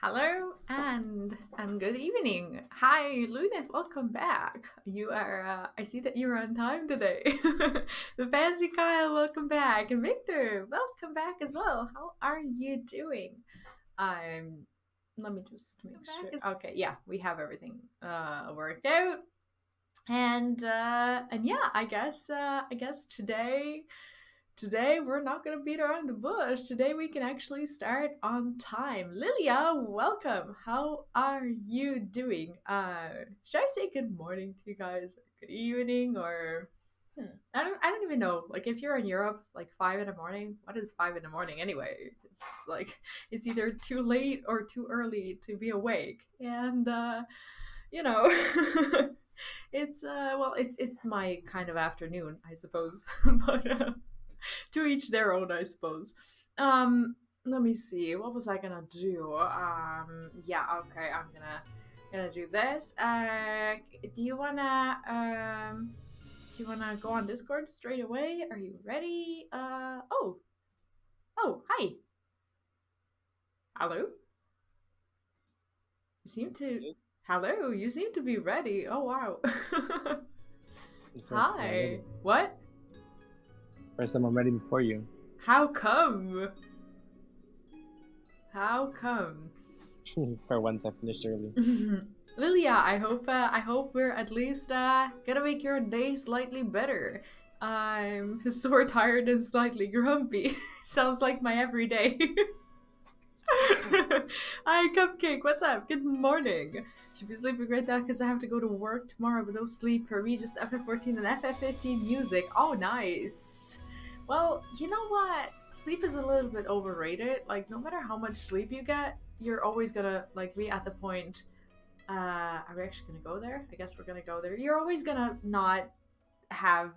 Hello and good evening. Hi, Lunith. Welcome back. You are. I see that you're on time today. The fancy Kyle. Welcome back, and Victor. Welcome back as well. How are you doing? Um, Let me just make sure. Okay, yeah, we have everything worked out, and yeah, I guess today we're not gonna beat around the bush. Today we can actually start on time. Lilia, welcome. How are you doing? Should I say good morning to you guys, or good evening, or I don't even know. Like if you're in Europe, like 5 in the morning. What is 5 in the morning anyway? It's like it's either too late or too early to be awake, and you know. It's my kind of afternoon, I suppose. But to each their own, I suppose. Let me see. What was I gonna do? Yeah, okay. I'm gonna do this. Do you wanna go on Discord straight away? Are you ready? Oh, hi. Hello. You seem to. Hello. You seem to be ready. Oh wow. Hi. What? First time I'm ready before you. How come? How come? For once, I finished early. Lilia, I hope we're at least gonna make your day slightly better. I'm so tired and slightly grumpy. Sounds like my everyday. Hi, Cupcake. What's up? Good morning. Should be sleeping right now because I have to go to work tomorrow, but no sleep for me. Just FF14 and FF15 music. Oh, nice. Well, you know what? Sleep is a little bit overrated. Like, no matter how much sleep you get, you're always gonna like be at the point. Are we actually gonna go there? I guess we're gonna go there. You're always gonna not have,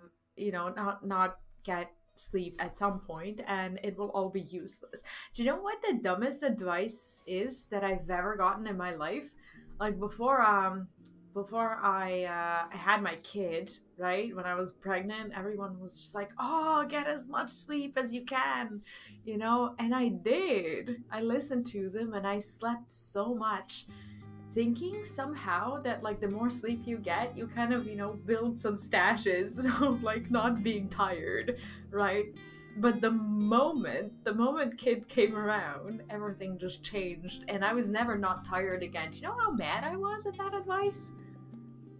not get sleep at some point, and it will all be useless. Do you know what the dumbest advice is that I've ever gotten in my life? Like before I had my kid, right? When I was pregnant, everyone was just like, "Oh, get as much sleep as you can," and I did. I listened to them and I slept so much, thinking somehow that like the more sleep you get, you kind of build some stashes of like not being tired, right? But the moment kid came around, everything just changed, and I was never not tired again. Do you know how mad I was at that advice?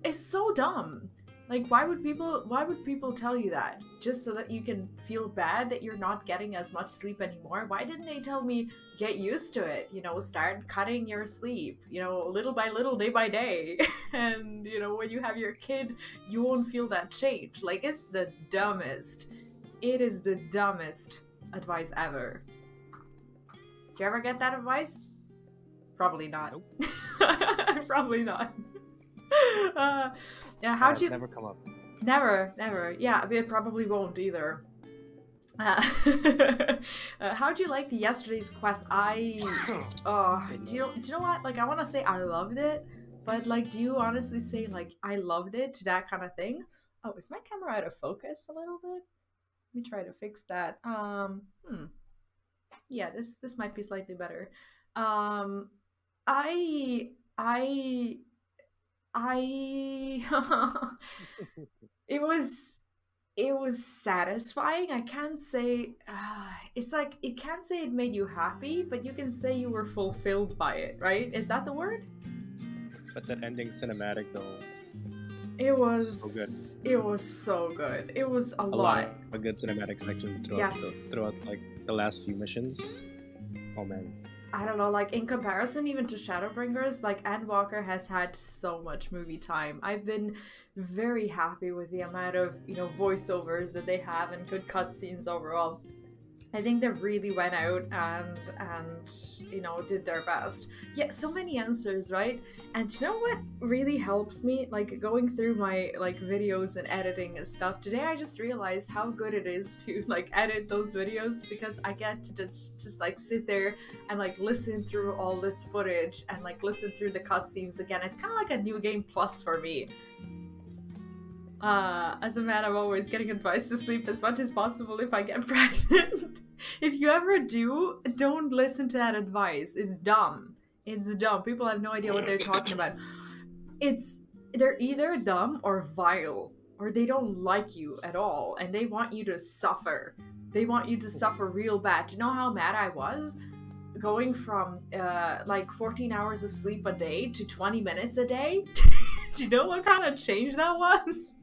It's so dumb. Like, why would people tell you that just so that you can feel bad that you're not getting as much sleep anymore? Why didn't they tell me get used to it, start cutting your sleep, little by little, day by day. And when you have your kid, you won't feel that change. Like, it's the dumbest. It is the dumbest advice ever. Do you ever get that advice? Probably not. Nope. Probably not. Yeah, how'd you never come up? Never. Yeah, it probably won't either. How'd you like the yesterday's quest? Do you know what? Like, I want to say I loved it, but like, do you honestly say like I loved it to that kind of thing? Oh, is my camera out of focus a little bit? Let me try to fix that. Yeah, this might be slightly better. Um, I I I it was satisfying. I can't say it's like it can't say it made you happy, but you can say you were fulfilled by it, right? Is that the word? But that ending cinematic though, It was so good. It was so good. It was a lot lot. of good cinematic section throughout Yes. throughout like the last few missions. Oh man. I don't know, like in comparison even to Shadowbringers, like Endwalker has had so much movie time. I've been very happy with the amount of, voiceovers that they have and good cutscenes overall. I think they really went out and did their best. Yeah, so many answers, right? And you know what really helps me, like going through my like videos and editing and stuff. Today I just realized how good it is to like edit those videos, because I get to just like sit there and like listen through all this footage and like listen through the cutscenes again. It's kind of like a new game plus for me. As a man, I'm always getting advice to sleep as much as possible if I get pregnant. If you ever do, don't listen to that advice. It's dumb. It's dumb. People have no idea what they're talking about. They're either dumb or vile, or they don't like you at all, and they want you to suffer. They want you to suffer real bad. Do you know how mad I was? Going from like 14 hours of sleep a day to 20 minutes a day. Do you know what kind of change that was?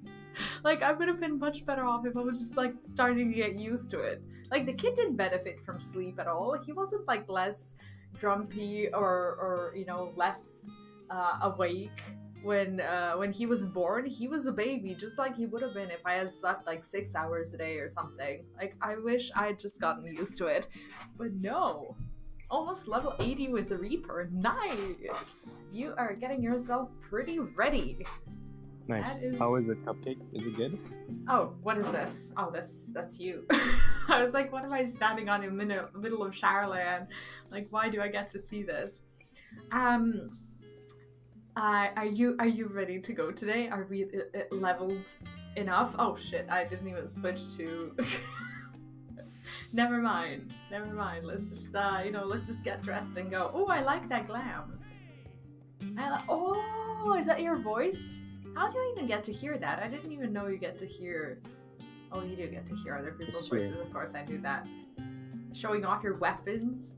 Like, I would have been much better off if I was just like starting to get used to it. Like, the kid didn't benefit from sleep at all. He wasn't like less grumpy or you know, less awake when he was born. He was a baby, just like he would have been if I had slept like 6 hours a day or something. Like, I wish I had just gotten used to it, but no. Almost level 80 with the Reaper. Nice! You are getting yourself pretty ready. Nice. How is the cupcake? Is it good? Oh, what is this? Oh, that's you. I was like, what am I standing on in the middle of Sharlayan? Like, why do I get to see this? Are you ready to go today? Are we leveled enough? Oh shit! I didn't even switch to. Never mind. Let's just let's just get dressed and go. Oh, I like that glam. Oh, is that your voice? How do you even get to hear that? I didn't even know you get to hear. Oh, you do get to hear other people's voices. Of course, I knew that. Showing off your weapons.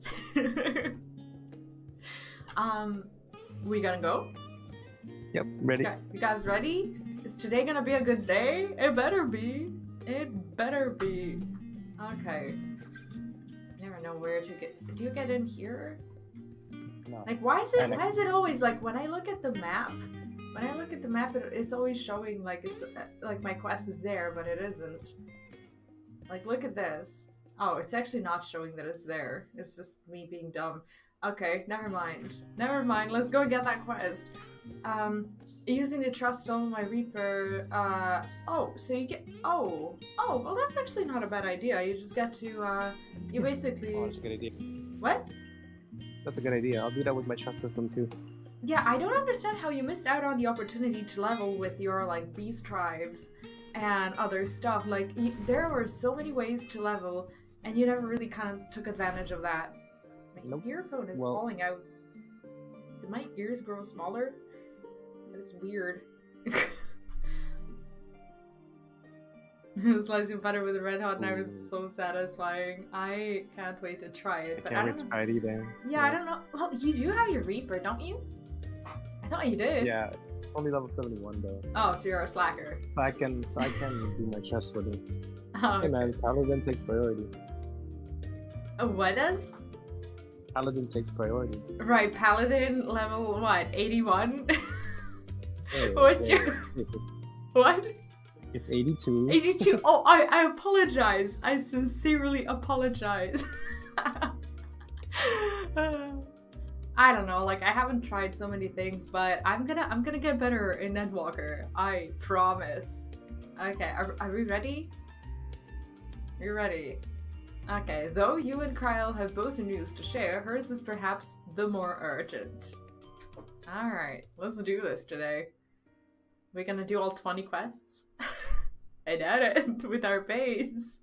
We gonna go? Yep, ready. Okay, you guys ready? Is today gonna be a good day? It better be. It better be. Okay. Never know where to get. Do you get in here? No. Like, why is it always like when I look at the map? When I look at the map, it's always showing like it's like my quest is there, but it isn't. Like, look at this. Oh, it's actually not showing that it's there. It's just me being dumb. Okay, never mind. Never mind. Let's go and get that quest. Using the trust on my Reaper. Oh, so you get. Oh, well, that's actually not a bad idea. You just get to. You basically. Oh, that's a good idea. What? That's a good idea. I'll do that with my trust system too. Yeah, I don't understand how you missed out on the opportunity to level with your, like, beast tribes and other stuff. Like, there were so many ways to level, and you never really kind of took advantage of that. My earphone is falling out. Did my ears grow smaller? It's weird. Slicing butter with a red hot knife is so satisfying. I can't wait to try it. I can't wait to try it either. Yeah, I don't know. Well, you do have your Reaper, don't you? I thought you did. Yeah, it's only level 71 though. Oh, so you're a slacker. So I can do my chest with it. Oh, hey man, Paladin takes priority. Oh, what does? Paladin takes priority. Right, Paladin level what? 81? Hey, What's your what? It's 82. 82. Oh, I apologize. I sincerely apologize. I don't know, like, I haven't tried so many things, but I'm gonna get better in Endwalker. I promise. Okay, are we ready? You're ready. Okay, though you and Kryle have both news to share, hers is perhaps the more urgent. Alright, let's do this today. We're gonna do all 20 quests? I doubt it, with our base.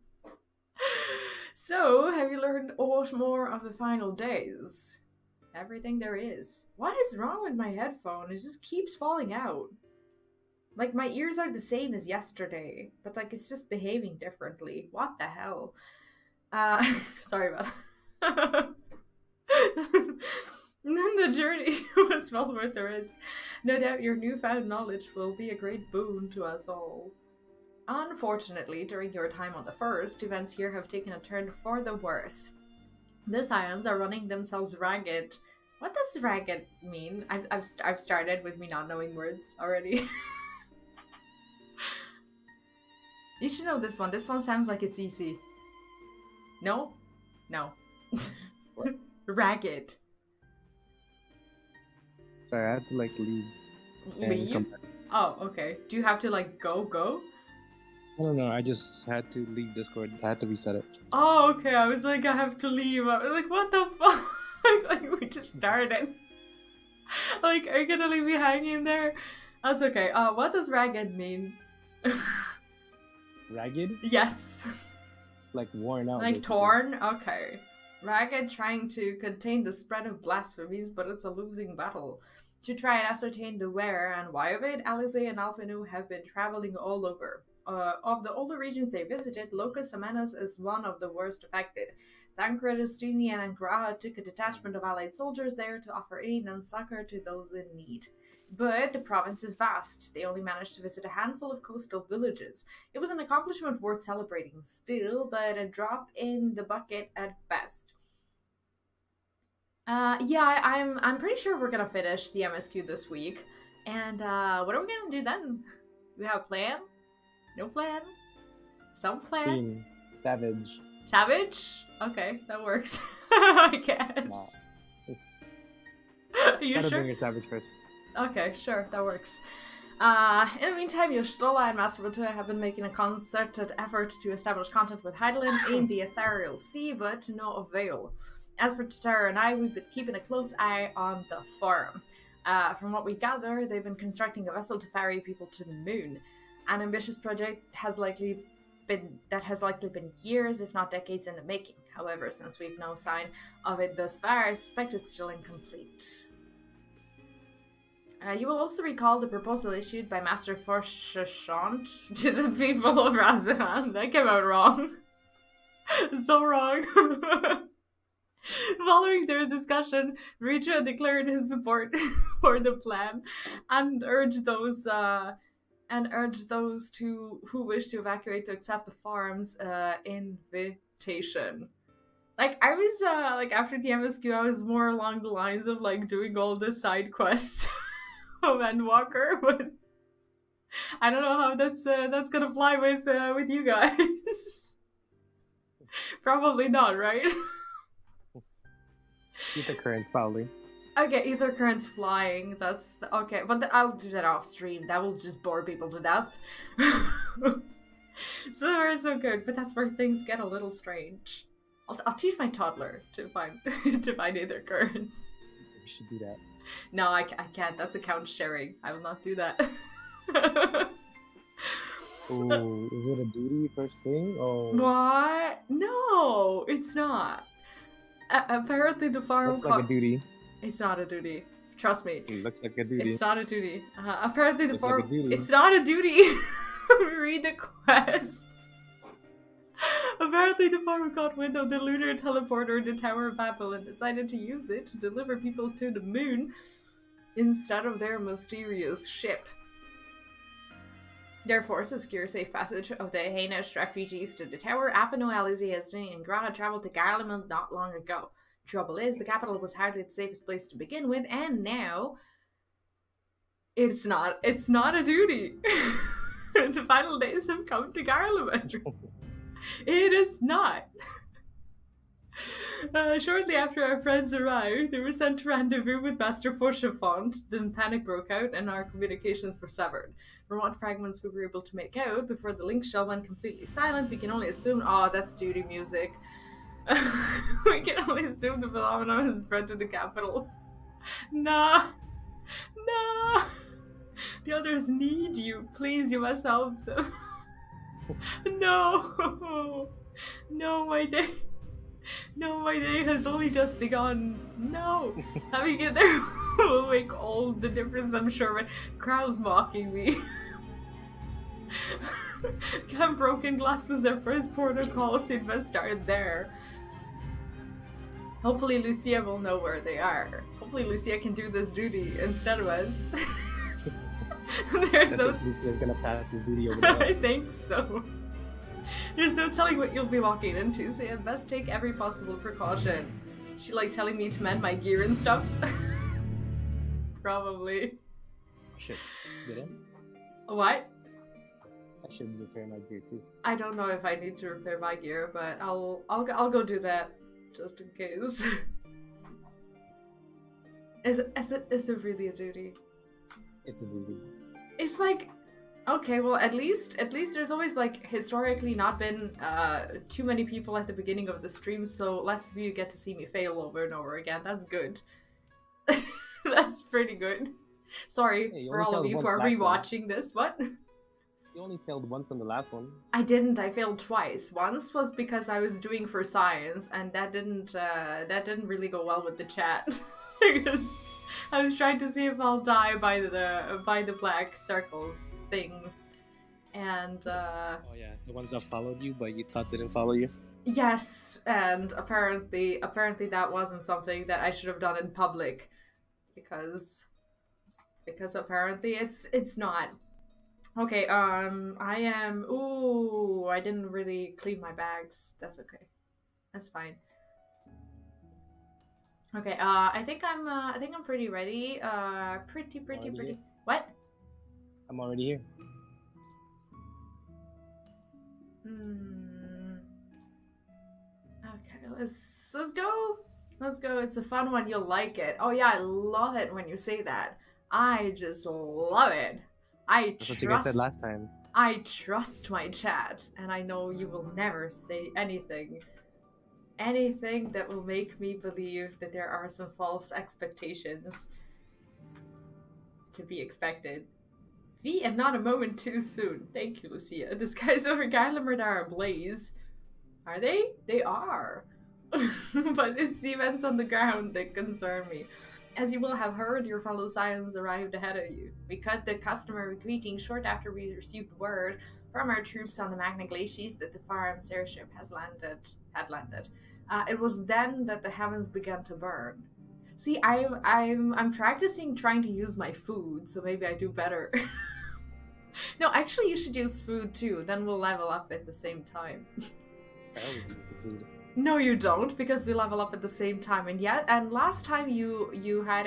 So, have you learned aught more of the final days? Everything there is. What is wrong with my headphone? It just keeps falling out. Like, my ears are the same as yesterday, but like it's just behaving differently. What the hell? Sorry about that. The journey was well worth the risk. No doubt your newfound knowledge will be a great boon to us all. Unfortunately, during your time on the First, events here have taken a turn for the worse. The Scions are running themselves ragged. What does ragged mean? I've started with me not knowing words already. You should know this one. This one sounds like it's easy. No? No. Ragged. Sorry, I had to like leave. Leave? Oh, okay. Do you have to like go? I don't know, I just had to leave Discord. I had to reset it. Oh, okay. I was like, I have to leave. I was like, what the fuck? Like, we just started. Like, are you gonna leave me hanging there? That's okay. What does ragged mean? Ragged? Yes. Like worn out. Like basically. torn? Okay. Ragged trying to contain the spread of blasphemies, but it's a losing battle. To try and ascertain the where and why of it, Alize and Alphinu have been traveling all over. Of the older regions they visited, Locus Amenas is one of the worst affected. Thancred, Estinian, and Graha took a detachment of allied soldiers there to offer aid and succor to those in need. But the province is vast. They only managed to visit a handful of coastal villages. It was an accomplishment worth celebrating still, but a drop in the bucket at best. Yeah, I'm pretty sure we're gonna finish the MSQ this week. And what are we gonna do then? We have a plan? No plan? Some plan? Extreme. Savage. Savage? Okay, that works. I guess. Nah. Are you Gotta sure? bring a savage first. Okay, sure, that works. In the meantime, Yoshlola and Master Voltua have been making a concerted effort to establish contact with Heidelin in the Ethereal Sea, but to no avail. As for Tatara and I, we've been keeping a close eye on the forum. From what we gather, they've been constructing a vessel to ferry people to the moon. An ambitious project has likely been years, if not decades, in the making. However, since we've no sign of it thus far, I suspect it's still incomplete. You will also recall the proposal issued by Master Forshashant to the people of radz-at-han. That came out wrong. So wrong. Following their discussion, Retry declared his support for the plan and urged those who wish to evacuate to accept the forum's invitation. Like, I was after the MSQ, I was more along the lines of like doing all the side quests of Endwalker, but I don't know how that's gonna fly with you guys. Probably not, right? Ether currents, probably. Okay, ether currents flying. Okay, but I'll do that off stream. That will just bore people to death. So far, so good, but that's where things get a little strange. I'll teach my toddler to find ether currents. We should do that. No, I can't. That's account sharing. I will not do that. Oh, is it a duty first thing? Oh. What? No, it's not. Apparently the farm... Looks like a duty. It's not a duty. Trust me. It looks like a duty. It's not a duty. Apparently the Looks farm... like a duty. It's not a duty! Read the quest. Apparently the farm got wind of the lunar teleporter in the Tower of Babel and decided to use it to deliver people to the moon instead of their mysterious ship. Therefore, to secure safe passage of the heinous refugees to the tower, Afino, Alize, Estini, and Graha traveled to Garlemald not long ago. Trouble is, the capital was hardly the safest place to begin with, and now it's not a duty. The final days have come to Garlemald. It is not. Shortly after our friends arrived, they were sent to rendezvous with Master Forshafont. Then panic broke out and our communications were severed. From what fragments we were able to make out before the link shell went completely silent, we can only assume, that's duty music. We can only assume the phenomenon has spread to the capital. Nah. The others need you. Please, you must help them. No, my day has only just begun. No, having it there will make all the difference, I'm sure, but crowds mocking me. Camp Broken Glass was their first protocol, so you'd best start there. Hopefully Lucia will know where they are. Hopefully Lucia can do this duty instead of us. Lucia's gonna pass his duty over to us. I think so. There's no telling what you'll be walking into, so you best take every possible precaution. She like telling me to mend my gear and stuff? Probably. Shit. Did I? What? I should repair my gear too. I don't know if I need to repair my gear, but I'll go do that just in case. Is it really a duty? It's a duty. It's like, okay, well at least there's always like historically not been too many people at the beginning of the stream, so less of you get to see me fail over and over again. That's good. That's pretty good. Sorry for all of you who are rewatching this. What? You only failed once on the last one. I didn't. I failed twice. Once was because I was doing for science, and that didn't really go well with the chat because I was trying to see if I'll die by the black circles things, and Oh yeah, the ones that followed you, but you thought didn't follow you. yes, and apparently that wasn't something that I should have done in public because apparently it's not. Okay, I am. Ooh, I didn't really clean my bags. That's okay. That's fine. Okay, I think I'm pretty ready. Pretty. Here. What? I'm already here. Okay, let's go. Let's go. It's a fun one. You'll like it. Oh yeah, I love it when you say that. I just love it. That's what you guys said last time. I trust my chat, and I know you will never say anything that will make me believe that there are some false expectations to be expected. V and not a moment too soon. Thank you, Lucia. The skies over Garlemerd are ablaze. Are they? They are. But it's the events on the ground that concern me. As you will have heard, your fellow Scions arrived ahead of you. We cut the customary greeting short after we received word from our troops on the Magna Glacies that the Farm's airship had landed. It was then that the heavens began to burn. See, I'm practicing trying to use my food, so maybe I do better. No, actually, you should use food too. Then we'll level up at the same time. I always use the food. No, you don't, because we level up at the same time. And last time you had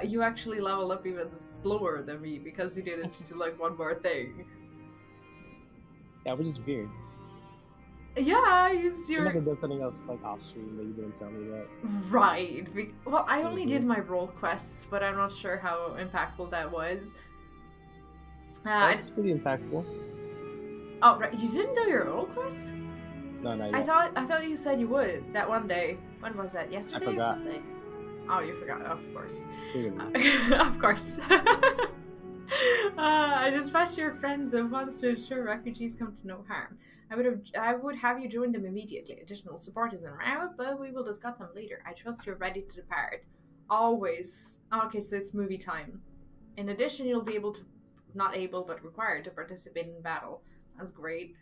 you actually leveled up even slower than me because you needed to do like one more thing. Yeah, which is weird. Yeah, you must have done something else like off stream that you didn't tell me that. Right. Well, I only did my role quests, but I'm not sure how impactful that was. It's pretty impactful. Oh, right. You didn't do your role quests? No, not yet. I thought you said you would that one day. When was that? Yesterday or something? Oh, you forgot. Oh, of course. Of course. I dispatched your friends and wants to ensure refugees come to no harm. I would have you join them immediately. Additional support is en route, but we will discuss them later. I trust you're ready to depart. Always. Okay, so it's movie time. In addition, you'll be not able, but required to participate in battle. That's great.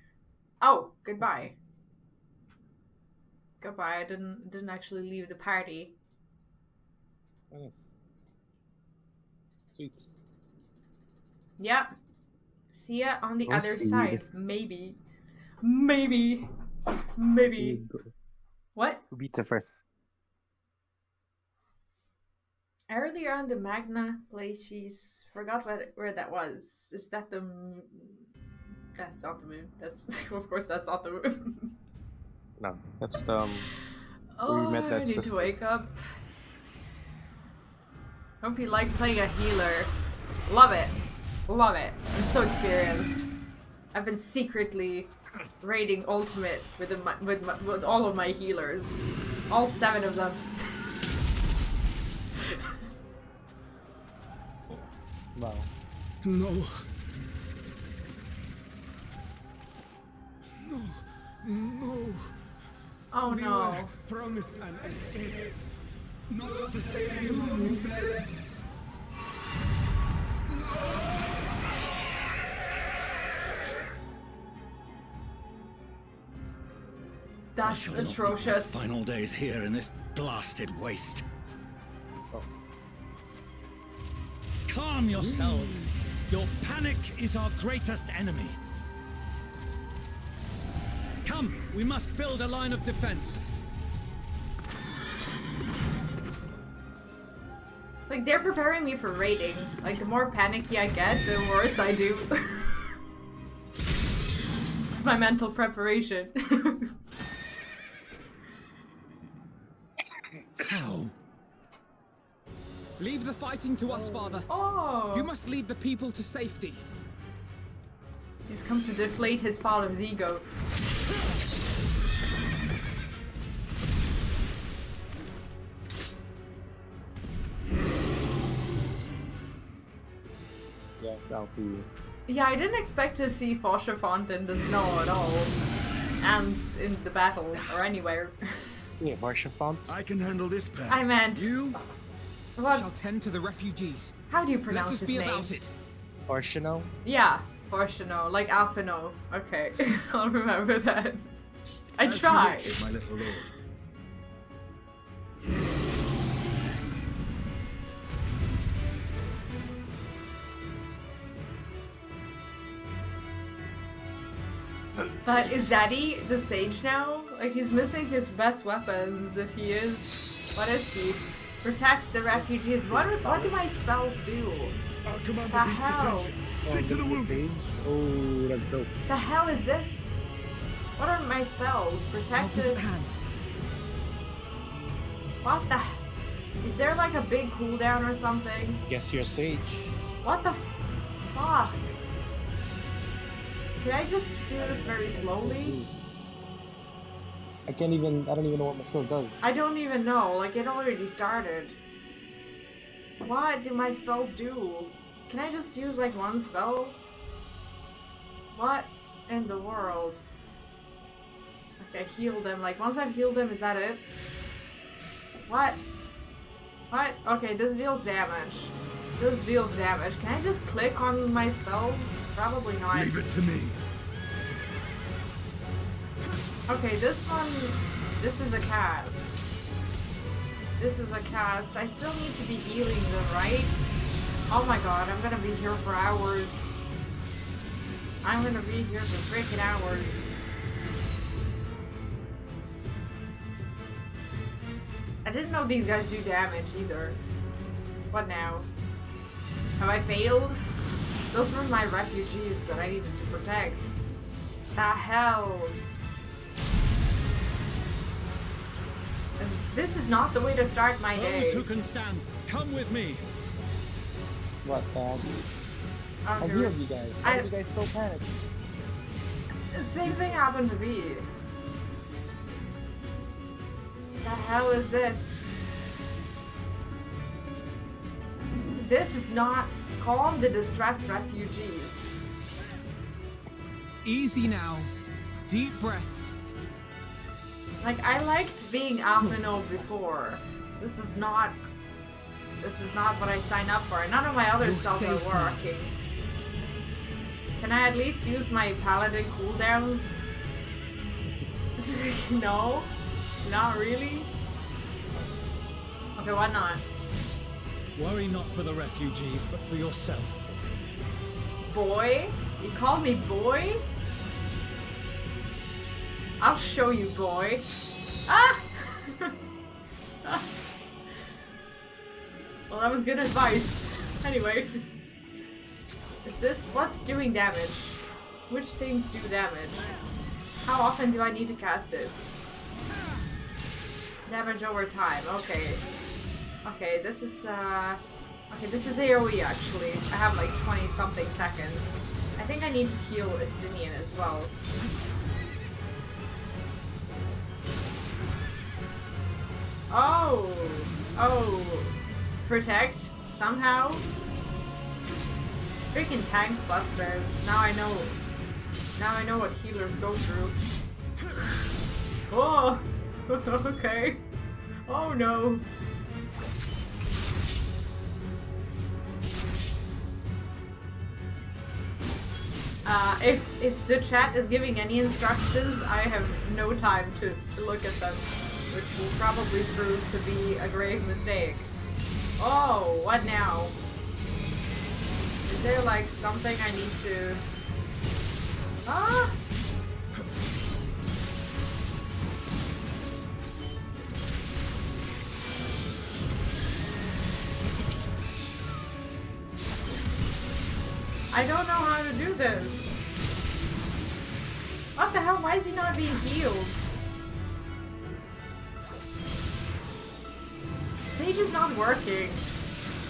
Oh, goodbye. Goodbye. I didn't actually leave the party. Nice. Sweet. Yep. See ya on the other side. Maybe. Maybe. What? Who beats it first? Earlier on the Magna Glacies, forgot where that was. Is that the? That's not the moon. That's of course that's not the moon. No, that's the. Oh, we met that I need to wake up. Hope you like playing a healer. Love it. Love it. I'm so experienced. I've been secretly raiding Ultimate with all of my healers. All 7 of them. Wow. No. No. No. Oh we no. Were promised an escape. Not the same who fled. That's atrocious. Final days here in this blasted waste. Oh. Calm yourselves. Your panic is our greatest enemy. Come, we must build a line of defense. It's like they're preparing me for raiding. Like the more panicky I get, the worse I do. This is my mental preparation. How? Leave the fighting to us, Father. Oh. You must lead the people to safety. He's come to deflate his father's ego. Yes, Alfie. Yeah, I didn't expect to see Font in the snow at all. And in the battle, or anywhere. Yeah, Font. I can handle this pair. I meant... You What? shall tend to the refugees. How do you Let pronounce us his be name? about it. Portiono? Yeah, Portiono, like Alphino. Okay, I'll remember that. I As you tried. wish, my little lord. But is Daddy the sage now? Like, he's missing his best weapons if he is. What is he? Protect the refugees. What do my spells do? Our commander The needs hell? attention. See to the wounded. Sage? Oh, that's dope. The hell is this? What are my spells? Protect Help is the... at hand. What the... Is there like a big cooldown or something? Guess you're Sage. What the fuck? Can I just do this very slowly? I don't even know what my skills does. I don't even know, like it already started. What do my spells do? Can I just use like one spell? What in the world? Okay, heal them. Like once I've healed them, is that it? What? What? Okay, this deals damage. This deals damage. Can I just click on my spells? Probably not. Leave it to me. Okay, this one, this is a cast. This is a cast. I still need to be healing them, right? Oh my god, I'm gonna be here for hours. I'm gonna be here for freaking hours. I didn't know these guys do damage either. What now? Have I failed? Those were my refugees that I needed to protect. The hell? This is not the way to start my day. Those who can stand, come with me. What, Dad? I Okay, healed you guys. Why I- do you guys still panic? the same thing happened to me. The hell is this? This is not calm the distressed refugees. Easy now. Deep breaths. Like, I liked being Alphino before. This is not what I signed up for. None of my other You're spells safe are now. working. Can I at least use my paladin cooldowns? No? Not really? Okay, why not? Worry not for the refugees, but for yourself. Boy? You call me boy? I'll show you, boy. Ah! Well, that was good advice. Anyway. Is this... what's doing damage? Which things do damage? How often do I need to cast this? Damage over time, okay. Okay, this is, okay, this is AoE actually. I have like 20 something seconds. I think I need to heal Estinian as well. Oh! Oh! Protect? Somehow? Freaking tank busters. Now I know. Now I know what healers go through. Oh! Okay. Oh no. If the chat is giving any instructions, I have no time to look at them, which will probably prove to be a grave mistake. Oh, what now? Is there like something I need to... Ah! I don't know how to do this. What the hell? Why is he not being healed? Sage is not working.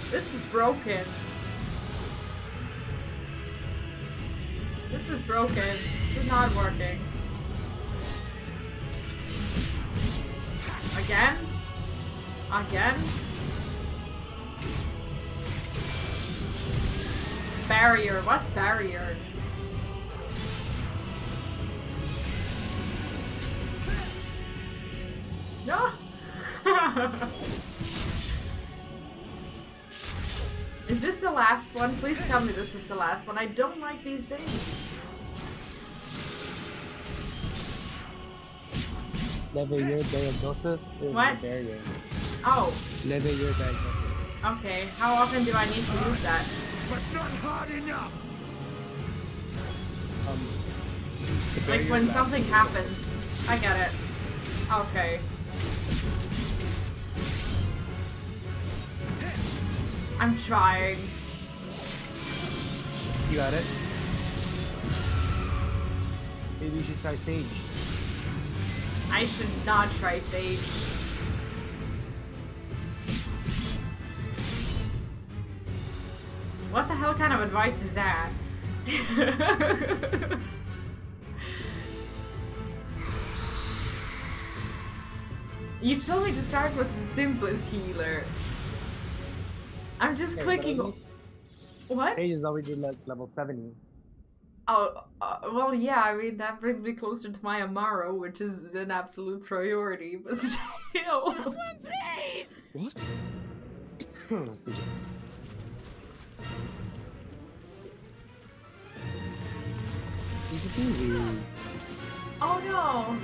This is broken. This is broken. This is not working. Again? Again? Barrier. What's barrier? No. Is this the last one? Please tell me this is the last one. I don't like these things. Level your diagnosis is What? the barrier. Oh, Level your diagnosis. okay. How often do I need to use that? But not hard enough! The Like barrier when lasts something for- happens. I get it. Okay. I'm trying. You got it. Maybe you should try Sage. I should not try Sage. What the hell kind of advice is that? You told me to start with the simplest healer. I'm just Okay, clicking. but at least What? Sage is already like level 70. Oh, well, yeah, I mean, that brings me closer to my Amaro, which is an absolute priority, but still. What? Easy peasy. Oh no!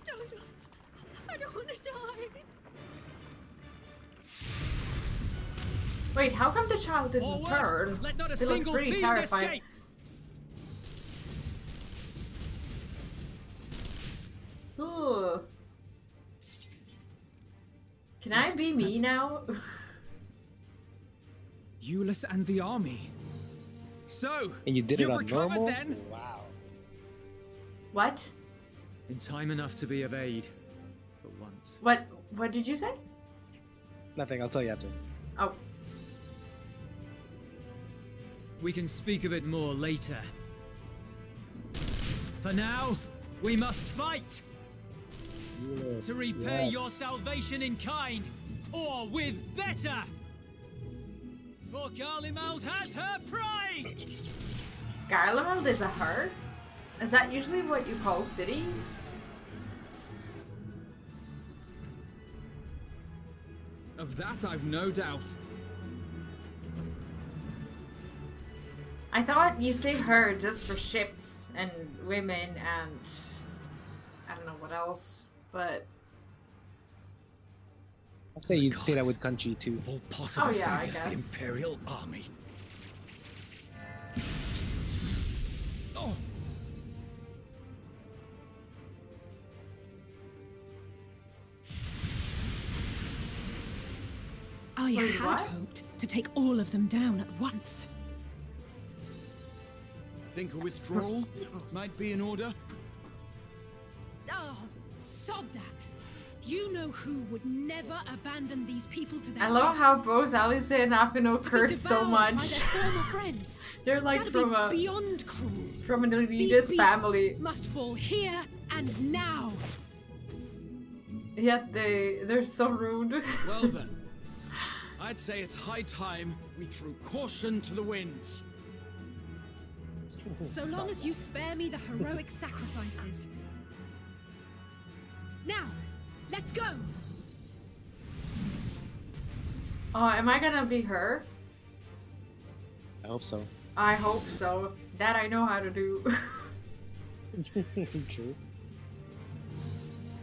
Don't. I don't want to die. Wait, how come the child didn't Forward! turn? Let not a They look single pretty fiend terrified. escape! Ooh. Can I be me That's- now? Euless and the army. So, And you did it you've on recovered normal? then? Wow. What? In time enough to be of aid. For once. What did you say? Nothing, I'll tell you after. Oh. We can speak of it more later. For now, we must fight! Yes, To repay yes. your salvation in kind, or with better! For Garlemald has her pride! Garlemald is a her? Is that usually what you call cities? Of that I've no doubt. I thought you say her just for ships and women and I don't know what else, but I'd say you'd say that with country too. Of all possible Oh, yeah, I failures, the guess. Imperial Army. Oh! I Wait, had what? hoped to take all of them down at once. Think a withdrawal might be in order? Oh, sod that. You know who would never abandon these people to their I love fate. how both Alice and Afino To be curse so devoured much. by their former friends. They're like That'd from be a beyond cruel. from an These elitist beasts family. must fall here and now. Yet they're so rude. Well then, I'd say it's high time we threw caution to the winds. So long as you spare me the heroic sacrifices. Now, let's go. Oh, am I gonna be her? I hope so. I hope so. That I know how to do. True.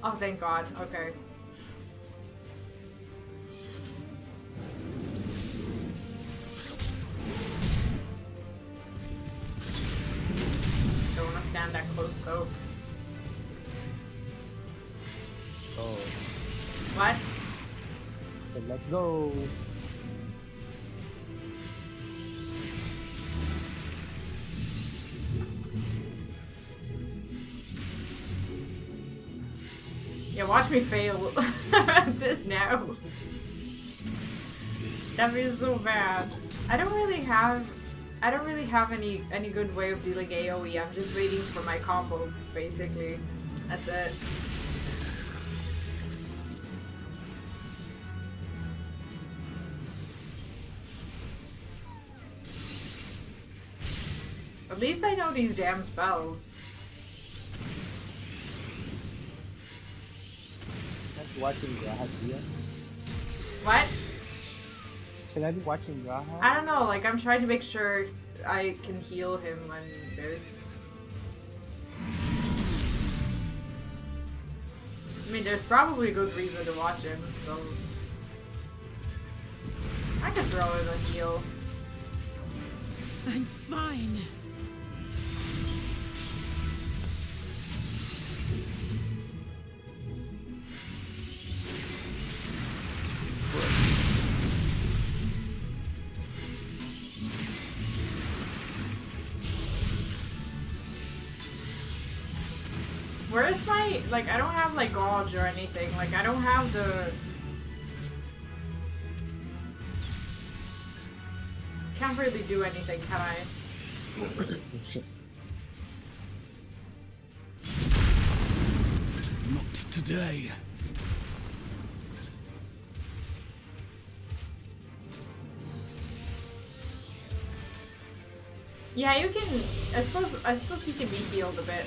Oh, thank God. Okay. Don't wanna stand that close though. Oh, What? so let's go. Yeah, watch me fail this now. That feels so bad. I don't really have any good way of dealing AoE. I'm just waiting for my combo, basically. That's it. At least I know these damn spells. Should I be watching Graha Tia? What? Should I be watching Graha? I don't know, like I'm trying to make sure I can heal him when there's... I mean, there's probably a good reason to watch him, so... I could throw in a heal. I'm fine. Where is my, like, I don't have, like, gauge or anything. Like, I don't have the... Can't really do anything, can I? Not today. Yeah, you can, I suppose you can be healed a bit.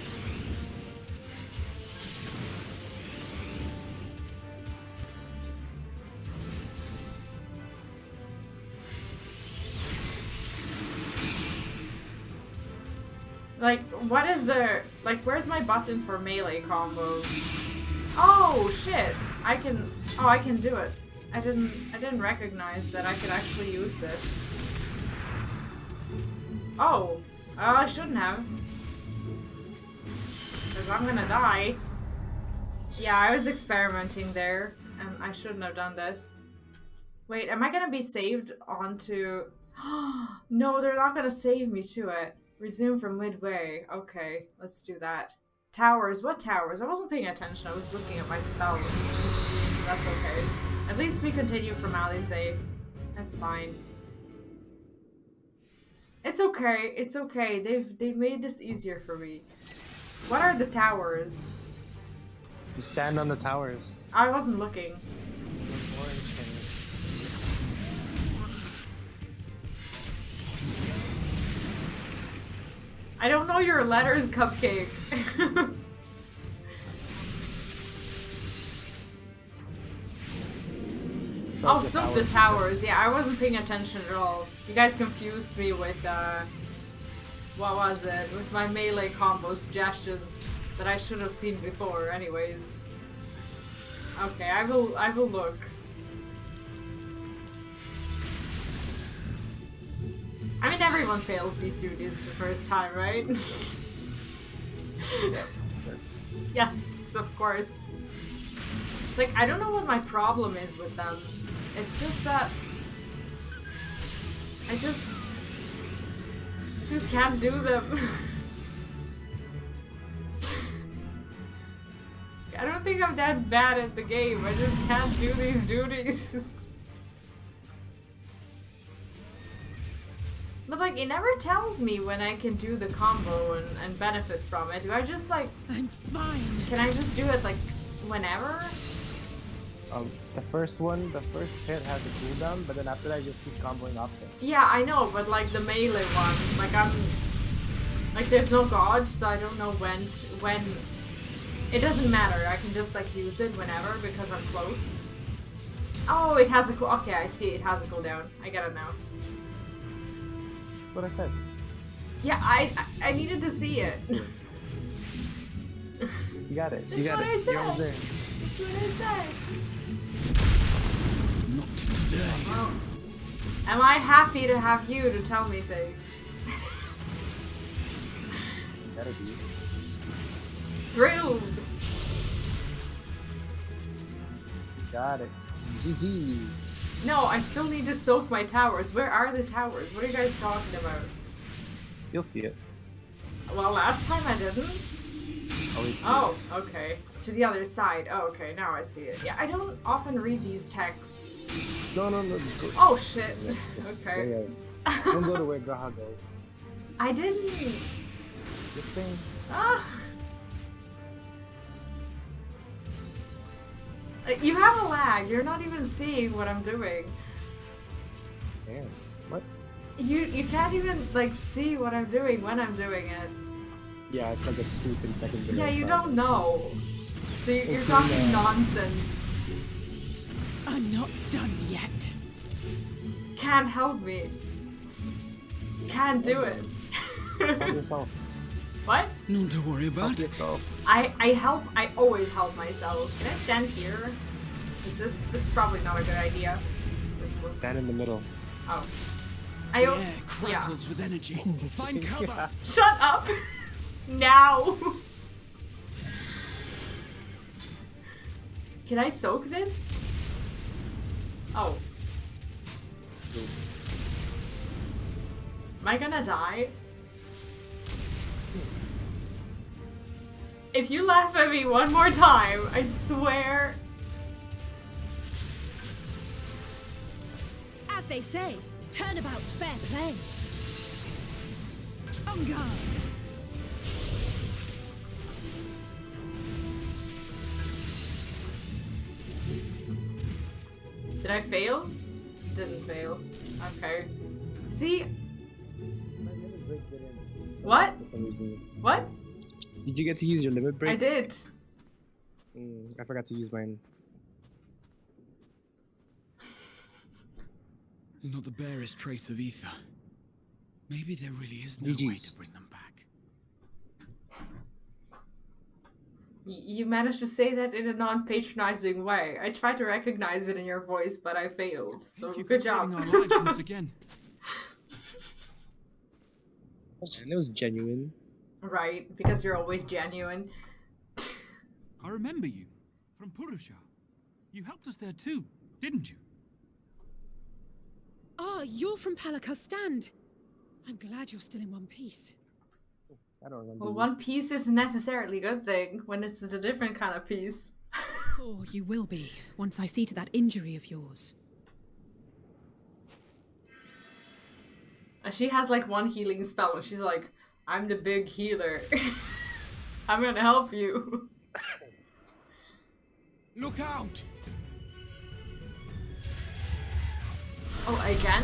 Like, what is the... Like, where's my button for melee combo? Oh, shit! I can... Oh, I can do it. I didn't recognize that I could actually use this. Oh! I shouldn't have. Because I'm gonna die. Yeah, I was experimenting there, and I shouldn't have done this. Wait, am I gonna be saved onto... No, they're not gonna save me to it. Resume from midway. Okay, let's do that. Towers. What towers? I wasn't paying attention. I was looking at my spells. That's okay. At least we continue from Alizé. That's fine. It's okay. It's okay. They've made this easier for me. What are the towers? You stand on the towers. I wasn't looking. Orange things. I don't know your letters, Cupcake. Oh, sub the towers. Yeah, I wasn't paying attention at all. You guys confused me with, what was it? With my melee combo suggestions that I should have seen before, anyways. Okay, I will look. I mean, everyone fails these duties the first time, right? Yes, sure. Yes, of course. Like, I don't know what my problem is with them. It's just that I just can't do them. I don't think I'm that bad at the game. I just can't do these duties. But like, it never tells me when I can do the combo and benefit from it. Do I just like... I'm fine. Can I just do it like whenever? The first hit has a cooldown, but then after that, you just keep comboing off it. Yeah, I know, but like the melee one, like like there's no gauge, so I don't know when. It doesn't matter. I can just like use it whenever because I'm close. Oh, it has a okay, I see. It has a cooldown. I get it now. That's what I said. Yeah, I needed to see it. You got it. You got That's what I it. said. You're over there. That's what I said. Not today. Well, am I happy to have you to tell me things? Gotta be. Thrilled. Got it. GG. No, I still need to soak my towers. Where are the towers? What are you guys talking about? You'll see it. Well, last time I didn't. Oh, okay. To the other side. Oh, okay. Now I see it. Yeah, I don't often read these texts. No. Go. Oh, shit. Yes, Okay. yeah. Don't go to where Graha goes. I didn't. Just saying. Ah. You have a lag. You're not even seeing what I'm doing. Damn. What? You can't even like see what I'm doing when I'm doing it. Yeah, it's like a 2-3 second delay. Yeah, you so- don't know. So you're talking nonsense. I'm not done yet. Can't help me. Can't do it. Help yourself. What? None to worry Help about. yourself. I always help myself. Can I stand here? This is probably not a good idea. This was Stand in the middle. Oh. The air Yeah. crackles with energy. Find cover. Shut up! Now! Can I soak this? Oh. Am I gonna die? If you laugh at me one more time, I swear. As they say, turnabout's fair play. On guard. Did I fail? Didn't fail. Okay. See? My limit break didn't. What? For some reason. What? Did you get to use your limit break? I did. I forgot to use mine. There's not the barest trace of ether. Maybe there really is no way to GG's. bring them back. You managed to say that in a non-patronizing way. I tried to recognize it in your voice, but I failed. So Thank you good for job. saving our lives once again. And it was genuine. Right, because you're always genuine. I remember you from Purusha. You helped us there too, didn't you? Ah, you're from Palaka's stand. I'm glad you're still in one piece. I don't remember. Well, one piece isn't necessarily a good thing when it's a different kind of piece. Or you will be, once I see to that injury of yours. And she has like one healing spell and she's like, I'm the big healer. I'm gonna help you. Look out! Oh, again?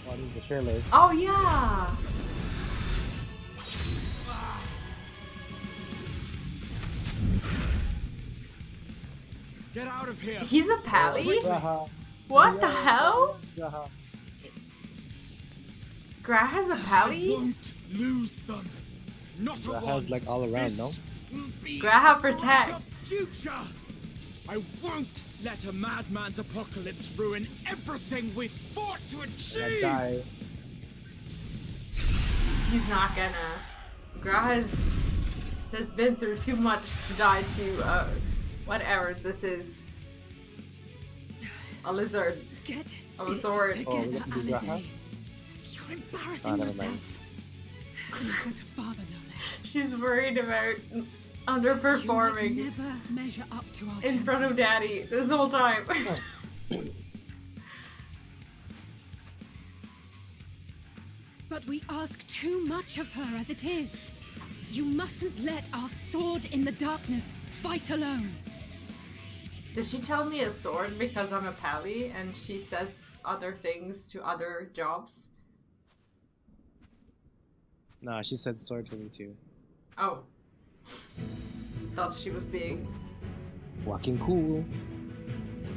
What is the trailer? Oh yeah! Get out of here! He's a pally? Graha. What the hell? Graha. Grah has a I pally? won't lose them. Not a Graha's one. like all around, no? This will be Graha a protects. future. I won't let a madman's apocalypse ruin everything we've fought to I achieve. die. He's not gonna. Grah has been through too much to die to, whatever this is. A lizard. Get Oh, it sword. together, Oh, we got to do Alize. Graha? You're embarrassing Oh, never mind. yourself. Cruel to father, no less. She's worried about You underperforming would never measure up to our in front of champion. Daddy this whole time. But we ask too much of her as it is. You mustn't let our sword in the darkness fight alone. Did she tell me a sword because I'm a pally and she says other things to other jobs? Nah, she said sword for me too. Oh. Thought she was being... Walking cool.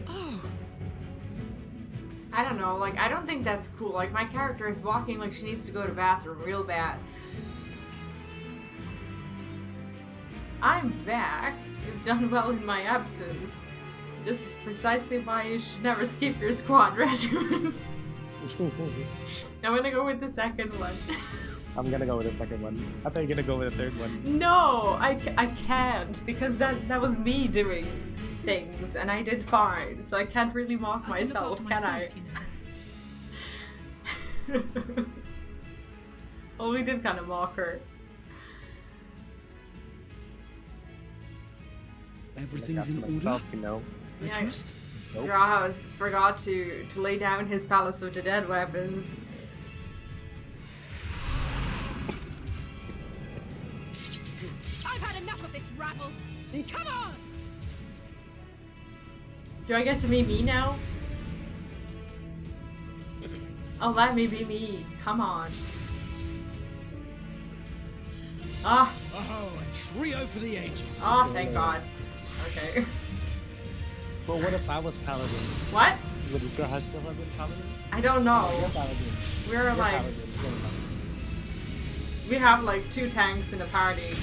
Oh, I don't know, like, I don't think that's cool. Like, my character is walking like she needs to go to the bathroom real bad. I'm back. You've done well in my absence. This is precisely why you should never skip your squad regimen. I'm gonna go with the second one. I'm gonna go with the second one. I thought you were gonna go with the third one. No, I can't, because that was me doing things, and I did fine, so I can't really mock I can look myself, after can myself, I? you know. Well, we did kind of mock her. Everything's in Look after order. myself, you know. I Yeah. trust. Nope. Graham forgot to lay down his Palace of the Dead weapons. I've had enough of this rabble. Come on! Do I get to be me now? Oh, let me be me. Come on. Ah. Oh, a trio for the ages. Oh, thank God. Okay. But what if I was Paladin? What? Would the girl still have been Paladin? I don't know. You're Paladin. We're You're like, Paladin. You're Paladin. we have like 2 tanks in the party.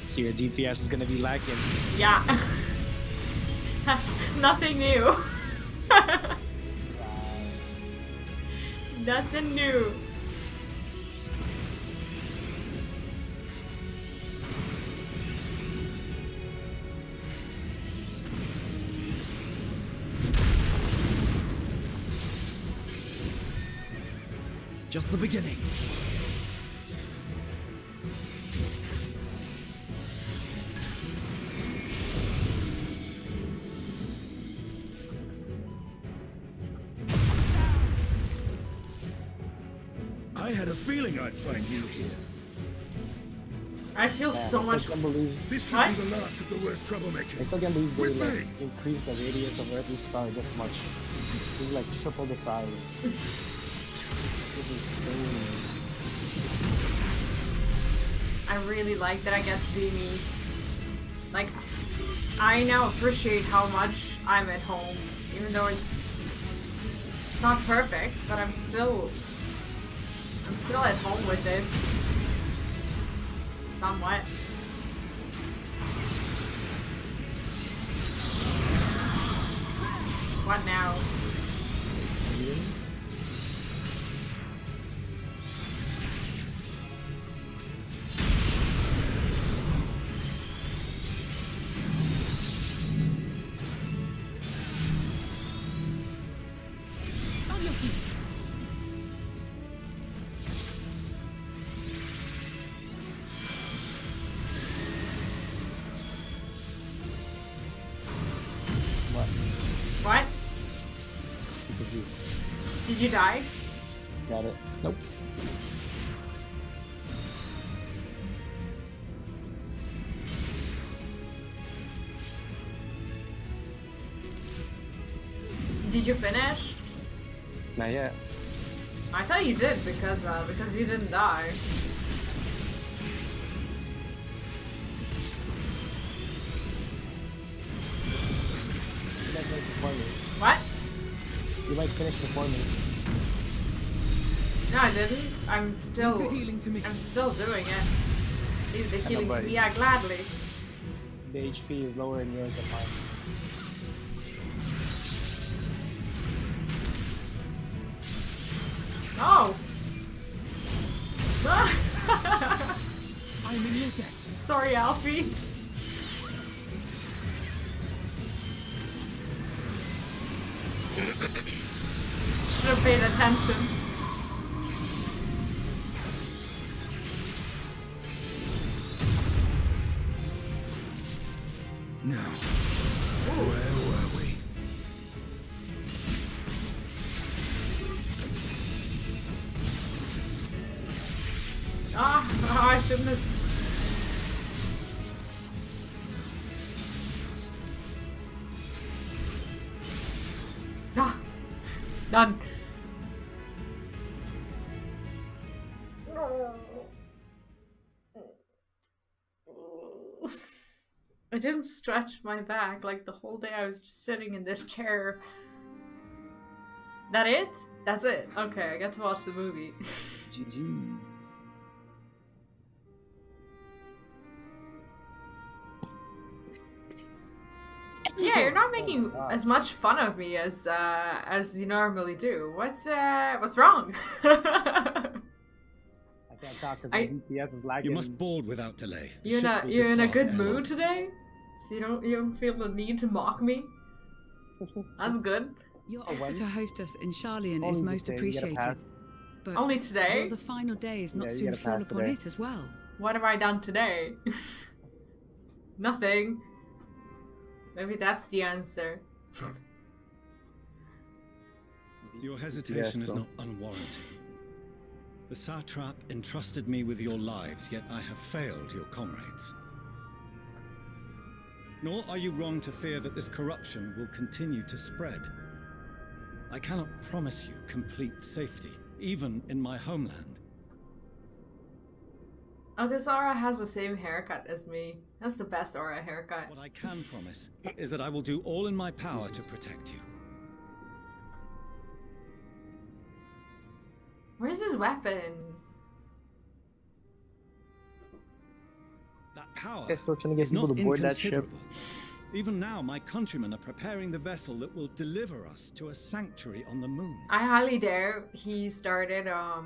So your DPS is gonna be lacking. Yeah. Nothing new. Nothing new. Just the beginning. I had a feeling I'd find you here. I feel so I much. still can't believe. This should What? be the last of the worst I troublemakers. still can't believe they With like me. increase the radius of every star this much. This is like triple the size. This is insane. I really like that I get to be me. Like, I now appreciate how much I'm at home, even though it's not perfect, but I'm still at home with this. Somewhat. What now? On your feet. What? What? Confused. Did you die? Got it. Nope. Did you finish? Not yet. I thought you did because you didn't die. You might finish before me. What? You might finish before me. No, I didn't. I'm still Leave the healing to me. I'm still doing it. Leave the healing to but- me. Yeah, gladly. The HP is lower in yours than mine. Oh. I'm in your debt. Sorry, Alfie. Should have paid attention. Now, where were we? I shouldn't have. Ah, done. I didn't stretch my back like the whole day. I was just sitting in this chair. That it? That's it. Okay, I got to watch the movie. GG's. Yeah, you're not making Oh, as much fun of me as you normally do. What's wrong? I can't talk because my I- DPS is lagging. You must board without delay. The You're ship not will you're in a depart good ere long. mood today, so you don't feel the need to mock me. That's good. Your Oh, offer once. to host us in Sharlayan Only is this most day, you gotta appreciated. pass. But Only today? will the final days not Yeah, you soon gotta fall pass upon today. it as well? What have I done today? Nothing. Maybe that's the answer. Your hesitation Yes, is so. not unwarranted. The satrap entrusted me with your lives, yet I have failed your comrades. Nor are you wrong to fear that this corruption will continue to spread. I cannot promise you complete safety, even in my homeland. Oh, this aura has the same haircut as me. That's the best aura haircut. What I can promise is that I will do all in my power to protect you. Where's his weapon? That power They're still trying to get is people not to board that ship. inconsiderable. Even now, my countrymen are preparing the vessel that will deliver us to a sanctuary on the moon. I highly dare he started a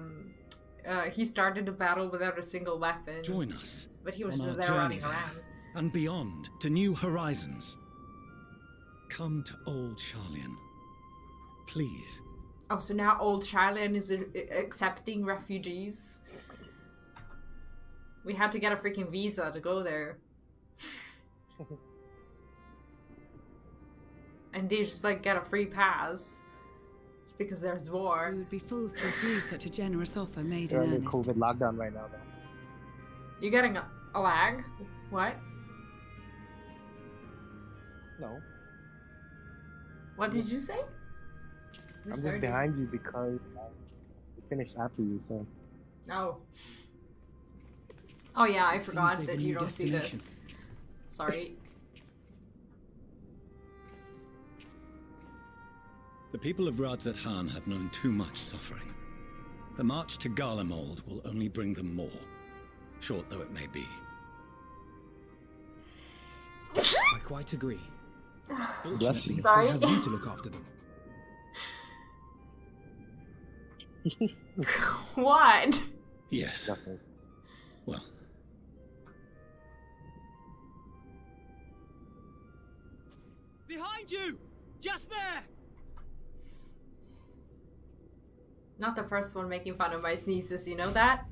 battle without a single weapon. Join us But he was on just our there journey running around. and beyond to new horizons. Come to old Sharlayan, please. Oh, so now old Sharlayan is accepting refugees? We had to get a freaking visa to go there. And they just like get a free pass. It's because there's We war. would be fools to refuse such a generous offer made They're in under earnest. COVID lockdown right now, though. You getting a lag? What? No. What did you say? I'm just behind you because we finished after you, so. Oh. Oh yeah, I It seems forgot they've a that new you don't see the... destination. Sorry. The people of radz-at-han have known too much suffering. The march to Garlemald will only bring them more, short though it may be. I quite agree. Bless you. Fortunately, Sorry. they have you to look after them. What? Yes. Nothing. Well, Behind you! Just there! Not the first one making fun of my sneezes, you know that?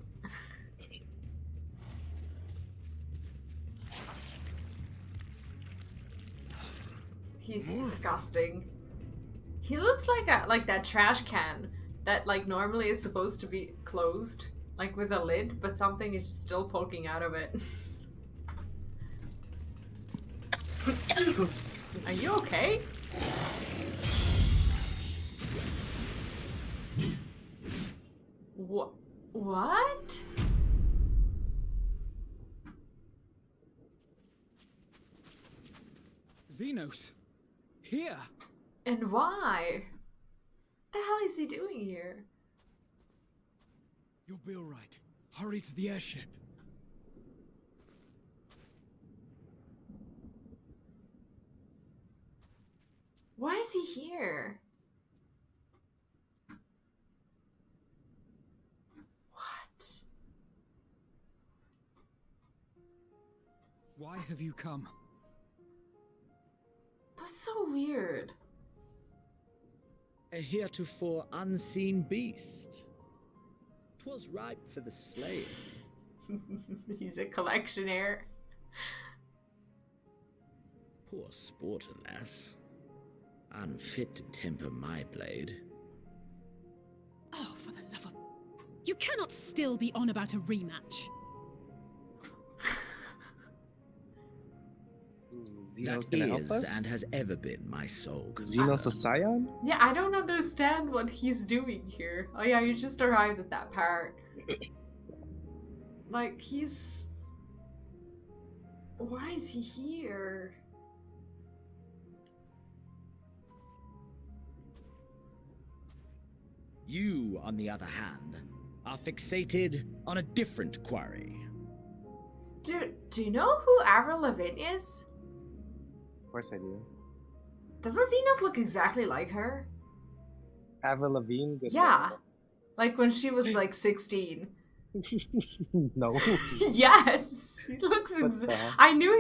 He's disgusting. He looks like that trash can that like normally is supposed to be closed, like with a lid, but something is still poking out of it. Are you okay? What? Xenos! Here! And why? The hell is he doing here? You'll be all right. Hurry to the airship. Why is he here? What? Why have you come? That's so weird. A heretofore unseen beast. 'Twas ripe for the slaying. He's a collectionaire. Poor sport, alas. Unfit to temper my blade. Oh, for the love of... You cannot still be on about a rematch. Xenos That gonna help is us? and has ever been my sole Xenos a concern. scion? Yeah, I don't understand what he's doing here. Oh yeah, you just arrived at that part. Like, he's... Why is he here? You, on the other hand, are fixated on a different quarry. Dude, do you know who Avril Lavigne is? Of course I do. Doesn't Xenos look exactly like her? Avril Lavigne? Good Yeah. Like when she was like 16. Lord. No. Yes! He looks What the hell? I knew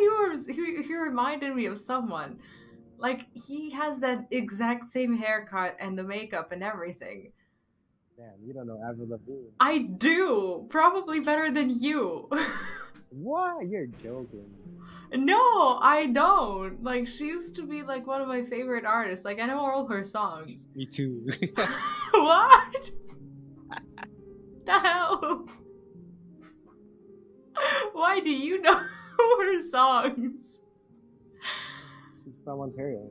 he reminded me of someone. Like, he has that exact same haircut and the makeup and everything. Damn, you don't know Avril Lavigne. I do! Probably better than you. What? You're joking. No, I don't. Like, she used to be like one of my favorite artists. Like, I know all her songs. Me too. What? The hell? Why do you know her songs? She's from Ontario.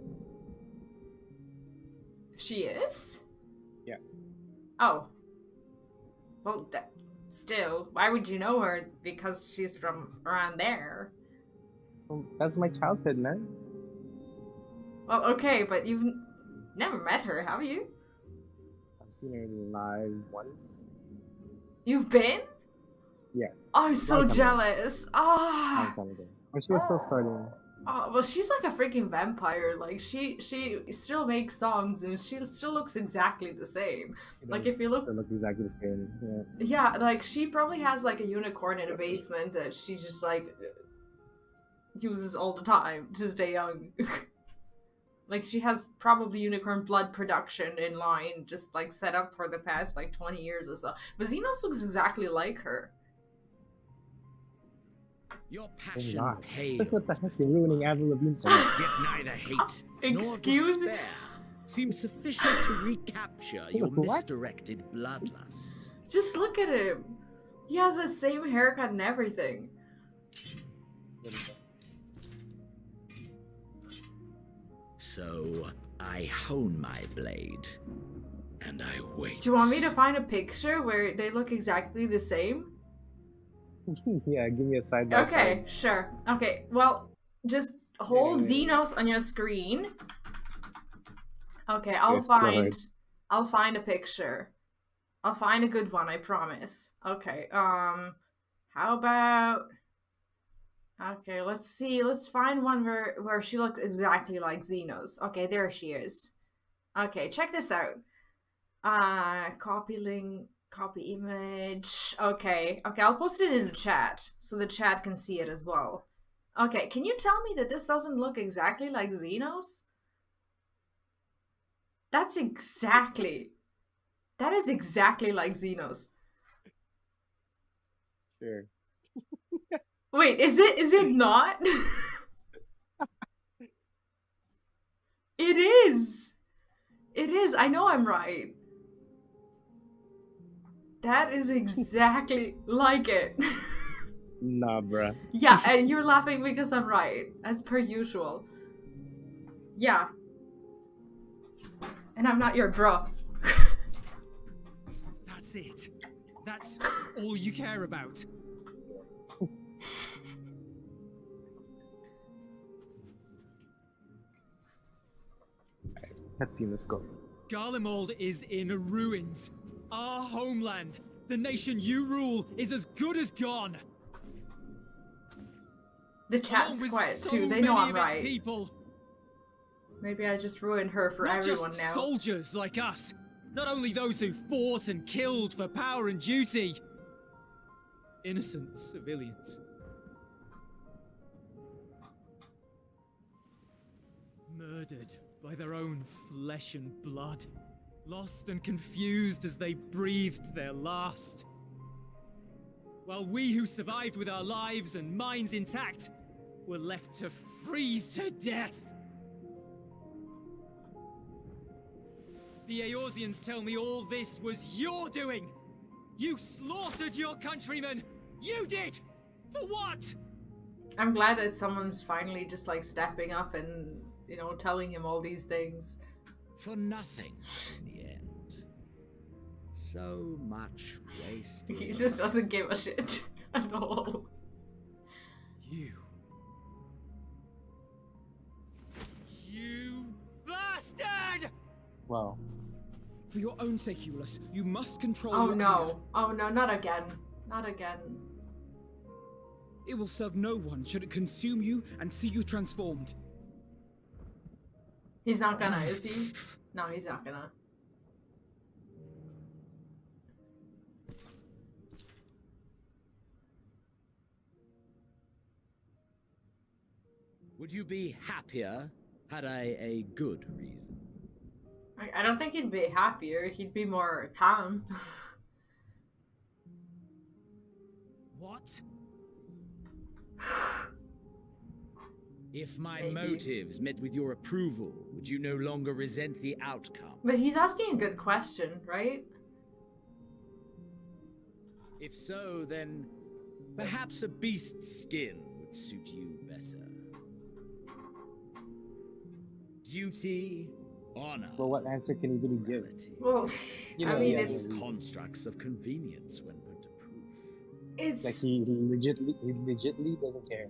She is? Yeah. Oh. Well, still, why would you know her? Because she's from around there. So that's my childhood, man. Well, okay, but you've never met her, have you? I've seen her live once. You've been? Yeah. I'm so Long time ago. jealous. Ah. Long time ago. When she was still starting. Oh, well, she's like a freaking vampire. Like, she still makes songs and she still looks exactly the same. Like, if you look... They look exactly the same. Yeah. Yeah, like, she probably has, like, a unicorn in a basement that she just, like, uses all the time to stay young. Like, she has probably unicorn blood production in line, just, like, set up for the past, like, 20 years or so. But Xenos looks exactly like her. Your They're passion not. pales. What the heck? You're ruining Avril Lavigne for me. Yet neither hate nor Excuse me? despair seems sufficient to recapture your What? misdirected bloodlust. Just look at him. He has the same haircut and everything. So I hone my blade, and I wait. Do you want me to find a picture where they look exactly the same? Yeah, give me a side by Okay, side. sure. Okay, well, just hold Wait. Xenos on your screen. Okay, It's too hard. I'll find a picture. I'll find a good one, I promise. Okay, how about... Okay, let's see. Let's find one where she looks exactly like Xenos. Okay, there she is. Okay, check this out. Copy link, copy image. Okay, I'll post it in the chat so the chat can see it as well. Okay, can you tell me that this doesn't look exactly like Xenos? That is exactly like Xenos. Sure. Wait, is it not? It is. It is. I know I'm right. That is exactly like it. Nah, bruh. Yeah, and you're laughing because I'm right, as per usual. Yeah. And I'm not your bro. That's it. That's all you care about. Let's see, let's go. Garlemald is in ruins. Our homeland, the nation you rule, is as good as gone. The Along chat's with quiet so too, they know many I'm of its right. people. Maybe I just ruined her for Not everyone just now. soldiers like us. Not only those who fought and killed for power and duty. Innocent civilians. Murdered by their own flesh and blood. Lost and confused as they breathed their last. While we who survived with our lives and minds intact were left to freeze to death. The Eorzeans tell me all this was your doing! You slaughtered your countrymen! You did! For what? I'm glad that someone's finally just like stepping up and, you know, telling him all these things. For nothing in the end. So much wasted. He just doesn't give a shit at all. You bastard! Wow. For your own sake, Euless, you must control Oh your no. anger. Oh no, not again. Not again. It will serve no one should it consume you and see you transformed. He's not gonna, is he? No, he's not gonna. Would you be happier had I a good reason? I don't think he'd be happier. He'd be more calm. What? If my Maybe. motives met with your approval, would you no longer resent the outcome? But he's asking a good question, right? If so, then perhaps a beast's skin would suit you better. duty, honor. Well, what answer can he really give? morality. Well, You I know, mean, yeah, it's yeah. Constructs of convenience when put to proof. Like it's he legitly doesn't care.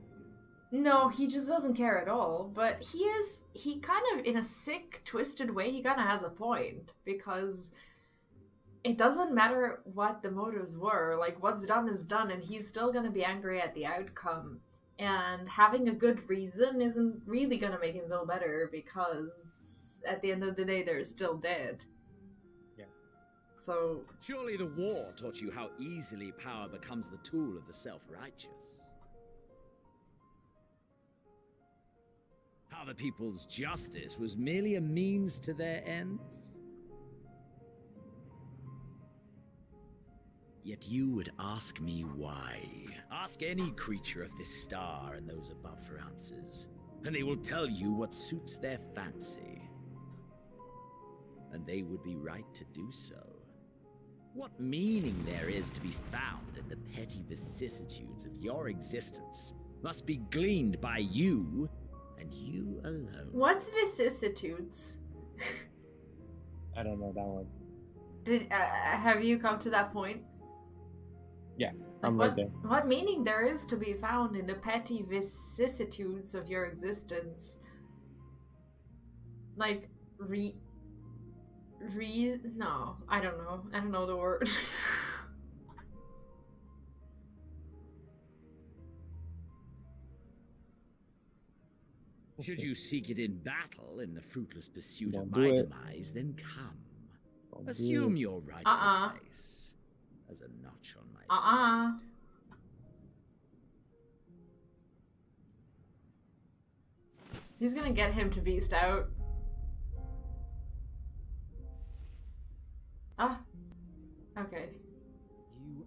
no, he just doesn't care at all. But he kind of, in a sick, twisted way, he kind of has a point, because it doesn't matter what the motives were. Like, what's done is done, and he's still gonna be angry at the outcome. And having a good reason isn't really gonna make him feel better, because at the end of the day, they're still dead. Yeah. So, Surely the war taught you how easily power becomes the tool of the self-righteous. How the people's justice was merely a means to their ends. Yet you would ask me why. Ask any creature of this star and those above for answers, and they will tell you what suits their fancy. And they would be right to do so. What meaning there is to be found in the petty vicissitudes of your existence must be gleaned by you, and you alone. what's vicissitudes? I don't know that one. Have you come to that point? Yeah, Like, I'm what, right there. what meaning there is to be found in the petty vicissitudes of your existence? Like, no, I don't know. I don't know the word. Should you seek it in battle in the fruitless pursuit Don't of do my it. demise, then come. Don't do Assume it. your rightful Uh-uh. place as a notch on my He's gonna get him to beast out. Ah. Okay. You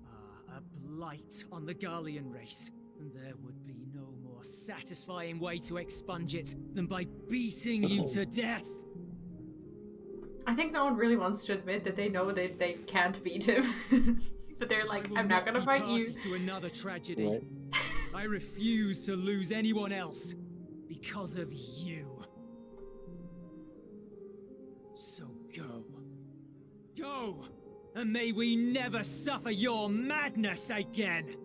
are a blight on the Garlean race, and there would be no more satisfying way to expunge it than by beating you to death. I think no one really wants to admit that they know that they can't beat him. But they're like, I will I'm not gonna be fight party you. to another tragedy. Right? I refuse to lose anyone else because of you. So go. Go! And may we never suffer your madness again!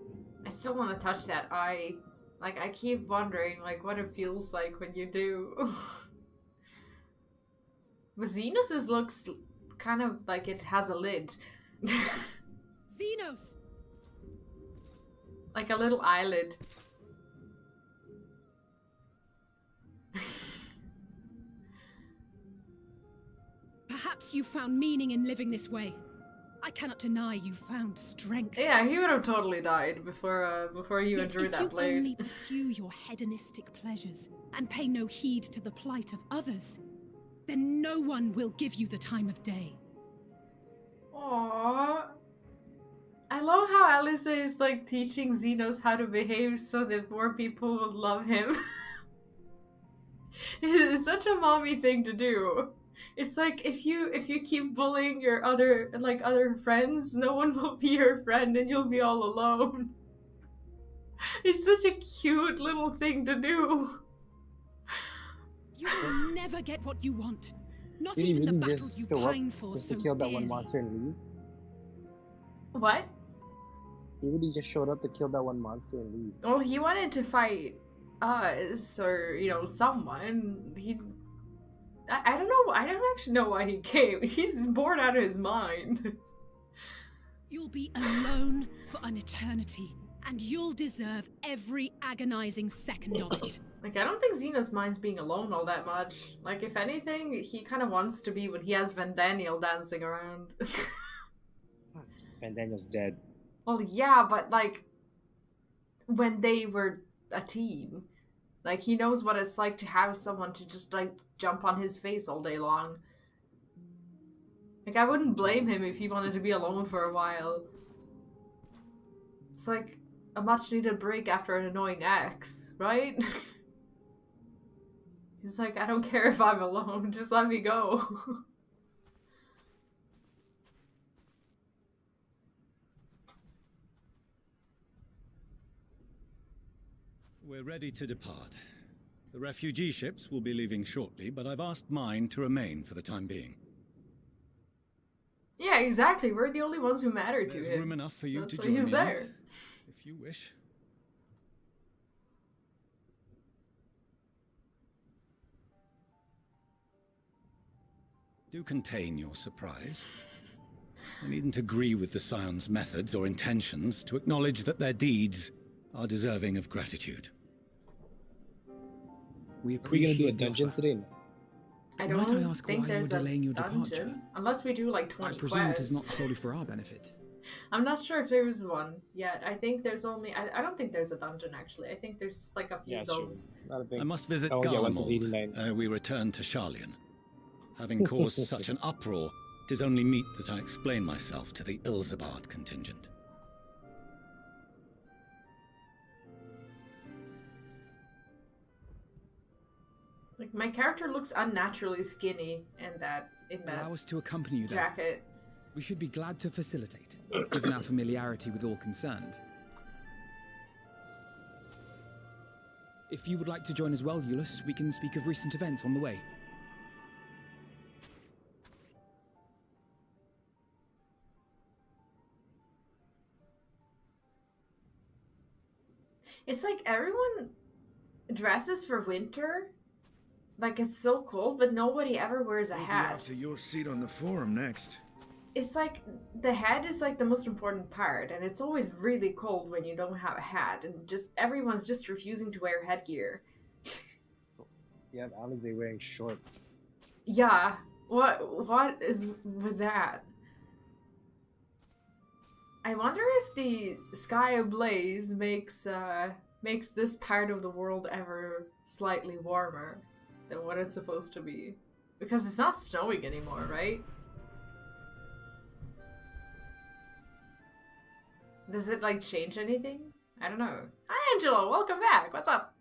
I still want to touch that eye. Like, I keep wondering, like, what it feels like when you do. But Xenos's looks kind of like it has a lid. Xenos! Like a little eyelid. Perhaps you found meaning in living this way. I cannot deny you found strength. Yeah, he would have totally died before you Yet drew if that you blade. only pursue your hedonistic pleasures and pay no heed to the plight of others, then no one will give you the time of day. Aww. I love how Alyssa is like teaching Xenos how to behave so that more people will love him. It's such a mommy thing to do. It's like if you keep bullying your other friends, no one will be your friend and you'll be all alone. It's such a cute little thing to do. You will never get what you want. Not Did he even the really battles just you show up pine for just so to kill that dearly. one monster and leave? What? He really just showed up to kill that one monster and leave. Well, he wanted to fight us or, someone. I don't know. I don't actually know why he came. He's bored out of his mind. You'll be alone for an eternity, and you'll deserve every agonizing second of it. Like, I don't think Xenos minds being alone all that much. Like, if anything, he kind of wants to be when he has Van Daniel dancing around. And Daniel's dead. Well, yeah, but, like, when they were a team, like, he knows what it's like to have someone to just, like, jump on his face all day long. Like, I wouldn't blame him if he wanted to be alone for a while. It's like a much-needed break after an annoying ex, right? He's like, I don't care if I'm alone, just let me go. We're ready to depart. The refugee ships will be leaving shortly, but I've asked mine to remain for the time being. Yeah, exactly. We're the only ones who matter to There's him. room enough for you That's to why join he's me there. on it, if you wish. Do contain your surprise. I needn't agree with the Scion's methods or intentions to acknowledge that their deeds are deserving of gratitude. We Are we gonna do a appreciate the dungeon offer. today? I Might don't I ask think why you're there's a delaying your dungeon. departure? Unless we do like 20 I presume quests. it is not solely for our benefit. I'm not sure if there is one yet. I think there's only... I don't think there's a dungeon, actually. I think there's like a few Yeah, sure. zones. Not a thing. I must visit Oh, yeah, 1 to Garlemald 89. ere we return to Sharlayan. Having caused such an uproar, it is only meet that I explain myself to the Ilzabard contingent. Like, my character looks unnaturally skinny in that Allow us to accompany you then. jacket. We should be glad to facilitate, given our familiarity with all concerned. If you would like to join as well, Euless, we can speak of recent events on the way. It's like everyone dresses for winter. Like, it's so cold, but nobody ever wears a hat. To your seat on the forum next. It's like the hat is like the most important part, and it's always really cold when you don't have a hat, and just everyone's just refusing to wear headgear. Yeah, Alize wearing shorts. Yeah, what is with that? I wonder if the sky ablaze makes this part of the world ever slightly warmer than what it's supposed to be, because it's not snowing anymore, right? Does it, like, change anything? I don't know. Hi, Angela! Welcome back! What's up?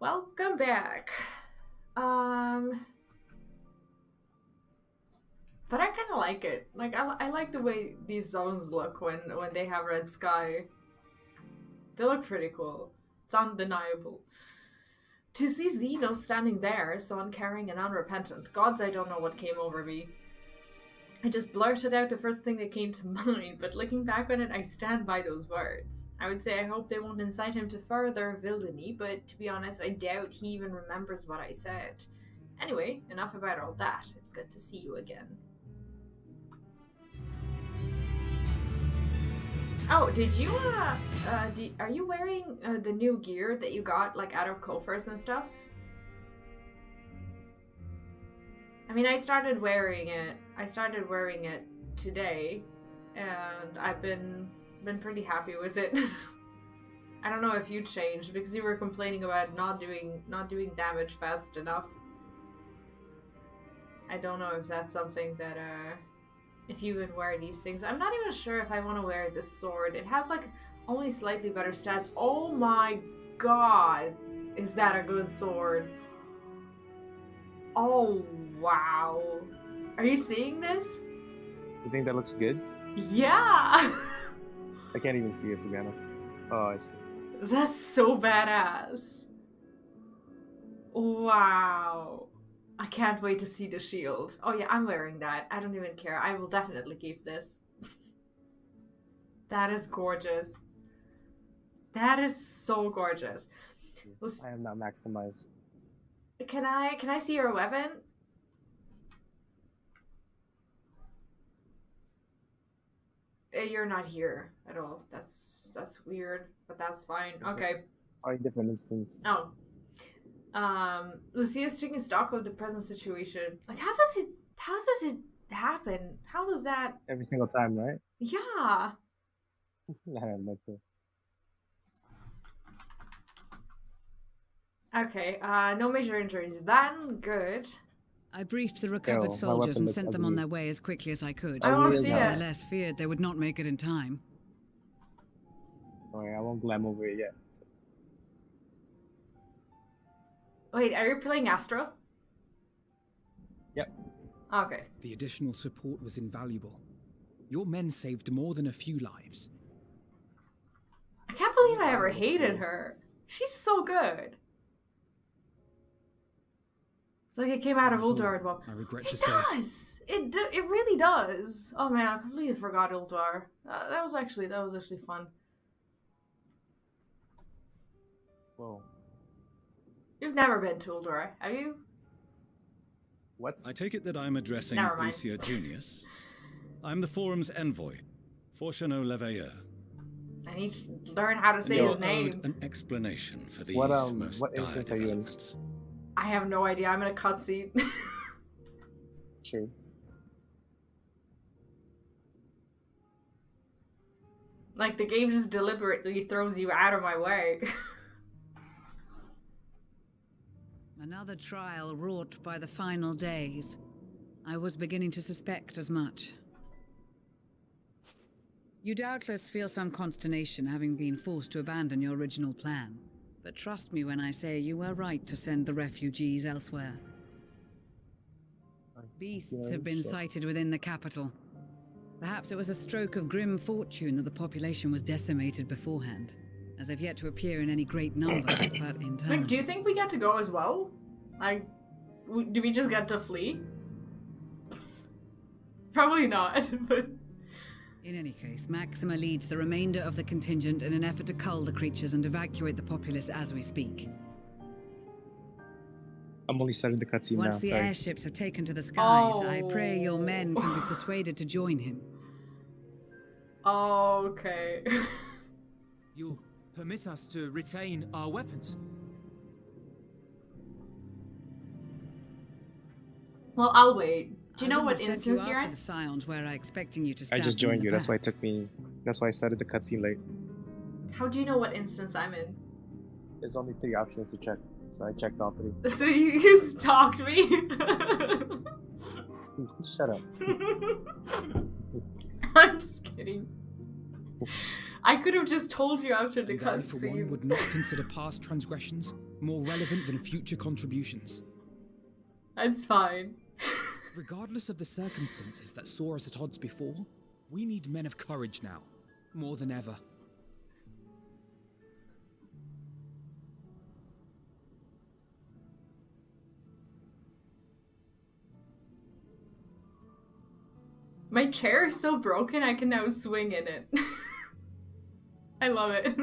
Welcome back. But I kind of like it. Like, I like the way these zones look when they have red sky. They look pretty cool. It's undeniable. To see Zeno standing there, so uncaring and unrepentant. Gods, I don't know what came over me. I just blurted out the first thing that came to mind, but looking back on it, I stand by those words. I would say I hope they won't incite him to further villainy, but to be honest, I doubt he even remembers what I said. Anyway, enough about all that. It's good to see you again. Oh, did you, are you wearing the new gear that you got, like, out of Koffers and stuff? I mean, I started wearing it today, and I've been pretty happy with it. I don't know if you changed, because you were complaining about not doing damage fast enough. I don't know if that's something that, if you would wear these things. I'm not even sure if I want to wear this sword. It has, like, only slightly better stats. Oh my god! Is that a good sword? Oh, wow. Are you seeing this? You think that looks good? Yeah! I can't even see it, to be honest. Oh, I see. That's so badass. Wow. I can't wait to see the shield. Oh yeah, I'm wearing that. I don't even care. I will definitely keep this. That is gorgeous. That is so gorgeous. I am not maximized. Can I see your weapon? You're not here at all. That's weird, but that's fine. Okay. Or a different instance. Oh. Lucia's taking stock of the present situation. Like, how does it happen? How does that... Every single time, right? Yeah. I have no clue. Okay, no major injuries then. Good. I briefed the recovered my soldiers weapon and looks sent them on ugly. their way as quickly as I could. I want to Ugly as see hell. I it. less feared they would not make it in time. Alright, I won't glam over it yet. Wait, are you playing Astro? Yep. Okay. The additional support was invaluable. Your men saved more than a few lives. I can't believe I ever hated her. She's so good. like it came out of That's all Uldar. Well, I regret it to say. does. It really does. Oh man, I completely forgot Uldar. That was actually fun. Whoa. You've never been to Uldar, have you? What? I take it that I'm addressing Never mind. Lucia Junius. I'm the forum's envoy, Fortuno Leveilleur. I need to learn how to say You're his name. owed an explanation for these What most what dire instance are you in? developments. I have no idea. I'm in a cutscene. True. Like the game just deliberately throws you out of my way. Another trial wrought by the final days. I was beginning to suspect as much. You doubtless feel some consternation having been forced to abandon your original plan. But trust me when I say you were right to send the refugees elsewhere. Beasts have been sighted within the capital. Perhaps it was a stroke of grim fortune that the population was decimated beforehand, as they've yet to appear in any great number, but in time. Like, do you think we get to go as well? Like, do we just get to flee? Probably not, but... In any case, Maxima leads the remainder of the contingent in an effort to cull the creatures and evacuate the populace as we speak. I'm only starting the cutscene now. Once the Sorry. airships have taken to the skies, I Oh. pray your men can be persuaded to join him. Okay. You'll permit us to retain our weapons? Well, I'll wait. Do you I know wouldn't what have sent you instance you're after in? the Scions where I expecting you to I stab just them in joined the you. That's why back. it took me. That's why I started the cutscene late. How do you know what instance I'm in? There's only 3 options to check, so I checked all 3. So you stalked me? Shut up. I'm just kidding. I could have just told you after the And I, for one, cutscene. would not consider past transgressions more relevant than future contributions. That's fine. Regardless of the circumstances that saw us at odds before, we need men of courage now, more than ever. My chair is so broken I can now swing in it. I love it.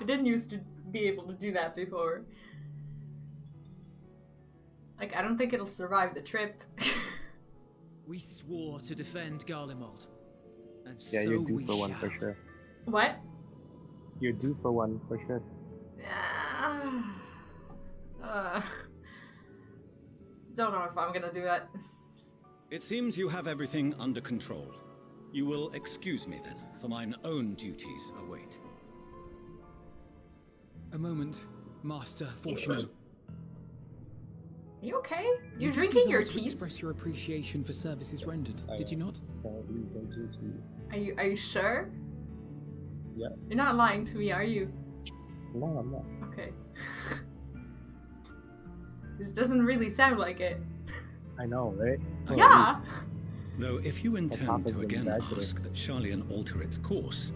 I didn't used to be able to do that before. Like, I don't think it'll survive the trip. We swore to defend Garlemald. And Yeah, so you're due we for one shall. for sure. What? You're due for one for sure. Don't know if I'm gonna do it. It seems you have everything under control. You will excuse me then, for mine own duties await. A moment, Master Fortuno. Are you okay? You You're did drinking your desire to teas? express your appreciation for services rendered, did you not? Are you sure? Yeah. You're not lying to me, are you? No, I'm not. Okay. This doesn't really sound like it. I know, right? Yeah! Though if you intend Papa's to been again bad today. ask that Sharlayan alter its course,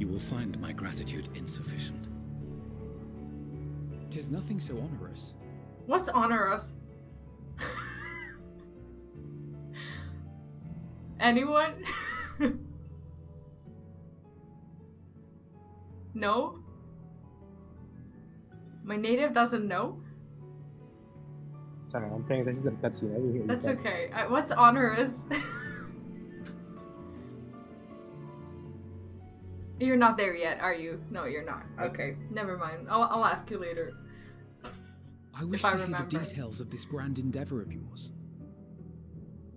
you will find my gratitude insufficient. 'Tis nothing so onerous. What's honor us? Anyone? No? My native doesn't know? Sorry, I'm paying attention to the cutscene. I didn't hear you That's say. okay. What's honor us? You're not there yet, are you? No, you're not. Okay, never mind. I'll ask you later. I wish If I to hear remember. the details of this grand endeavor of yours.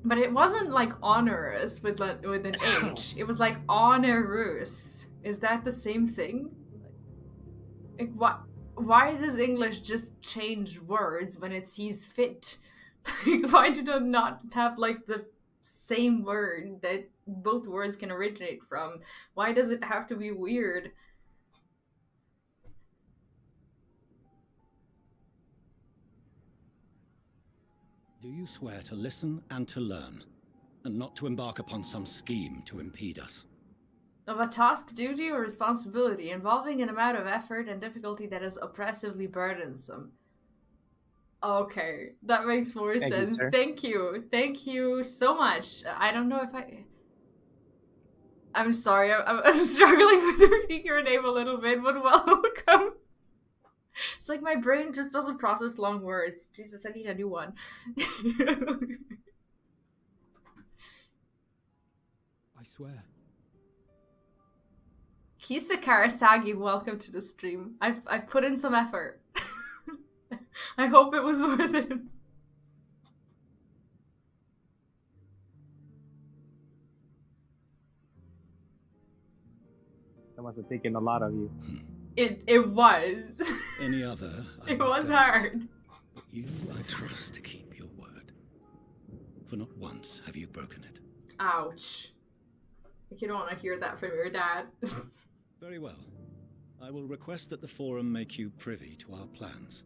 But it wasn't like honorous with an H. It was like honorous. Is that the same thing? Like what? Why does English just change words when it sees fit? Like, why do they not have like the same word that both words can originate from? Why does it have to be weird? Do you swear to listen and to learn, and not to embark upon some scheme to impede us? Of a task, duty, or responsibility involving an amount of effort and difficulty that is oppressively burdensome. Okay, that makes more Thank you, sense. sir. Thank you. Thank you so much. I don't know if I'm sorry, I'm struggling with reading your name a little bit, but welcome. It's like my brain just doesn't process long words. Jesus, I need a new one. I swear. Kisa Karasagi, welcome to the stream. I put in some effort. I hope it was worth it. That must have taken a lot of you. It was. Any other? It was hard. You I trust to keep your word. For not once have you broken it. Ouch. Like you don't want to hear that from your dad. Very well. I will request that the Forum make you privy to our plans.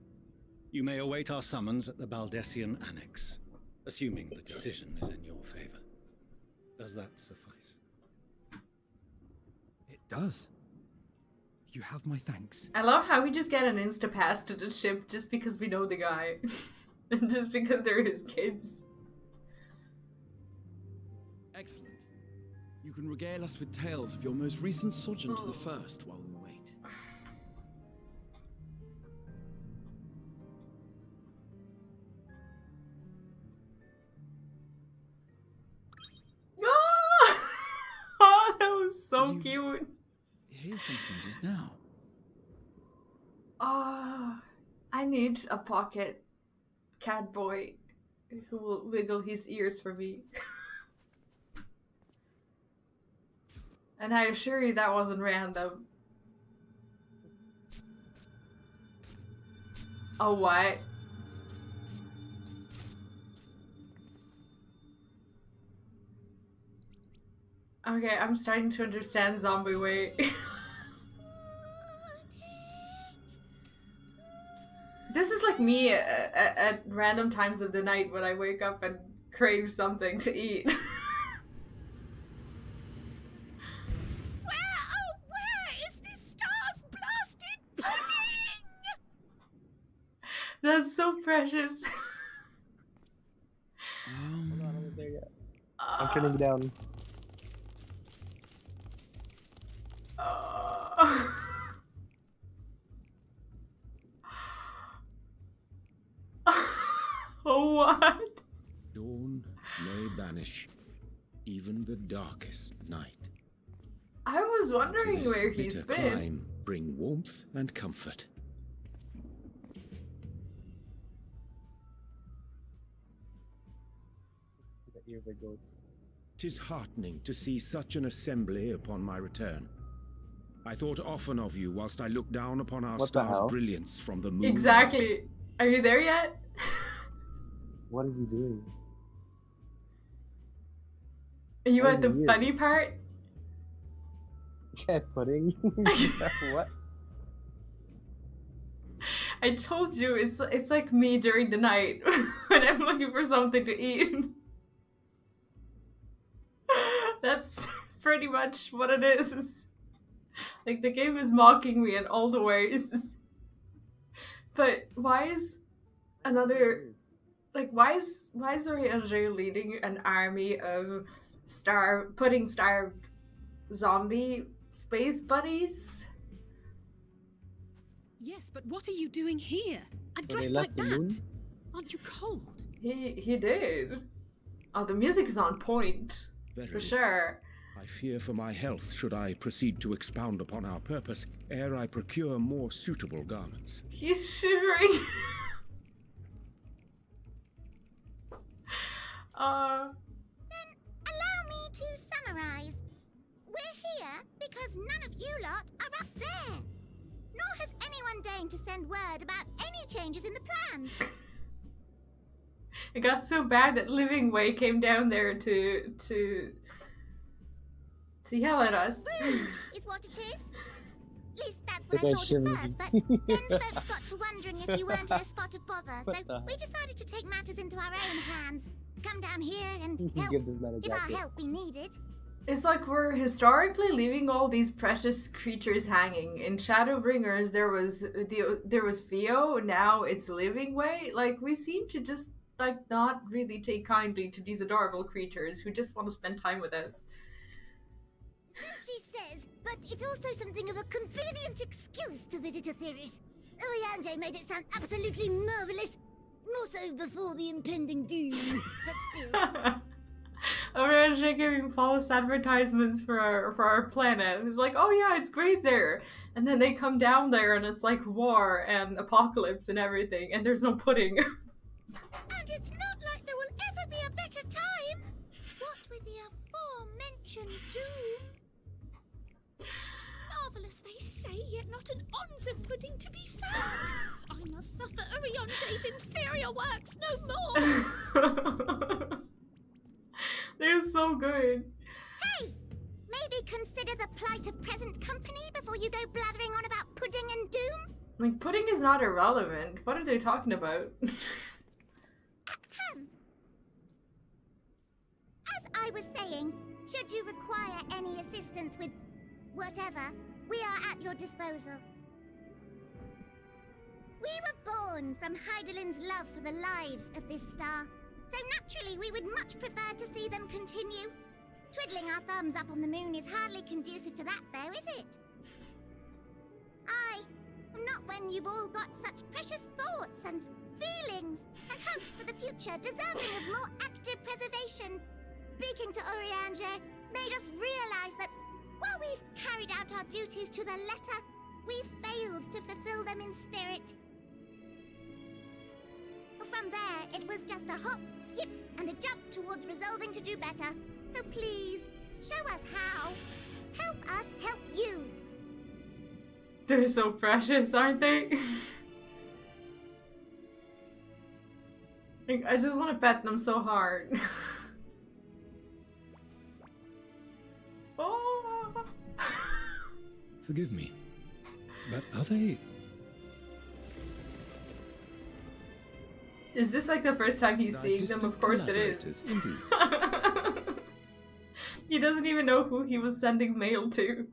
You may await our summons at the Baldessian Annex, assuming the decision is in your favor. Does that suffice? It does. You have my thanks. I love how we just get an insta-pass to the ship just because we know the guy. And just because they're his kids. Excellent. You can regale us with tales of your most recent sojourn to the First while we wait. Oh, that was so Did you cute. Hear something just now. Oh, I need a pocket cat boy who will wiggle his ears for me. And I assure you that wasn't random. Oh, what? Okay, I'm starting to understand zombie way. This is like me at random times of the night when I wake up and crave something to eat. Where is this star's blasted pudding? That's so precious. Hold on, I'm not there yet. I'm turning it down. Oh, what? Dawn may banish even the darkest night. I was wondering To this where he's bitter been. clime bring warmth and comfort. The ear wiggles. 'Tis heartening to see such an assembly upon my return. I thought often of you whilst I looked down upon our What the star's hell? brilliance from the moon. Exactly. Are you there yet? What is he doing? Are you Why at is the it weird? funny part? Cat pudding? What? I told you it's like me during the night when I'm looking for something to eat. That's pretty much what it is. Like the game is mocking me in all the ways. But why is another why is Retry leading an army of starved zombie space buddies? Yes, but what are you doing here? And So they dressed left like the moon? that? Aren't you cold? He did. Oh, the music is on point. For Verily, sure. I fear for my health should I proceed to expound upon our purpose ere I procure more suitable garments. He's shivering. Then allow me to summarize. We're here because none of you lot are up there. Nor has anyone deigned to send word about any changes in the plans. It got so bad that Living Way came down there to yell at us. Rude is what it is. At least that's The what I guy's thought at shivering. first, but then folks got to wondering if you weren't in a spot of bother, so What the we decided to take matters into our own hands. Come down here and He help gives his man a if our jacket. help be needed. It's like we're historically leaving all these precious creatures hanging. In Shadowbringers, there was Theo. Now it's Living Way. Like, we seem to just like not really take kindly to these adorable creatures who just want to spend time with us. Since she says, but it's also something of a convenient excuse to visit Aetheris. Oriange made it sound absolutely marvelous. More so before the impending doom, but still. Oriange giving false advertisements for our planet. And it's like, oh yeah, it's great there. And then they come down there and it's like war and apocalypse and everything, and there's no pudding. And it's not like there will ever be a better time. What with the aforementioned doom? Marvelous, they say, yet not an ounce of pudding to be found. I must suffer Oriange's inferior works no more. They're so good. Hey! Maybe consider the plight of present company before you go blathering on about pudding and doom? Like, pudding is not irrelevant. What are they talking about? As I was saying, should you require any assistance with whatever, we are at your disposal. We were born from Heidelin's love for the lives of this star, so naturally we would much prefer to see them continue. Twiddling our thumbs up on the moon is hardly conducive to that, though, is it? Aye, not when you've all got such precious thoughts and feelings and hopes for the future deserving of more active preservation. Speaking to Oriange made us realize that while we've carried out our duties to the letter, we've failed to fulfill them in spirit. From there, it was just a hop, skip, and a jump towards resolving to do better. So please, show us how. Help us help you. They're so precious, aren't they? Like, I just want to pet them so hard. Oh. Forgive me, but are they... Is this like the first time he's seeing them? Of course it is. He doesn't even know who he was sending mail to.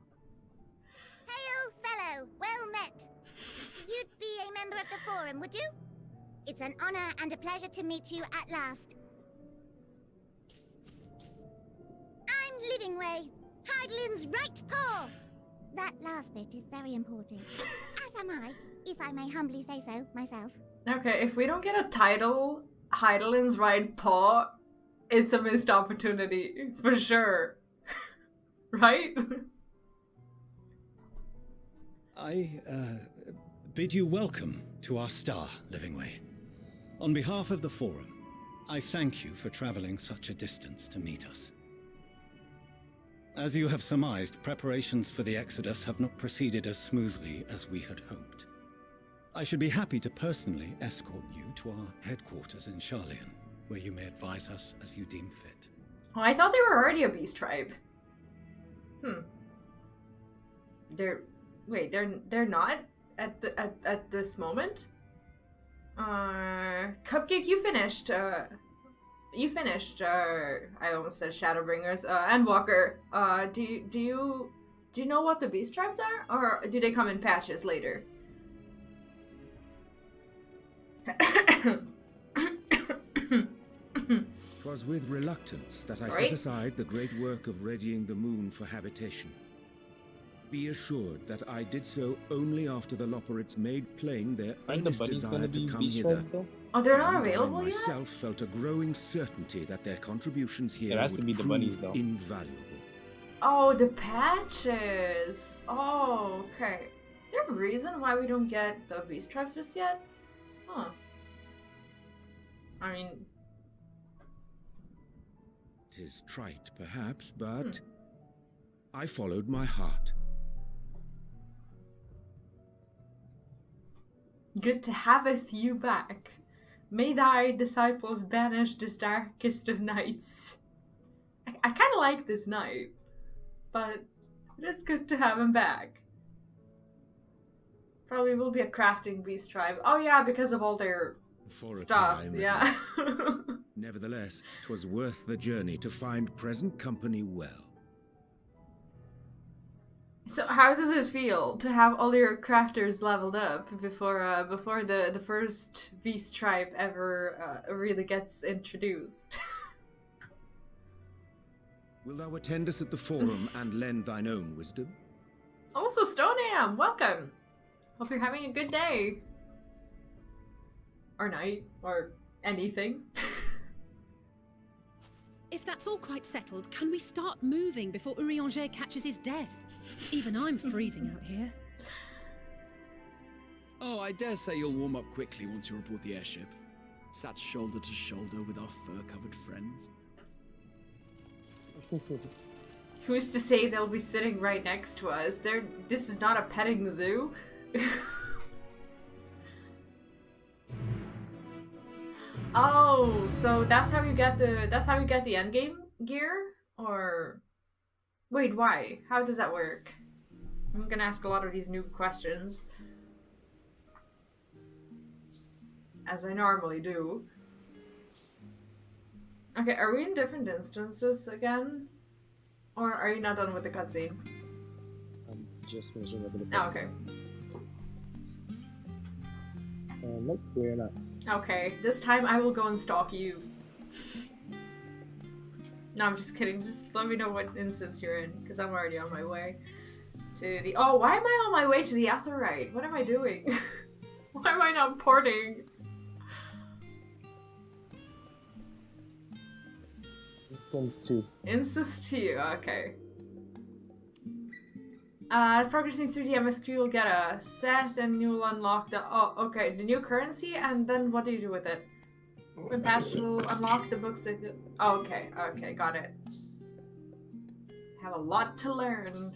Hail, fellow. Well met. You'd be a member of the Forum, would you? It's an honor and a pleasure to meet you at last. I'm Living Way, Heidelin's right paw. That last bit is very important. As am I, if I may humbly say so myself. Okay, if we don't get a title, Heidelin's right paw, it's a missed opportunity, for sure. Right? I bid you welcome to our star, Living Way. On behalf of the Forum, I thank you for traveling such a distance to meet us. As you have surmised, preparations for the Exodus have not proceeded as smoothly as we had hoped. I should be happy to personally escort you to our headquarters in Sharlayan, where you may advise us as you deem fit. Oh, I thought they were already a beast tribe. They're not at this moment. Cupcake, you finished. I almost said Shadowbringers. Endwalker. Do you know what the beast tribes are, or do they come in patches later? 'Twas with reluctance that I set aside the great work of readying the moon for habitation. Be assured that I did so only after the Loperites made plain their earnest desire to come hither. Oh, they're not available I yet? myself felt a growing certainty that their contributions here It has to would be the prove bunnies, though. invaluable. Oh, the patches. Oh, okay. Is there a reason why we don't get the beast tribes just yet? Huh. I mean... 'Tis trite, perhaps, but I followed my heart. Good to haveth you back. May thy disciples banish this darkest of nights. I kind of like this knight, but it is good to have him back. Probably will be a crafting beast tribe. Oh yeah, because of all their For stuff. a time, Yeah. at least. Nevertheless, 'twas worth the journey to find present company well. So how does it feel to have all your crafters leveled up before the first beast tribe ever really gets introduced? Will thou attend us at the forum and lend thine own wisdom? Also, Stoneham, welcome! Hope you're having a good day. Or night, or anything. If that's all quite settled, can we start moving before Urianger catches his death? Even I'm freezing out here. Oh, I dare say you'll warm up quickly once you're aboard the airship. Sat shoulder to shoulder with our fur-covered friends. Who's to say they'll be sitting right next to us? This is not a petting zoo. Oh, so that's how you get the endgame gear? Or wait, why? How does that work? I'm gonna ask a lot of these new questions. As I normally do. Okay, are we in different instances again? Or are you not done with the cutscene? I'm just finishing up with the Oh, cutscene. okay. Nope, we're not. Okay, this time I will go and stalk you. No, I'm just kidding. Just let me know what instance you're in, because I'm already on my way to the... Oh, why am I on my way to the Aetheryte? What am I doing? Why am I not porting? Instance 2. Instance 2, okay. Progressing through the MSQ, you'll get a set and you'll unlock the... Oh, okay, the new currency, and then what do you do with it? When passed, you'll unlock the books that... Oh, okay, okay, got it. Have a lot to learn.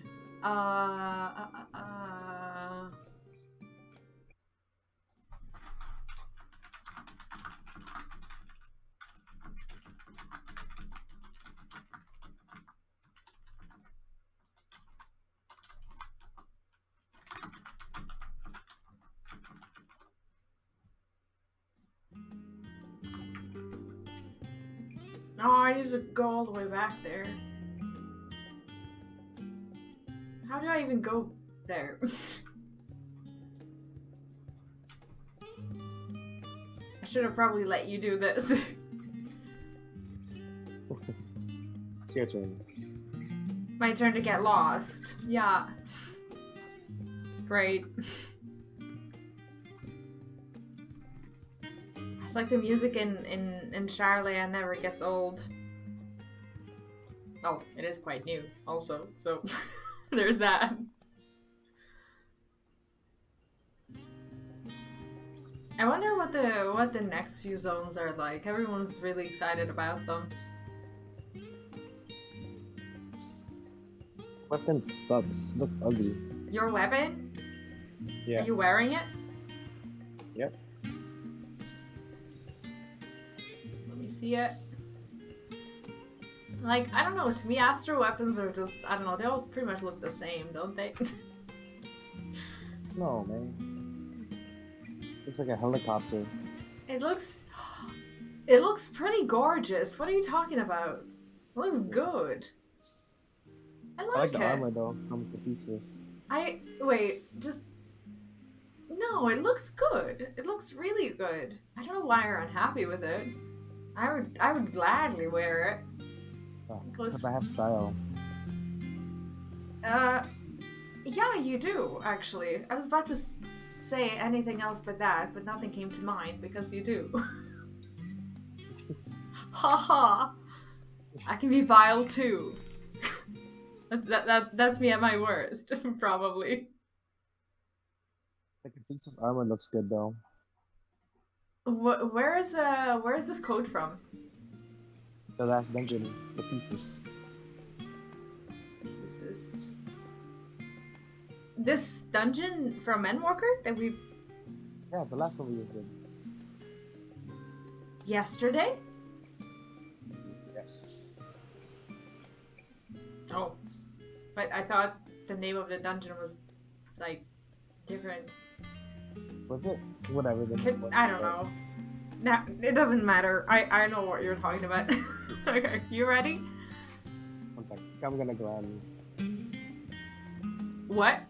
Oh, I need to go all the way back there. How do I even go there? I should have probably let you do this. It's your turn. My turn to get lost. Yeah. Great. It's like the music in Sharlayan never gets old. Oh, it is quite new also, so there's that. I wonder what the next few zones are like. Everyone's really excited about them. Weapon sucks. Looks ugly. Your weapon? Yeah. Are you wearing it? Yep. Let me see it. Like, I don't know, to me Astro weapons are just, I don't know, they all pretty much look the same, don't they? No, man. Looks like a helicopter. It looks pretty gorgeous. What are you talking about? It looks good. I like the it. armor though, from Cathesis. No, it looks good. It looks really good. I don't know why you're unhappy with it. I would gladly wear it. Oh, because I have style. Yeah, you do, actually. I was about to say anything else but that, but nothing came to mind because you do. Haha. I can be vile too. That's me at my worst, probably. The Cathesis armor looks good though. Where is this code from? The last dungeon, Cathesis. This dungeon from Endwalker that we... Yeah, the last one we just did. Yesterday? Yes. Oh. But I thought the name of the dungeon was, like, different. Was it? Whatever. I don't know. Nah, it doesn't matter. I know what you're talking about. Okay, you ready? One second. I'm gonna grab... What?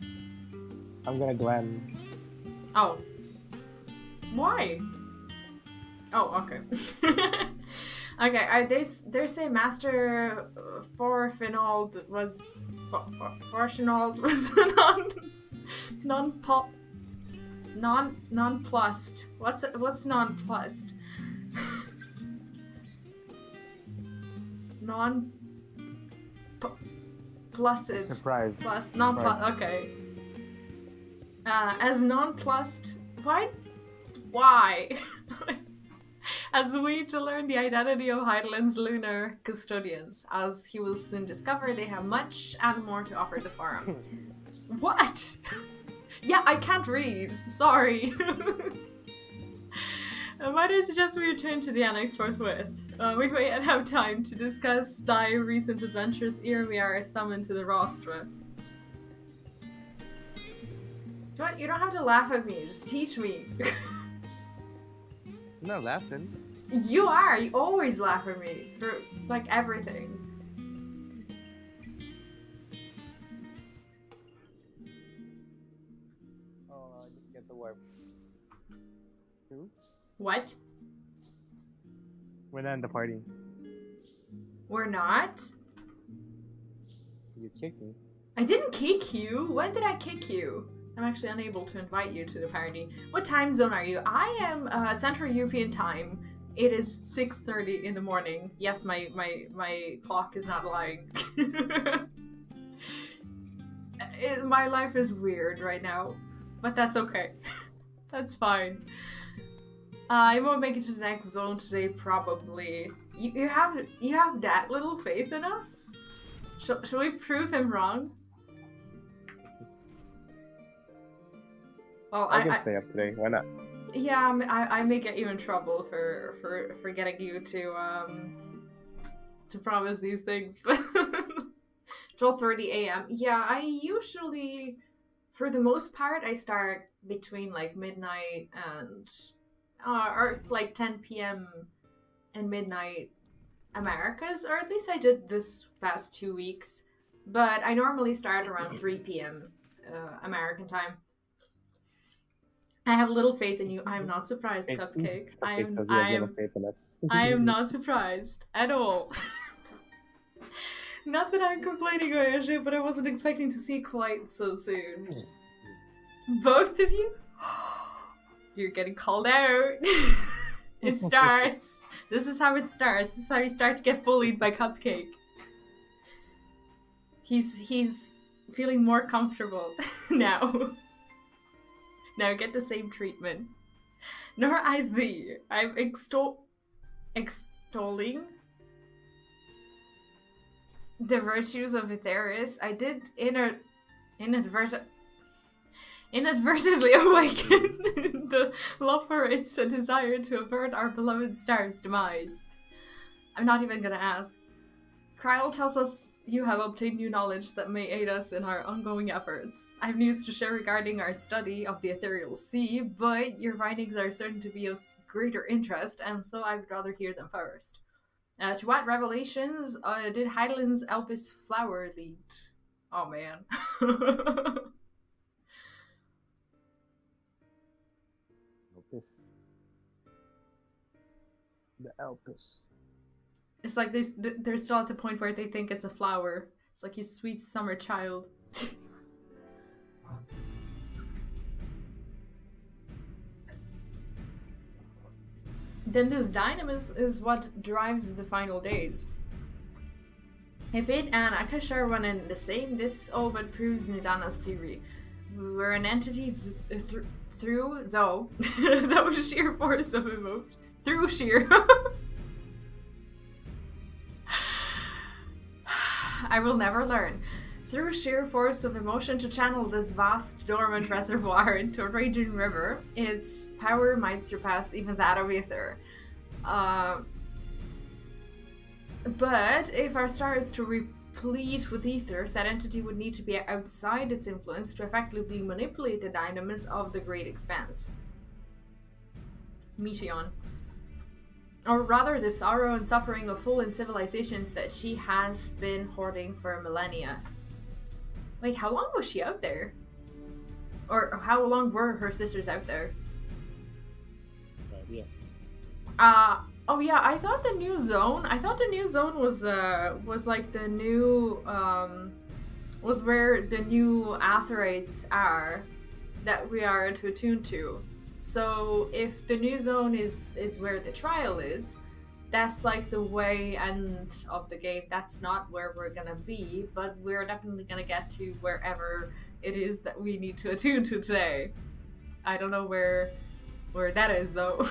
I'm gonna Glenn. Oh. Why? Oh, okay. Okay, they say Master Forfinold was Forfinold was nonplussed. What's nonplussed? Plussed. Surprise. Plus nonplussed. Okay. As nonplussed. Why? As a way to learn the identity of Heidelin's lunar custodians. As he will soon discover, they have much and more to offer the forum. What? Yeah, I can't read. Sorry. Might I suggest we return to the annex forthwith? We may yet have time to discuss thy recent adventures ere we are summoned to the rostra. You don't have to laugh at me, just teach me. I'm not laughing. You are! You always laugh at me for, like, everything. Oh, I didn't get the warp. Who? What? We're not in the party. We're not? You kicked me. I didn't kick you! When did I kick you? I'm actually unable to invite you to the party. What time zone are you? I am Central European time. It is 6:30 in the morning. Yes, my clock is not lying. My life is weird right now, but that's okay. That's fine. I won't make it to the next zone today, probably. You have that little faith in us? Should we prove him wrong? Well, I can stay up today. Why not? Yeah, I may get you in trouble for getting you to promise these things, but 12:30 a.m. Yeah, I usually, for the most part, I start between like midnight and or like 10 p.m. and midnight Americas, or at least I did this past 2 weeks. But I normally start around 3 p.m. American time. I have little faith in you. I am not surprised, Cupcake. I am not surprised at all. Not that I'm complaining or anything, but I wasn't expecting to see quite so soon. Both of you? You're getting called out. It starts. This is how it starts. This is how you start to get bullied by Cupcake. He's feeling more comfortable now. Now get the same treatment. Nor I thee. I'm extolling the virtues of Aetheris. I did inadvertently awaken the Lophorit's desire to avert our beloved star's demise. I'm not even gonna ask. Kryl tells us you have obtained new knowledge that may aid us in our ongoing efforts. I have news to share regarding our study of the ethereal sea, but your writings are certain to be of greater interest, and so I would rather hear them first. To what revelations did Heidelin's Elpis flower lead? Oh man. Elpis. The Elpis. It's like they're still at the point where they think it's a flower. It's like you sweet summer child. Then this dynamis is what drives the final days. If it and Akashar run in the same, this all but proves Nidana's theory. We're an entity through, though, that was sheer force of emotion. Through sheer. I will never learn. Through sheer force of emotion to channel this vast dormant reservoir into a raging river, its power might surpass even that of Aether. But if our star is to replete with Aether, said entity would need to be outside its influence to effectively manipulate the dynamis of the great expanse. Meteon. Or rather, the sorrow and suffering of fallen civilizations that she has been hoarding for millennia. Wait, how long was she out there? Or how long were her sisters out there? Yeah. Oh yeah, I thought the new zone was like the new was where the new Atherites are that we are to attune to. So if the new zone is where the trial is, that's like the way end of the game. That's not where we're gonna be, but we're definitely gonna get to wherever it is that we need to attune to today. I don't know where that is though.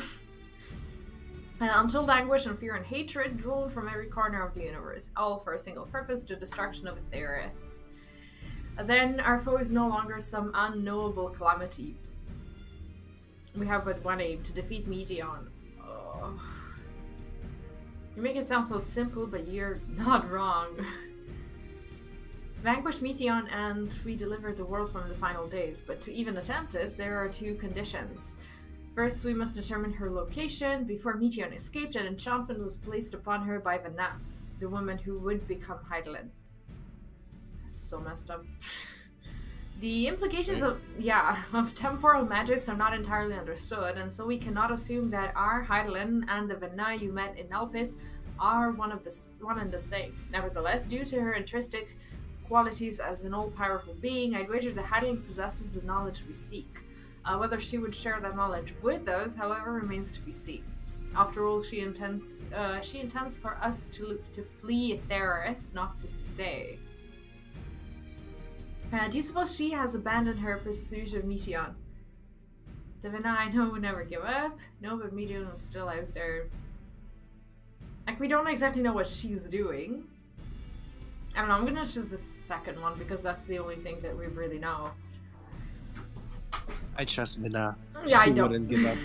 And until anguish and fear and hatred drawn from every corner of the universe, all for a single purpose, the destruction of Aetherius. Then our foe is no longer some unknowable calamity. We have but one aim, to defeat Meteion. Oh. You make it sound so simple, but you're not wrong. Vanquish Meteion and we deliver the world from the final days, but to even attempt it, there are two conditions. First, we must determine her location. Before Meteion escaped, an enchantment was placed upon her by Vanna, the woman who would become Hydaelyn. That's so messed up. The implications of temporal magics are not entirely understood, and so we cannot assume that our Hydaelyn and the Vanna you met in Elpis are one and the same. Nevertheless, due to her intrinsic qualities as an all-powerful being, I'd wager that Hydaelyn possesses the knowledge we seek. Whether she would share that knowledge with us, however, remains to be seen. After all, she intends for us to flee Aetherius, not to stay. Do you suppose she has abandoned her pursuit of Meteion? The Vanna I know would never give up. No, but Meteion is still out there. Like, we don't exactly know what she's doing. I don't know, I'm gonna choose the second one because that's the only thing that we really know. I trust Mina. Yeah, she I don't. wouldn't give up.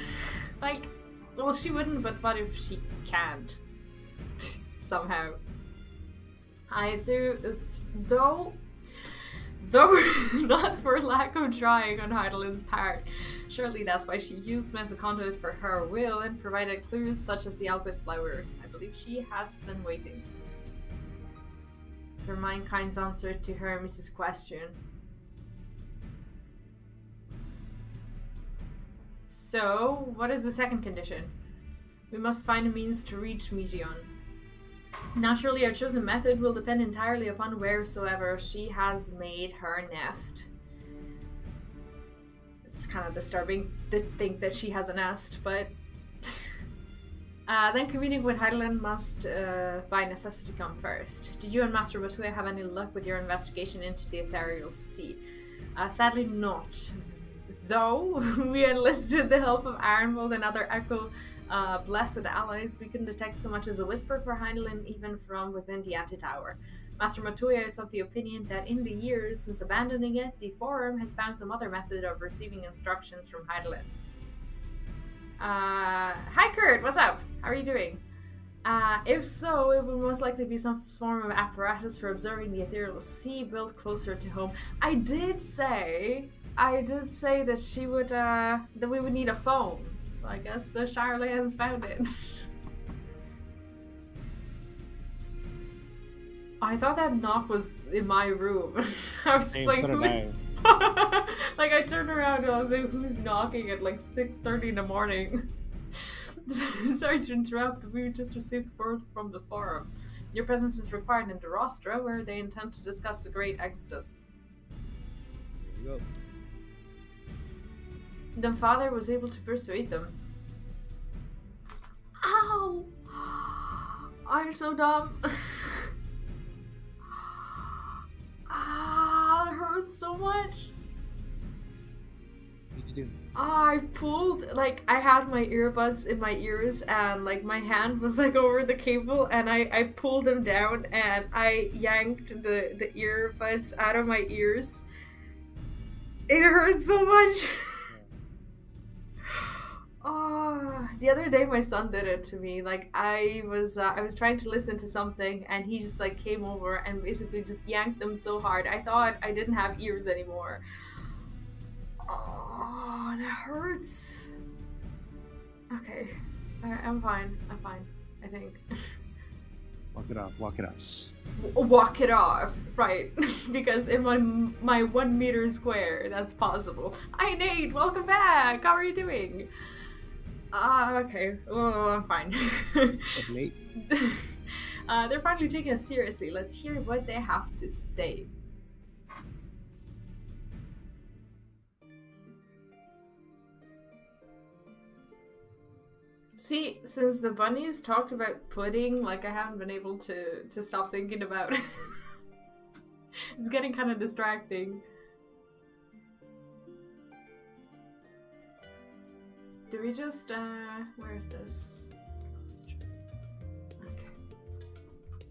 Like, well, she wouldn't, but what if she can't? Somehow. Though not for lack of trying on Hydaelyn's part. Surely that's why she used me as a conduit for her will and provided clues such as the Elpis flower. I believe she has been waiting for mankind's answer to her Mrs. Question. So, what is the second condition? We must find a means to reach Meteion. Naturally, our chosen method will depend entirely upon wheresoever she has made her nest. It's kind of disturbing to think that she has a nest, but... then communing with Hydaelyn must, by necessity, come first. Did you and Master Matuya have any luck with your investigation into the Ethereal Sea? Sadly not. Though we enlisted the help of Ironwold and other Echo blessed allies, we couldn't detect so much as a whisper for Hydaelyn even from within the Antitower. Master Matuya is of the opinion that in the years since abandoning it, the Forum has found some other method of receiving instructions from Hydaelyn. Hi Kurt, what's up? How are you doing? If so, it will most likely be some form of apparatus for observing the Ethereal Sea built closer to home. I did say that she would, that we would need a phone. So I guess the Sharlayans found it. I thought that knock was in my room. I was just like, who's... like, I turned around and I was like, who's knocking at like 6:30 in the morning? Sorry to interrupt, we just received word from the Forum. Your presence is required in Dorostra, where they intend to discuss the Great Exodus. There you go. The father was able to persuade them. Ow! I'm so dumb. It hurts so much. What did you do? I pulled, like, I had my earbuds in my ears and, like, my hand was, like, over the cable and I pulled them down and I yanked the earbuds out of my ears. It hurts so much. Oh, the other day my son did it to me. Like, I was trying to listen to something and he just like came over and basically just yanked them so hard. I thought I didn't have ears anymore. Oh, that hurts. Okay, I'm fine. I think. Walk it off, walk it off. Walk it off, right? Because in my 1 meter square, that's possible. Hi Nate, welcome back. How are you doing? Okay. Oh, I'm fine. Nate? They're finally taking us seriously. Let's hear what they have to say. See, since the bunnies talked about pudding, like I haven't been able to stop thinking about it. It's getting kind of distracting. Do we just, where is this? Okay.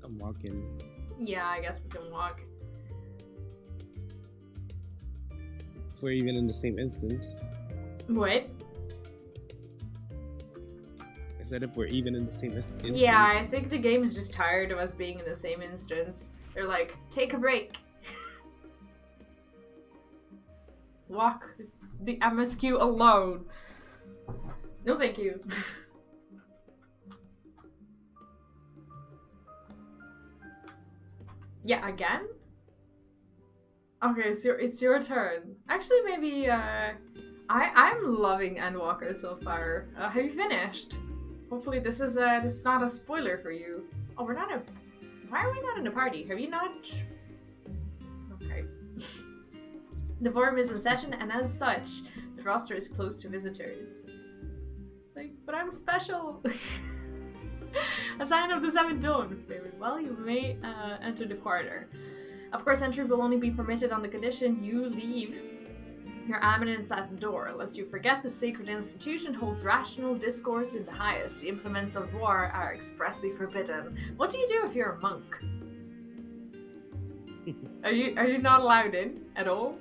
I'm walking. Yeah, I guess we can walk. If we're even in the same instance. What? I said if we're even in the same instance. Yeah, I think the game is just tired of us being in the same instance. They're like, take a break. Walk the MSQ alone. No thank you. Yeah, again? Okay, it's your turn. Actually, maybe, I'm loving Endwalker so far. Have you finished? Hopefully this is not a spoiler for you. Oh, we're not a... Why are we not in a party? Have you not... Okay. The forum is in session, and as such, the roster is closed to visitors. Like, but I'm special! A sign of the seventh dawn. Very well, you may enter the quarter. Of course, entry will only be permitted on the condition you leave your eminence at the door, unless you forget the sacred institution holds rational discourse in the highest. The implements of war are expressly forbidden. What do you do if you're a monk? Are you not allowed in at all?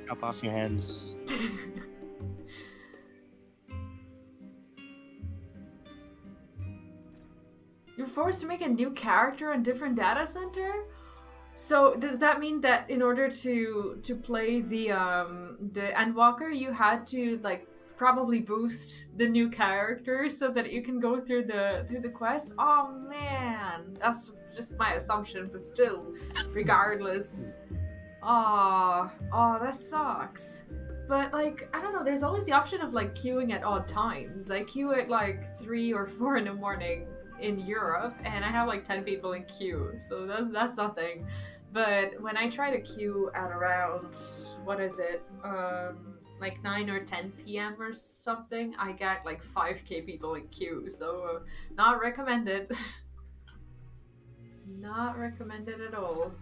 Cut off your hands. You're forced to make a new character on different data center? So does that mean that in order to play the Endwalker, you had to like probably boost the new character so that you can go through the quest? Oh man, that's just my assumption, but still, regardless. Oh, that sucks. But like, I don't know, there's always the option of like queuing at odd times. I queue at like 3 or 4 in the morning in Europe, and I have like 10 people in queue, so that's nothing. But when I try to queue at around, what is it, like 9 or 10 p.m. or something, I get like 5k people in queue, so not recommended. Not recommended at all.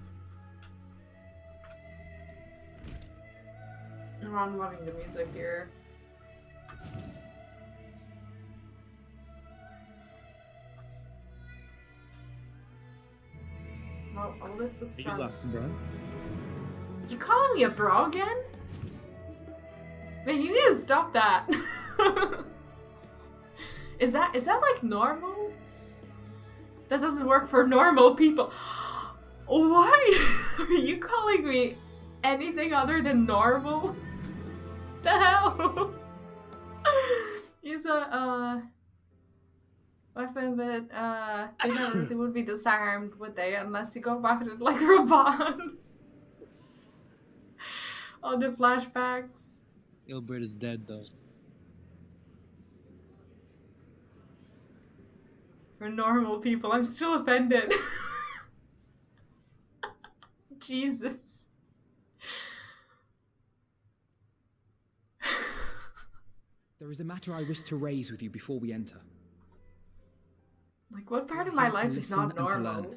Oh, I'm loving the music here. Oh, this looks fun. Bro. You calling me a bro again? Man, you need to stop that. Is that like normal? That doesn't work for normal people. Why are you calling me anything other than normal? The hell? He's a weapon, but they would be disarmed, would they? Unless you go back to like Raban. All the flashbacks. Ilbert is dead though. For normal people, I'm still offended. Jesus. There is a matter I wish to raise with you before we enter. Like, what part of my life is not normal?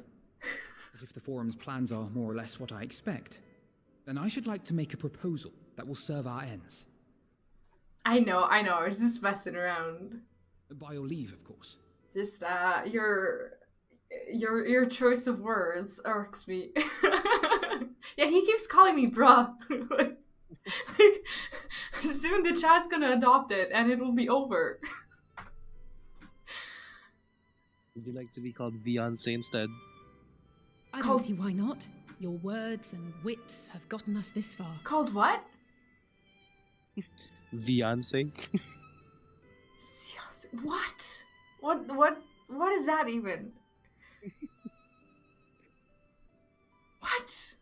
But if the forum's plans are more or less what I expect, then I should like to make a proposal that will serve our ends. I know, I was just messing around. By your leave, of course. Just, your choice of words irks me. Yeah, he keeps calling me bruh. like, soon the chat's gonna adopt it and it will be over. Would you like to be called Beyonce instead? I don't see why not. Your words and wits have gotten us this far. Called what? Beyonce. What? What is that even? What?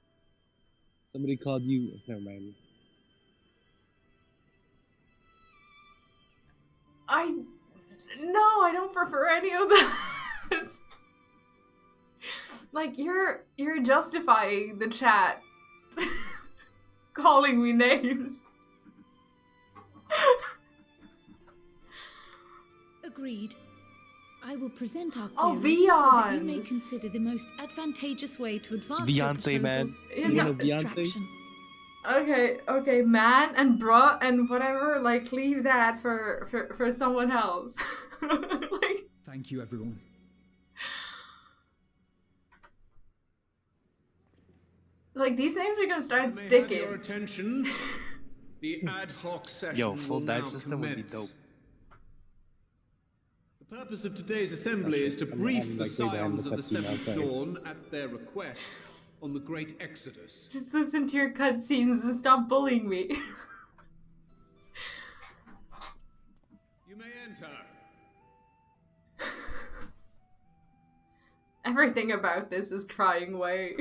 Somebody called you. Never mind. No, I don't prefer any of that. Like, you're justifying the chat calling me names. Agreed. I will present our Oh, queries so that you may Beyonce. consider the most advantageous way to advance Beyonce, your man. proposal Yeah. without Beyonce? distraction. Okay, man and bruh and whatever, like, leave that for someone else. Like, Thank you, everyone. these names are gonna start May have sticking. your attention. The ad hoc session Full will dive now system would be commence. dope. The purpose of today's assembly is to I'm brief the like way behind scions the of the cutscene Seventh outside. Dawn at their request on the Great Exodus. Just listen to your cutscenes and stop bullying me. You may enter. Everything about this is crying way.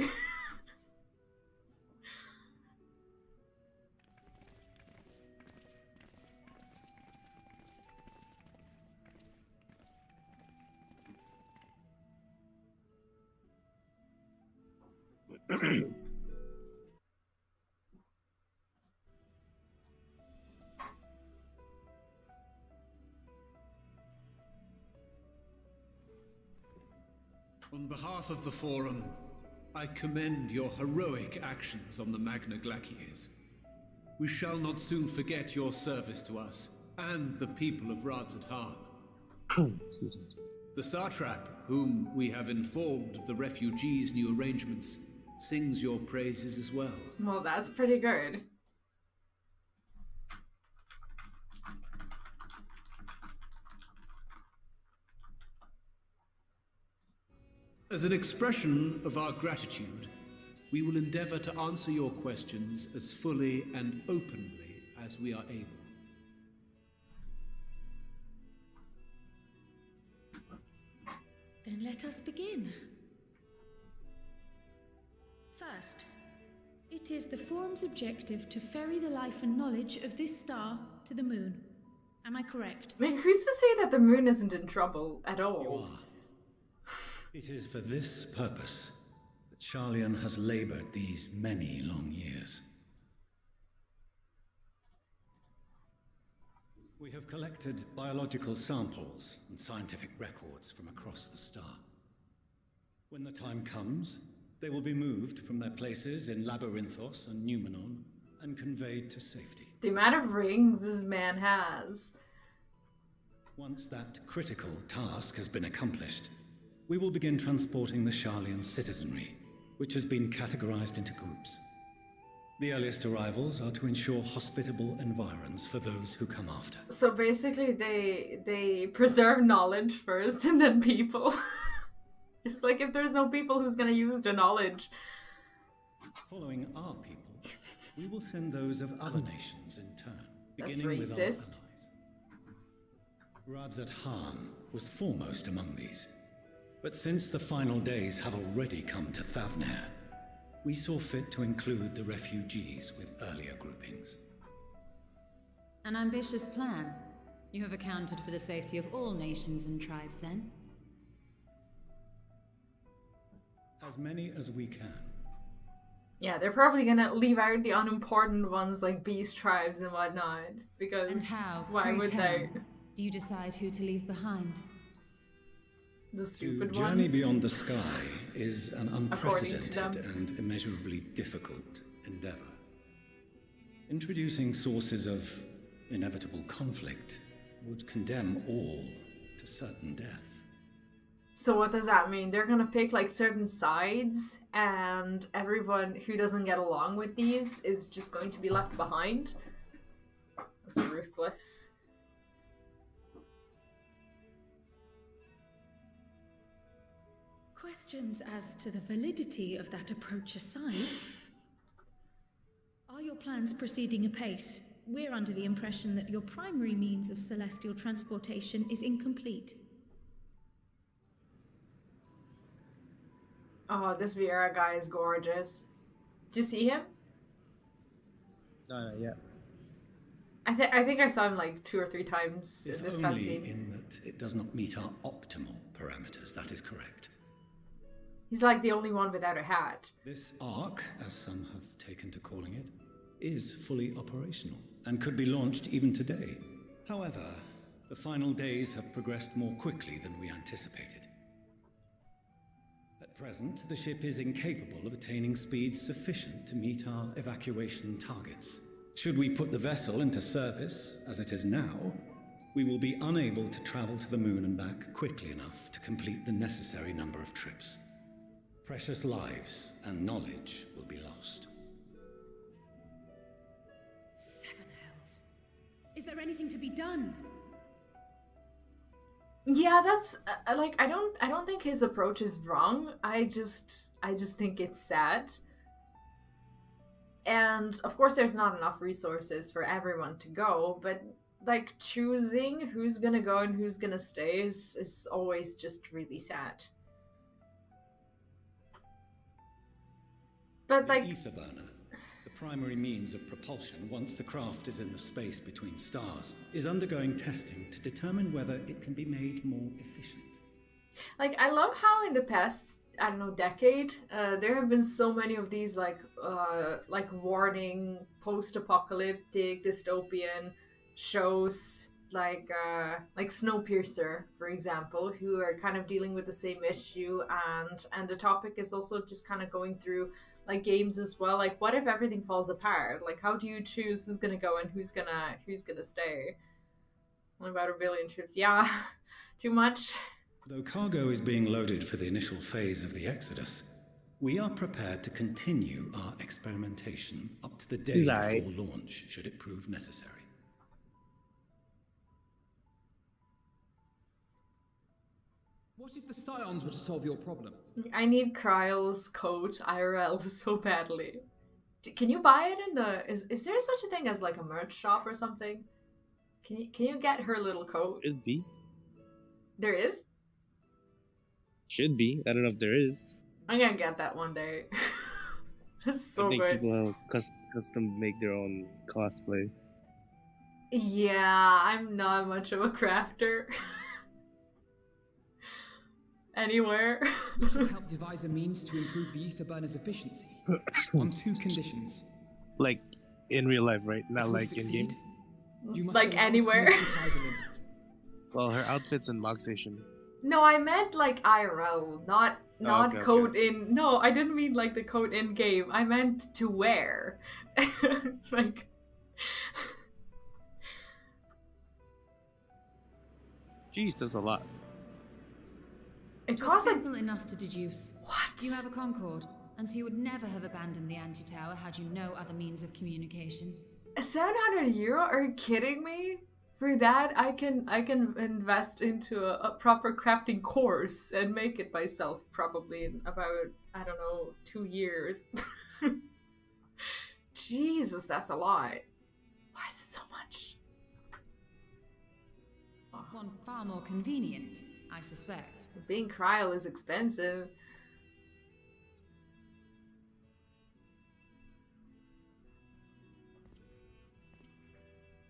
On behalf of the Forum, I commend your heroic actions on the Magna Glacies. We shall not soon forget your service to us and the people of radz-at-han. Excuse me. The Satrap, whom we have informed of the refugees' new arrangements, sings your praises as well. Well, that's pretty good. As an expression of our gratitude, we will endeavor to answer your questions as fully and openly as we are able. Then let us begin. First, it is the Forum's objective to ferry the life and knowledge of this star to the moon. Am I correct? I mean, who's to say that the moon isn't in trouble at all? You are. It is for this purpose that Sharlayan has labored these many long years. We have collected biological samples and scientific records from across the star. When the time comes, they will be moved from their places in Labyrinthos and Numenon and conveyed to safety. The amount of rings this man has. Once that critical task has been accomplished, we will begin transporting the Sharlayan citizenry, which has been categorized into groups. The earliest arrivals are to ensure hospitable environs for those who come after. So basically they preserve knowledge first and then people. It's like if there's no people, who's gonna use the knowledge? Following our people, we will send those of other nations in turn, That's beginning with our racist. allies. Radz-at-han was foremost among these. But since the final days have already come to Thavnair, we saw fit to include the refugees with earlier groupings. An ambitious plan. You have accounted for the safety of all nations and tribes, then? As many as we can. Yeah, they're probably gonna leave out the unimportant ones like beast tribes and whatnot. Because And how, why pray would tell, they? do you decide who to leave behind? The To stupid journey ones. beyond the sky is an According to unprecedented them. and immeasurably difficult endeavor. Introducing sources of inevitable conflict would condemn all to certain death. So what does that mean? They're gonna pick like certain sides and everyone who doesn't get along with these is just going to be left behind? That's ruthless. Questions as to the validity of that approach aside, are your plans proceeding apace? We're under the impression that your primary means of celestial transportation is incomplete. Oh, this Vieira guy is gorgeous. Did you see him? No, yeah. I think I saw him like 2 or 3 times in this If cutscene. only in that it does not meet our optimal parameters, that is correct. He's like the only one without a hat. This arc, as some have taken to calling it, is fully operational and could be launched even today. However, the final days have progressed more quickly than we anticipated. At present, the ship is incapable of attaining speeds sufficient to meet our evacuation targets. Should we put the vessel into service, as it is now, we will be unable to travel to the moon and back quickly enough to complete the necessary number of trips. Precious lives and knowledge will be lost. 7 hells. Is there anything to be done? Yeah, that's like I don't think his approach is wrong. I just think it's sad. And of course there's not enough resources for everyone to go, but like choosing who's gonna go and who's gonna stay is always just really sad. But the like ether burner, the primary means of propulsion once the craft is in the space between stars, is undergoing testing to determine whether it can be made more efficient. Like, I love how in the past, I don't know, decade, there have been so many of these like warning, post-apocalyptic, dystopian shows, like Snowpiercer, for example, who are kind of dealing with the same issue, and the topic is also just kind of going through like games as well. Like, what if everything falls apart? Like, how do you choose who's gonna go and who's gonna stay? Only about 1 billion trips. Yeah, too much. Though cargo is being loaded for the initial phase of the Exodus, we are prepared to continue our experimentation up to the day before launch, should it prove necessary. What if the Scions were to solve your problem? I need Kryle's coat IRL so badly. Can you buy it in the... Is there such a thing as like a merch shop or something? Can you get her little coat? Should be. There is? Should be. I don't know if there is. I'm gonna get that one day. That's so I think good. people custom make their own cosplay. Yeah, I'm not much of a crafter. Anywhere. We shall help devise a means to improve the ether burner's efficiency. On 2 conditions. Like in real life, right? Not If we like in game. succeed, you must Like allow us to anywhere. make you Hydralin. Well, her outfit's in Log Station. No, I meant like IRL, not okay, code in. No, I didn't mean like the code in game. I meant to wear. Like. Jeez, that's a lot. It was costs like simple enough to deduce. what? You have a Concord, and so you would never have abandoned the anti-tower had you no other means of communication. 700 euro? Are you kidding me? For that, I can invest into a proper crafting course and make it myself probably in about, I don't know, 2 years. Jesus, that's a lot. Why is it so much? Oh. One far more convenient, I suspect. Being Kryle is expensive.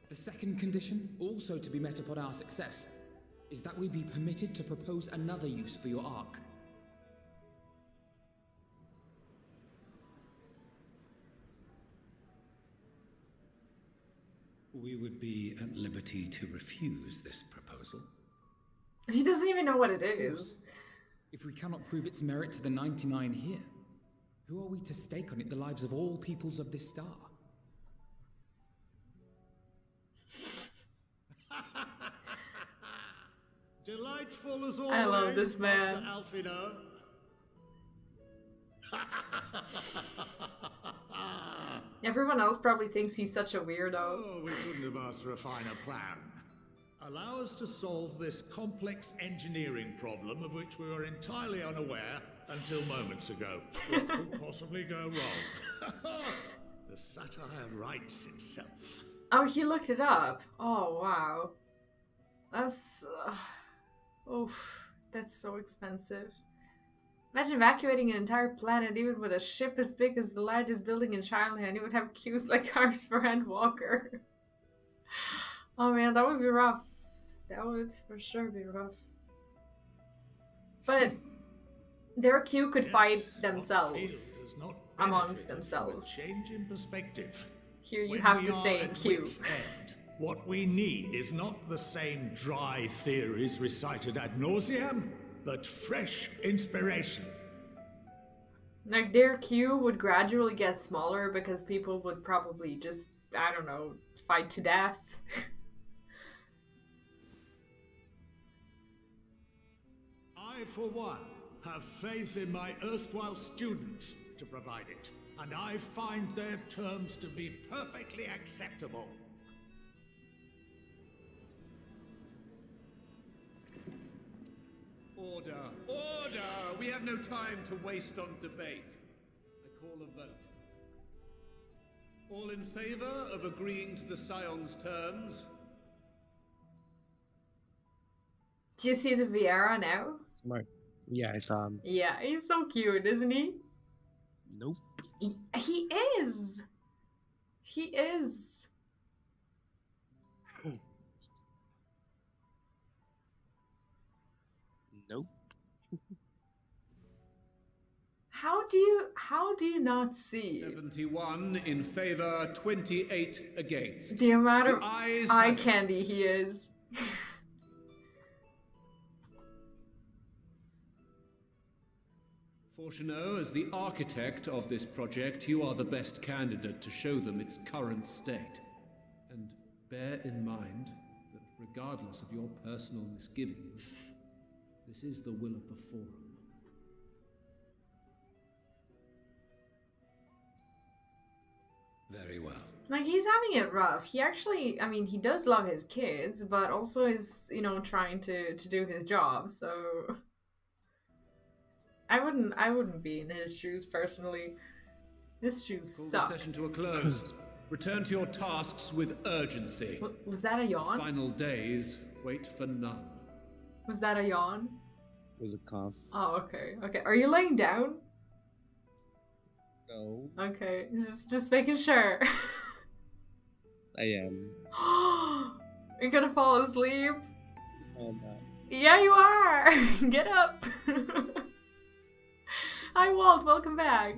The second condition, also to be met upon our success, is that we be permitted to propose another use for your Ark. We would be at liberty to refuse this proposal. He doesn't even know what it is. If we cannot prove its merit to the 99 here, who are we to stake on it the lives of all peoples of this star? Delightful as always, I love this Master man. Alfino. Everyone else probably thinks he's such a weirdo. Oh, we couldn't have asked for a finer plan. Allow us to solve this complex engineering problem of which we were entirely unaware until moments ago. What could possibly go wrong? The satire writes itself. Oh, he looked it up. Oh, wow. That's... oof, that's so expensive. Imagine evacuating an entire planet, even with a ship as big as the largest building in Sharlayan. You would have queues like ours for Endwalker. Oh man, that would be rough. That would for sure be rough. But their queue could fight themselves amongst themselves. Change in perspective. Here you have to stay in queue. What we need is not the same dry theories recited ad nauseam, but fresh inspiration. Like, their queue would gradually get smaller because people would probably just, I don't know, fight to death. I, for one, have faith in my erstwhile students to provide it, and I find their terms to be perfectly acceptable. Order! Order! We have no time to waste on debate. I call a vote. All in favor of agreeing to the Scion's terms? Do you see the Viera now? Smart. Yeah, I saw him. Yeah, he's so cute, isn't he? Nope. He is! He is! Nope. How do you not see 71 in favor, 28 against. the amount of eye candy he is? Fortuneau, as the architect of this project, you are the best candidate to show them its current state. And bear in mind that regardless of your personal misgivings, this is the will of the Forum. Very well. Like, he's having it rough. He actually, I mean, he does love his kids, but also is, you know, trying to do his job, so... I wouldn't be in his shoes, personally. His shoes suck. Pull the session to a close. Return to your tasks with urgency. Was that a yawn? The final days wait for none. Was that a yawn? It was a cough. Oh, okay. Okay, are you laying down? No. Okay, just making sure. I am. You're gonna fall asleep? Oh no. Yeah, you are! Get up! Hi, Walt, welcome back.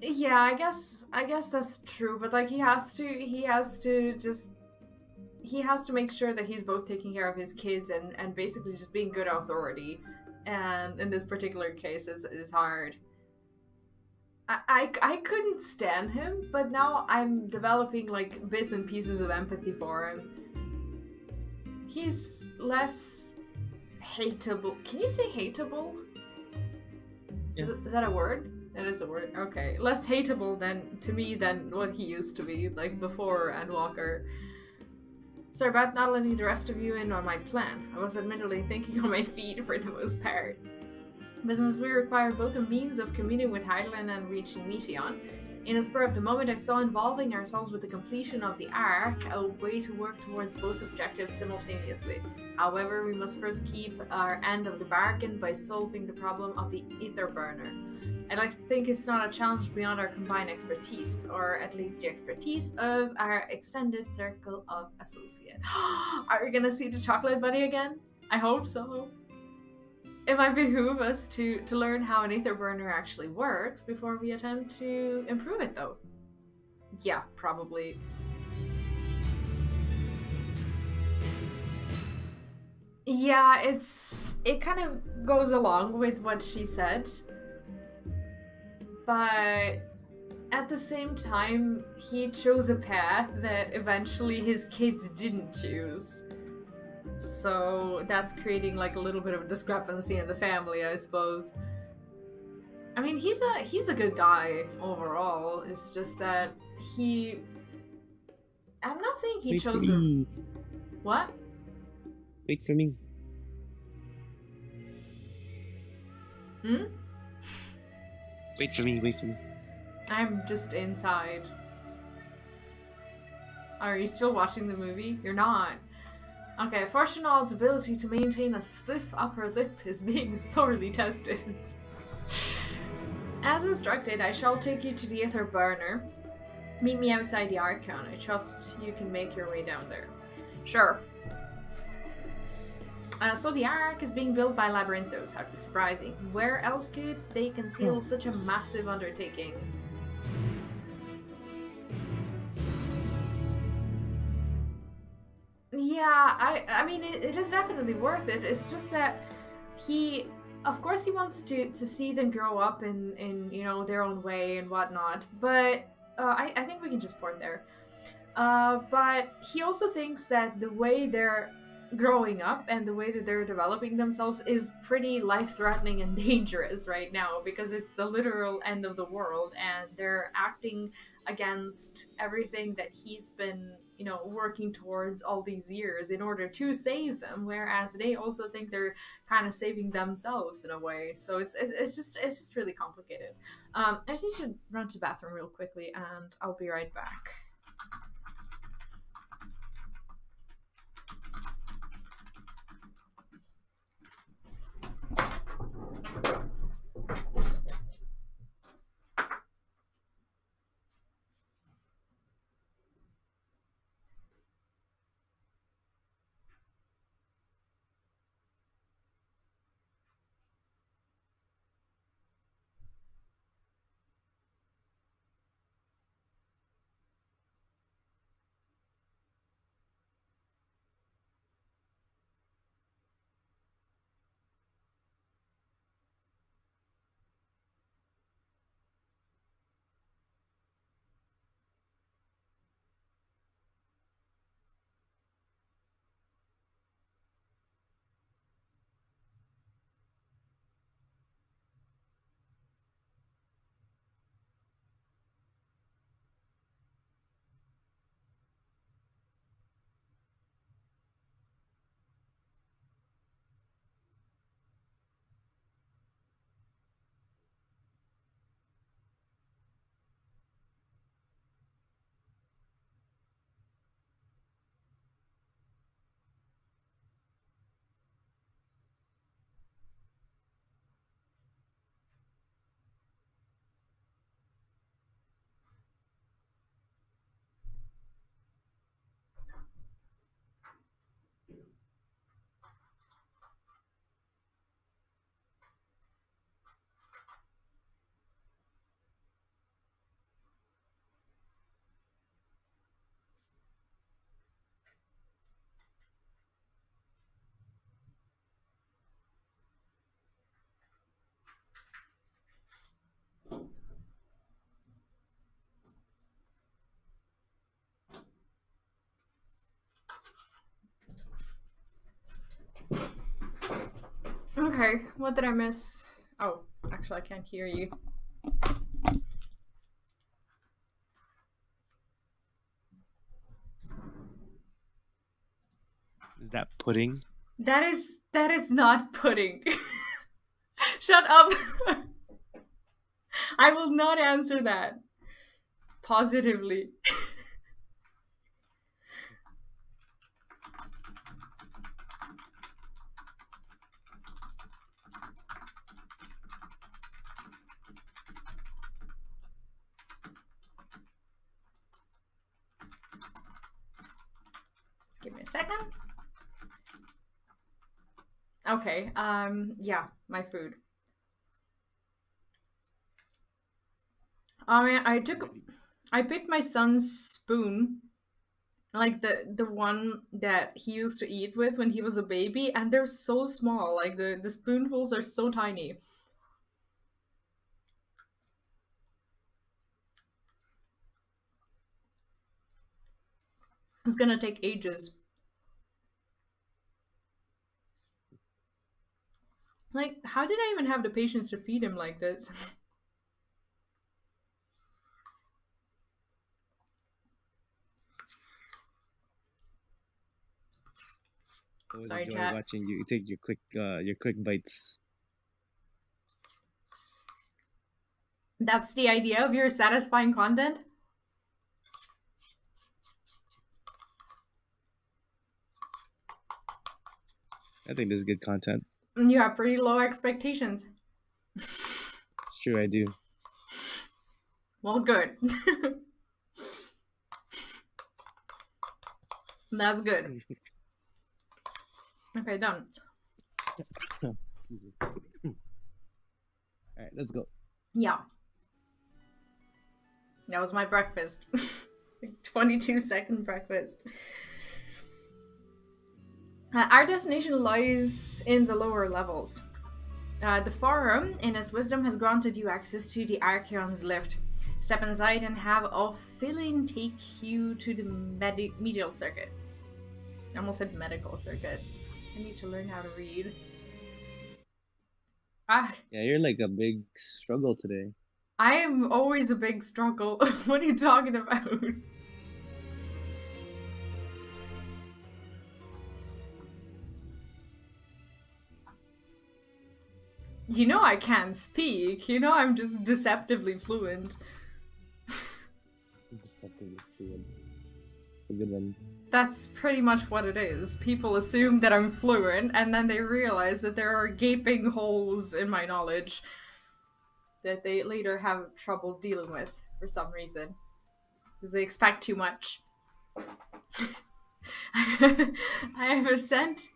Yeah, I guess that's true, but like he has to make sure that he's both taking care of his kids and basically just being good authority. And in this particular case, it's hard. I couldn't stand him, but now I'm developing like bits and pieces of empathy for him. He's less hateable. Can you say hateable? Yeah. Is that a word? That is a word. Okay. Less hateable to me than what he used to be, like before Endwalker. Sorry about not letting the rest of you in on my plan. I was admittedly thinking on my feet for the most part. But since we require both a means of communing with Hydaelyn and reaching Meteon, in a spur of the moment I saw involving ourselves with the completion of the Ark a way to work towards both objectives simultaneously. However, we must first keep our end of the bargain by solving the problem of the ether burner. I'd like to think it's not a challenge beyond our combined expertise, or at least the expertise of our extended circle of associates. Are we gonna see the chocolate bunny again? I hope so. It might behoove us to learn how an ether burner actually works before we attempt to improve it, though. Yeah, probably. Yeah, it kind of goes along with what she said. But at the same time, he chose a path that eventually his kids didn't choose. So that's creating like a little bit of a discrepancy in the family, I suppose. I mean, he's a good guy overall. It's just that I'm not saying he chose the... What? Wait for me. Hmm? Wait for me, wait for me. I'm just inside. Are you still watching the movie? You're not. Okay, Fortunald's ability to maintain a stiff upper lip is being sorely tested. As instructed, I shall take you to the Ether Burner. Meet me outside the Archon. I trust you can make your way down there. Sure. So the Ark is being built by Labyrinthos. How surprising. Where else could they conceal such a massive undertaking? Yeah, I mean, it is definitely worth it. It's just that he, of course, he wants to see them grow up in you know, their own way and whatnot. But I think we can just port there. But he also thinks that the way they're growing up and the way that they're developing themselves is pretty life-threatening and dangerous right now, because it's the literal end of the world and they're acting against everything that he's been, you know, working towards all these years in order to save them, whereas they also think they're kind of saving themselves in a way. So it's just really complicated. I just need to run to the bathroom real quickly and I'll be right back. Okay, what did I miss? Oh, actually I can't hear you. Is that pudding? That is not pudding. Shut up. I will not answer that. Positively. Give me a second. Okay, yeah, my food. I mean, I picked my son's spoon, like the one that he used to eat with when he was a baby, and they're so small. Like the spoonfuls are so tiny. It's gonna take ages. Like, how did I even have the patience to feed him like this? I always Sorry, enjoy chat. watching you take your quick bites. That's the idea of your satisfying content? I think this is good content. You have pretty low expectations. It's true, I do. Well, good. That's good. Okay, done. Alright, let's go. Yeah. That was my breakfast. 22-second breakfast. Our destination lies in the lower levels. The Forum, in its wisdom, has granted you access to the Archeon's lift. Step inside and have Ophiline take you to the medial circuit. I almost said medical circuit. I need to learn how to read. Ah. Yeah, you're like a big struggle today. I am always a big struggle. What are you talking about? You know I can't speak. You know I'm just deceptively fluent. Deceptively fluent. It's a good one. That's pretty much what it is. People assume that I'm fluent, and then they realize that there are gaping holes in my knowledge that they later have trouble dealing with for some reason. Because they expect too much. I have sent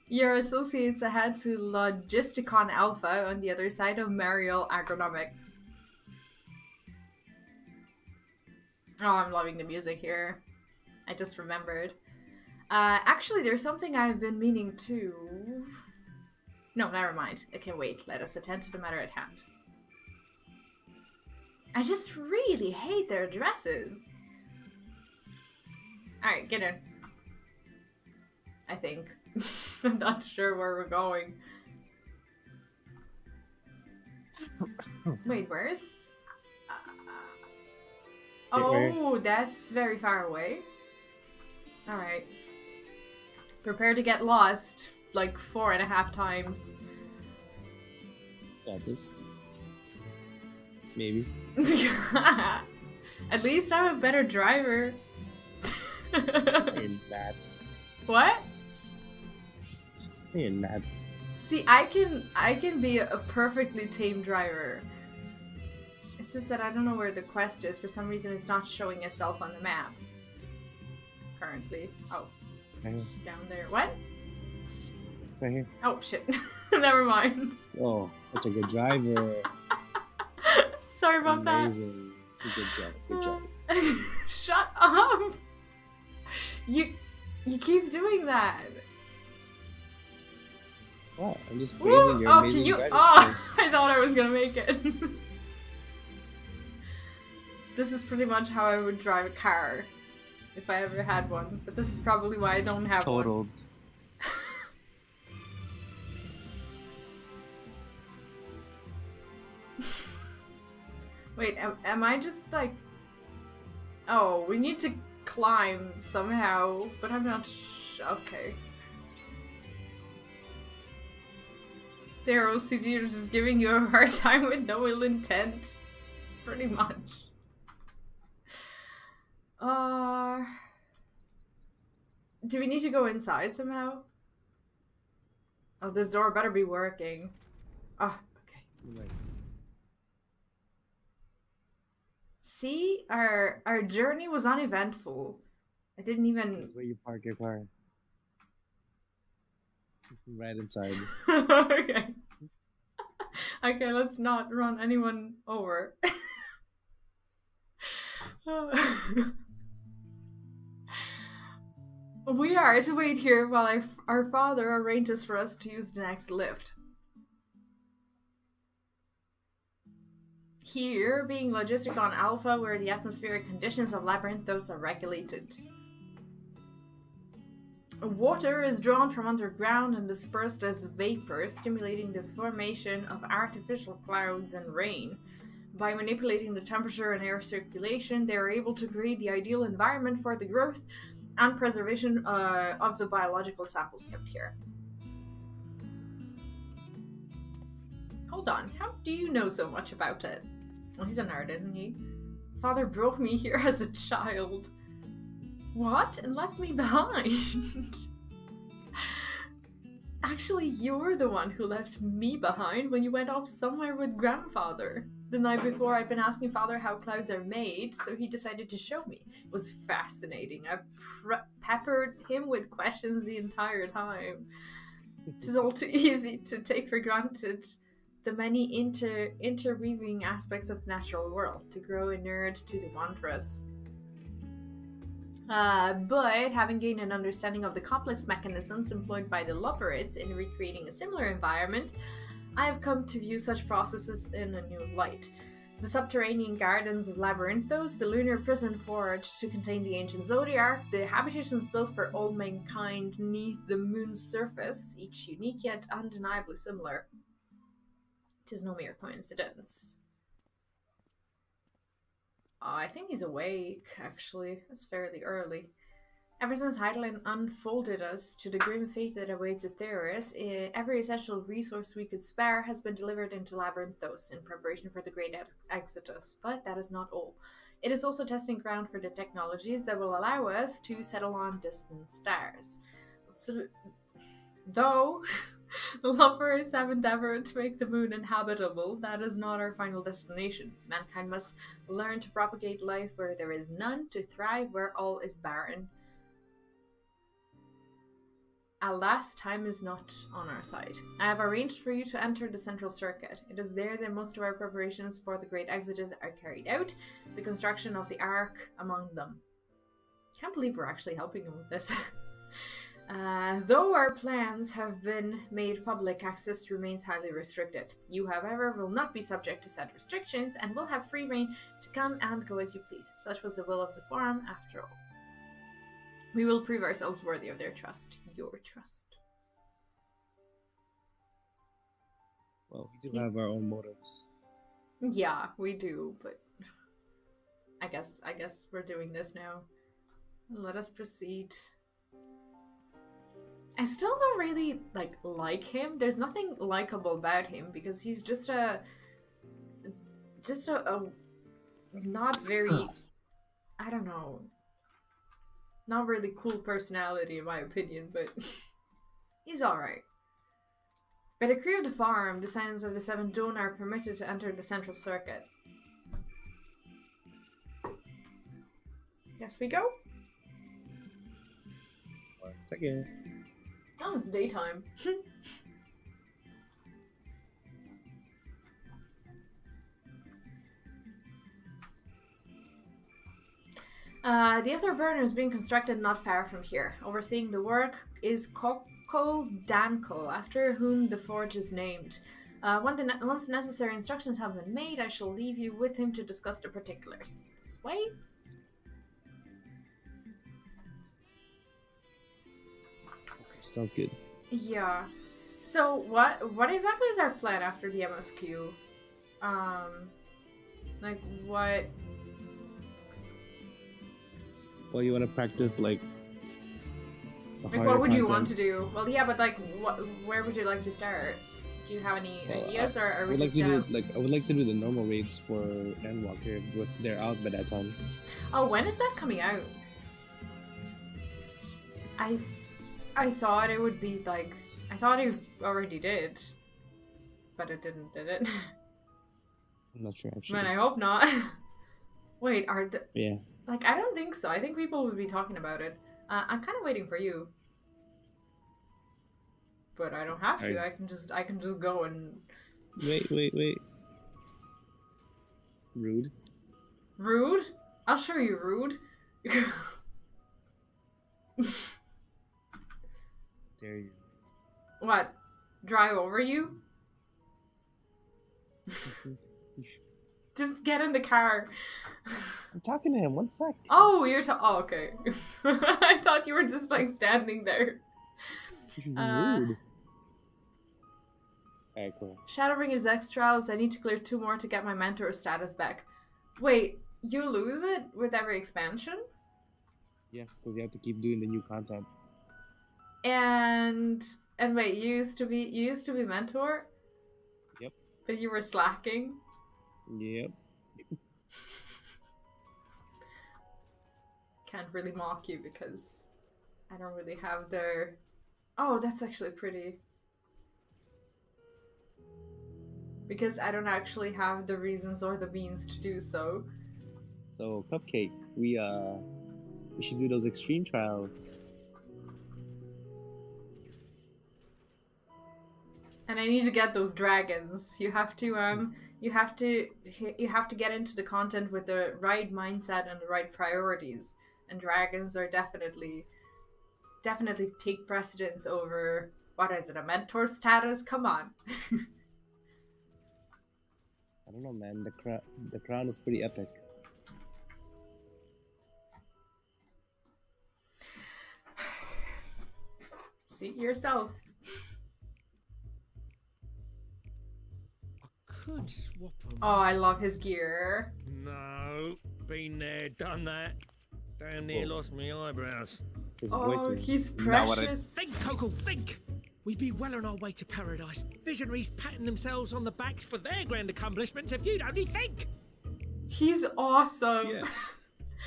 your associates ahead to Logisticon Alpha on the other side of Mariel Agronomics. Oh, I'm loving the music here. I just remembered. Actually, there's something I've been meaning to... No, never mind. It can wait. Let us attend to the matter at hand. I just really hate their dresses. Alright, get in. I think. I'm not sure where we're going. Wait, where's... Oh, that's very far away. Alright. Prepare to get lost like 4.5 times. Got this. Maybe. At least I'm a better driver. You're nuts. What? You're nuts. See, I can be a perfectly tame driver. It's just that I don't know where the quest is. For some reason, it's not showing itself on the map. Currently. Oh. Right here. Down there. What? It's right here. Oh, shit. Never mind. Oh, such a good driver. Sorry about Amazing. Good job. Good job. Shut up! You keep doing that. What? I'm just praising your amazing driving Oh, skills. I thought I was gonna make it. This is pretty much how I would drive a car if I ever had one, but this is probably why I don't have Totaled. one. Wait, am I just like... Oh, we need to climb somehow, but I'm not okay. Their OCD are just giving you a hard time with no ill intent. Pretty much. Do we need to go inside somehow? Oh, this door better be working. Oh, okay. Nice. See, our journey was uneventful. I didn't even... That's where you park your car. Right inside. Okay. Okay, let's not run anyone over. We are to wait here while our father arranges for us to use the next lift. Here, being Logisticon Alpha, where the atmospheric conditions of Labyrinthos are regulated. Water is drawn from underground and dispersed as vapor, stimulating the formation of artificial clouds and rain. By manipulating the temperature and air circulation, they are able to create the ideal environment for the growth and preservation of the biological samples kept here. Hold on, how do you know so much about it? Well, he's a nerd, isn't he? Father brought me here as a child. What? And left me behind? Actually, you're the one who left me behind when you went off somewhere with grandfather. The night before, I'd been asking father how clouds are made, so he decided to show me. It was fascinating. I peppered him with questions the entire time. It is all too easy to take for granted the many interweaving aspects of the natural world, to grow inured to the wondrous. But having gained an understanding of the complex mechanisms employed by the Loperids in recreating a similar environment, I have come to view such processes in a new light. The subterranean gardens of Labyrinthos, the lunar prison forged to contain the ancient Zodiac, the habitations built for all mankind neath the moon's surface, each unique yet undeniably similar. 'Tis no mere coincidence. I think he's awake, actually. It's fairly early. Ever since Heidelin unfolded us to the grim fate that awaits Aetheris, every essential resource we could spare has been delivered into Labyrinthos in preparation for the great exodus. But that is not all. It is also testing ground for the technologies that will allow us to settle on distant stars. So, though the Loperids have endeavored to make the moon inhabitable, that is not our final destination. Mankind must learn to propagate life where there is none, to thrive where all is barren. Alas, time is not on our side. I have arranged for you to enter the central circuit. It is there that most of our preparations for the great exodus are carried out, the construction of the Ark among them. Can't believe we're actually helping him with this. Though our plans have been made public, access remains highly restricted. You, however, will not be subject to said restrictions and will have free reign to come and go as you please. Such was the will of the Forum, after all. We will prove ourselves worthy of their trust. Your trust. Well, we do have our own motives. Yeah, we do, but I guess we're doing this now. Let us proceed. I still don't really like him. There's nothing likable about him because he's just a not very, I don't know, not really cool personality in my opinion, but he's alright. By the decree of the farm, the Scions of the Seven Dawn are permitted to enter the central circuit. Yes, we go? 1 second. Oh, it's daytime. The Ether Burner is being constructed not far from here. Overseeing the work is Kokol Dankel, after whom the forge is named. Once the necessary instructions have been made, I shall leave you with him to discuss the particulars. This way? Sounds good. Yeah. So what exactly is our plan after the MSQ? Like what? Well, you want to practice like what would you want to do? Well, yeah, but like where would you like to start? Do you have any ideas, or are we just I would like to do the normal raids for Endwalker if they're out by that time. Oh, when is that coming out? I thought it would be like, I thought it already did, but it didn't, did it? I'm not sure actually. Man, I hope not. Wait, yeah. Like, I don't think so. I think people would be talking about it. I'm kind of waiting for you, but I don't have to. I can just go and. Wait. Rude. Rude? I'll show you rude. Dare you? What? Drive over you? Just get in the car. I'm talking to him. 1 sec. Oh, you're oh, okay. I thought you were just like standing there. Rude. Alright, cool. Shadowbringer's X trials. I need to clear 2 more to get my mentor status back. Wait, you lose it with every expansion? Yes, because you have to keep doing the new content. And wait, you used to be mentor? Yep. But you were slacking? Yep. Can't really mock you because I don't really have their... Oh, that's actually pretty. because I don't actually have the reasons or the means to do so. So Cupcake, we should do those extreme trials. And I need to get those dragons. You have to get into the content with the right mindset and the right priorities. And dragons are definitely take precedence over, what is it, a mentor status? Come on. I don't know, man. The crown is pretty epic. See yourself. Could swap them. Oh, I love his gear. No, been there, done that. Damn near lost me eyebrows. His voice is he's precious. Think, Coco, think! We'd be well on our way to paradise. Visionaries patting themselves on the backs for their grand accomplishments if you'd only think! He's awesome. Yes,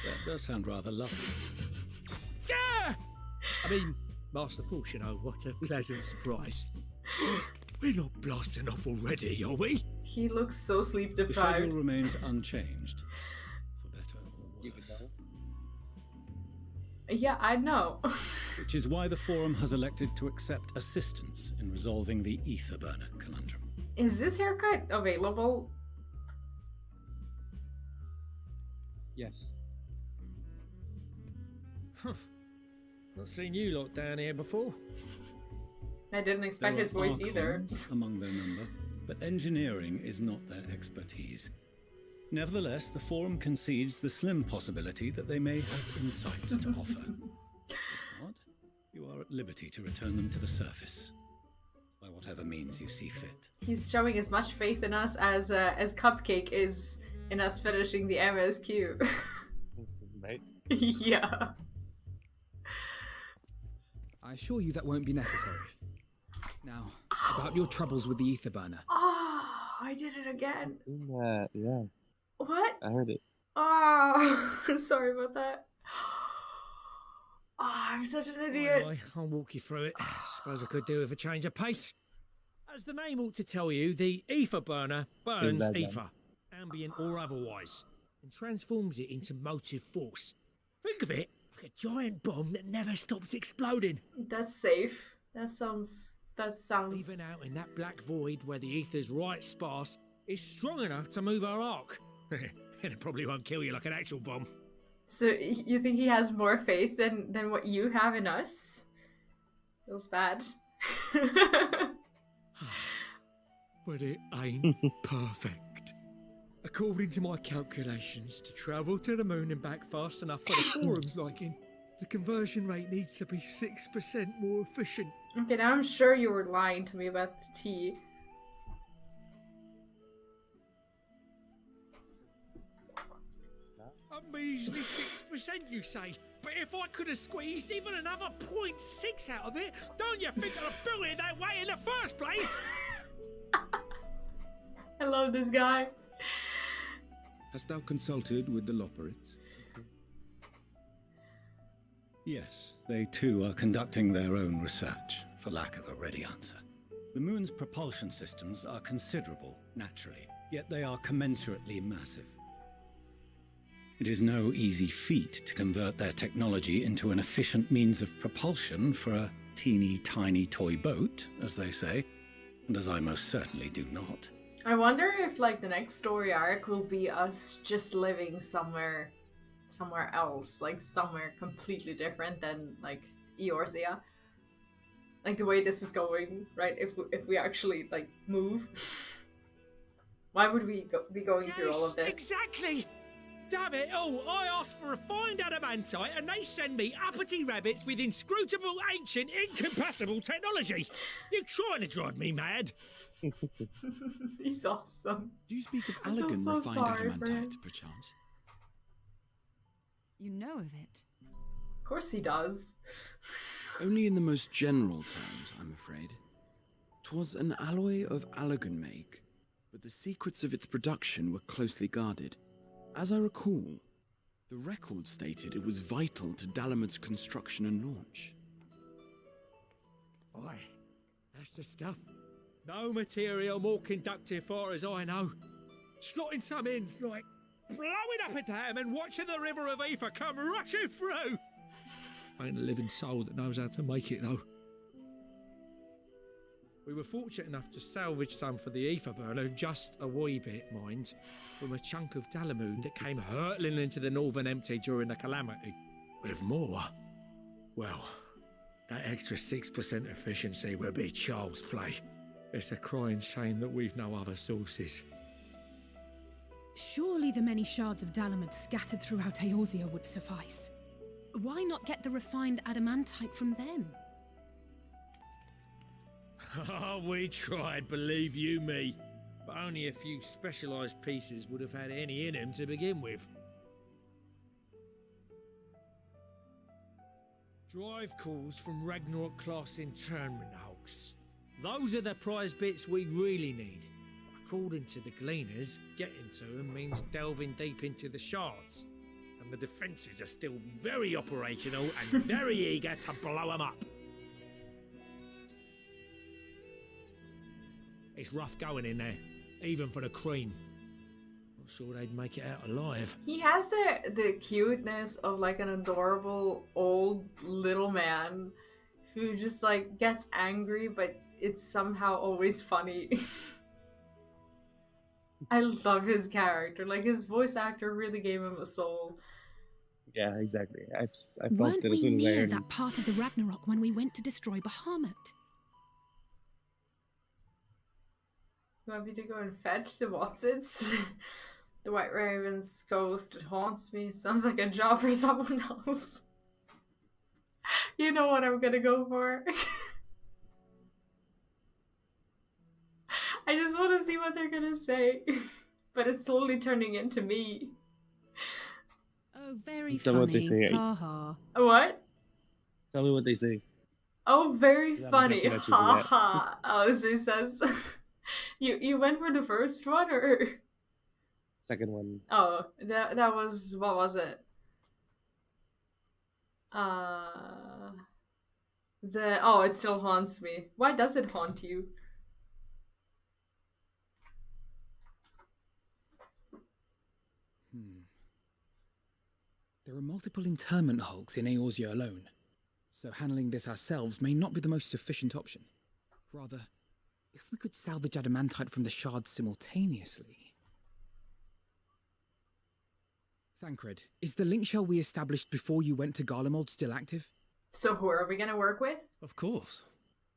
that does sound rather lovely. Yeah! I mean, Master Force, you know, what a pleasant surprise. We're not blasting off already, are we? He looks so sleep The deprived. schedule remains unchanged, for better or worse. Yeah, I know. Which is why the Forum has elected to accept assistance in resolving the ether burner conundrum. Is this haircut available? Yes. Huh. Not seen you lot down here before. I didn't expect his voice either. Archons among their number, but engineering is not their expertise. Nevertheless, the Forum concedes the slim possibility that they may have insights to offer. If not, you are at liberty to return them to the surface, by whatever means you see fit. He's showing as much faith in us as Cupcake is in us finishing the MSQ. Right? Yeah. I assure you that won't be necessary. Now, about your troubles with the ether burner. Oh, I did it again. Yeah. What? I heard it. Oh, sorry about that. Oh, I'm such an idiot. Anyway, I'll walk you through it. Suppose I could do with a change of pace. As the name ought to tell you, the ether burner burns ether, ambient or otherwise, and transforms it into motive force. Think of it like a giant bomb that never stops exploding. That's safe. That sounds. Even out in that black void where the ether's right sparse, it's strong enough to move our arc. And it probably won't kill you like an actual bomb. So you think he has more faith than what you have in us? Feels bad. But it ain't perfect. According to my calculations, to travel to the moon and back fast enough for the Forum's liking, the conversion rate needs to be 6% more efficient. Okay, now I'm sure you were lying to me about the tea. A measly 6%, you say? But if I could have squeezed even another 0.6 out of it, don't you think I'd have built it that way in the first place? I love this guy. Hast thou consulted with the Loperites? Yes, they too are conducting their own research, for lack of a ready answer. The moon's propulsion systems are considerable, naturally, yet they are commensurately massive. It is no easy feat to convert their technology into an efficient means of propulsion for a teeny tiny toy boat, as they say, and as I most certainly do not. I wonder if, like, the next story arc will be us just living somewhere else, like somewhere completely different than, like, Eorzea. Like, the way this is going, right? If we actually, like, move. Why would we be going through all of this? Exactly! Damn it all, I asked for refined adamantite and they send me uppity rabbits with inscrutable, ancient, incompatible technology. You're trying to drive me mad. He's awesome. Do you speak of I feel elegant so refined sorry for him. adamantite, perchance? You know of it. Of course he does. Only in the most general terms, I'm afraid. 'Twas an alloy of Allagan make, but the secrets of its production were closely guarded. As I recall, the record stated it was vital to Dalamad's construction and launch. Oi, that's the stuff. No material more conductive far as I know. Slotting some ends like blowing up a dam and watching the river of ether come rushing through. Ain't a living soul that knows how to make it though. We were fortunate enough to salvage some for the ether burner, just a wee bit, mind, from a chunk of Dalamoon that came hurtling into the Northern Empty during the calamity. With more, well, that extra 6% efficiency would be child's play. It's a crying shame that we've no other sources. Surely the many shards of Dalamud scattered throughout Eorzea would suffice. Why not get the refined adamantite from them? Oh, we tried, believe you me. But only a few specialised pieces would have had any in them to begin with. Drive calls from Ragnarok class internment hulks. Those are the prize bits we really need. According to the Gleaners, getting to them means delving deep into the shards. And the defences are still very operational and very eager to blow them up. It's rough going in there, even for the cream. Not sure they'd make it out alive. He has the cuteness of like an adorable old little man who just like gets angry, but it's somehow always funny. I love his character. Like his voice actor really gave him a soul. Yeah, exactly. I felt Weren't it we as soon as I near heard that part of the Ragnarok when we went to destroy Bahamut? You want me to go and fetch the Watsits? The White Raven's ghost that haunts me. Sounds like a job for someone else. You know what I'm gonna go for. I just want to see what they're gonna say. But it's slowly turning into me. Oh, very Tell me what they funny. say. Ha ha. What? Tell me what they say. Oh, very Yeah, I'm funny. definitely not choosing Ha that. ha. Ozzy says. You went for the first one or? Second one. Oh, that was, what was it? It still haunts me. Why does it haunt you? There are multiple internment hulks in Eorzea alone, so handling this ourselves may not be the most efficient option. Rather, if we could salvage adamantite from the shards simultaneously. Thancred, is the link shell we established before you went to Garlemald still active? So who are we gonna work with? Of course.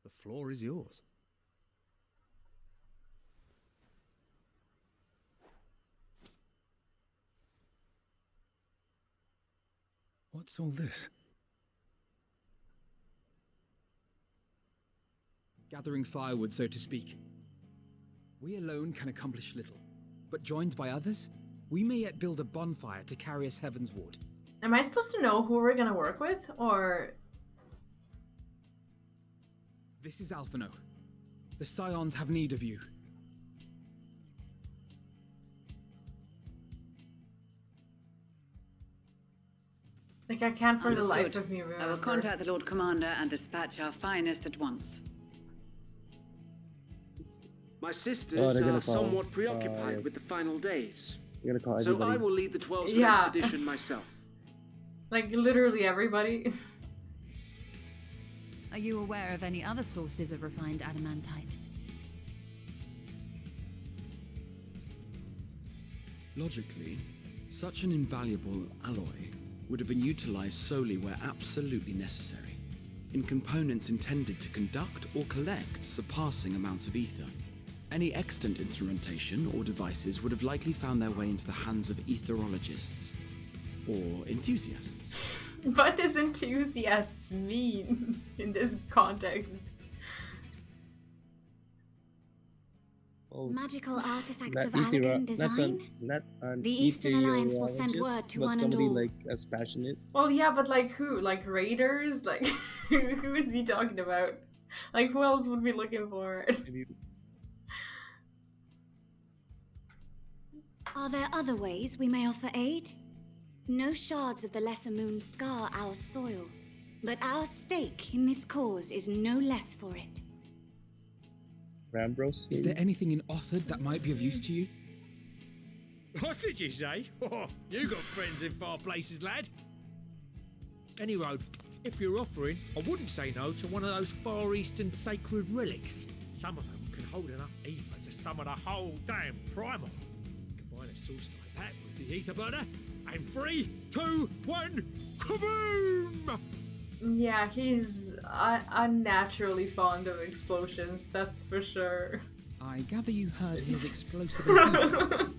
The floor is yours. What's all this? Gathering firewood, so to speak. We alone can accomplish little, but joined by others, we may yet build a bonfire to carry us heavensward. Am I supposed to know who we're gonna work with, or? This is Alphino. The Scions have need of you. Like I can't for the life Understood. of me remember. I will contact the Lord Commander and dispatch our finest at once. My sisters Oh, they're gonna are call, somewhat preoccupied with yes. the final days. You're gonna call So everybody. I will lead the 12th Yeah. expedition myself. Like literally everybody. Are you aware of any other sources of refined adamantite? Logically, such an invaluable alloy would have been utilized solely where absolutely necessary, in components intended to conduct or collect surpassing amounts of ether. Any extant instrumentation or devices would have likely found their way into the hands of etherologists or enthusiasts. What does enthusiasts mean in this context? Magical artifacts Not of Allagan ether- design? not an The Eastern Alliance will send word meteorologist, to but one and somebody all. like as passionate. Well, yeah, but like who? Like raiders? Like who is he talking about? Like who else would be looking for it? Maybe Are there other ways we may offer aid? No shards of the Lesser Moon scar our soil, but our stake in this cause is no less for it. Rambros? Is there anything in Othard that might be of use to you? What did you say? Oh, you got friends in far places, lad. Anyway, if you're offering, I wouldn't say no to one of those Far Eastern sacred relics. Some of them can hold enough ether to summon a whole damn primal. Combine a source like that with the ether burner, and 3, 2, 1, kaboom! Yeah, he's unnaturally fond of explosions, that's for sure. I gather you heard his explosive enthusiasm.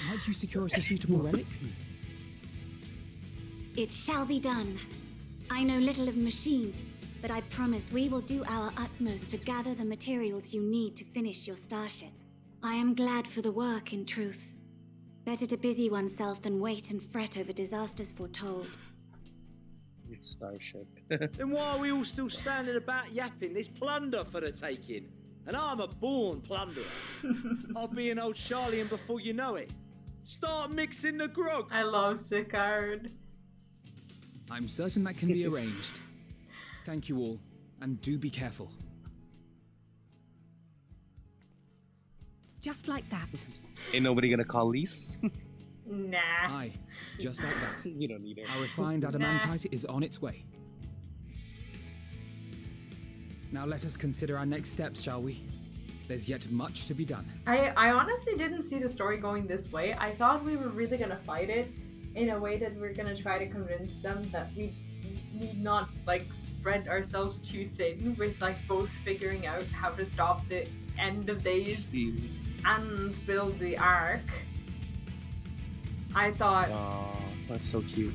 Might you secure us a suitable relic? It shall be done. I know little of machines, but I promise we will do our utmost to gather the materials you need to finish your starship. I am glad for the work, in truth. Better to busy oneself than wait and fret over disasters foretold. It's starship. Then why are we all still standing about yapping? There's plunder for the taking. And I'm a born plunderer. I'll be an old Sharlayan before you know it. Start mixing the grog. I love Sicard. I'm certain that can be arranged. Thank you all, and do be careful. Just like that. Ain't nobody gonna call Lise? Nah. Aye, just like that. You don't need her. Our refined adamantite is on its way. Now let us consider our next steps, shall we? There's yet much to be done. I honestly didn't see the story going this way. I thought we were really gonna fight it in a way that we're gonna try to convince them that we need not like spread ourselves too thin with like both figuring out how to stop the end of days and build the arc. I thought, oh, that's so cute.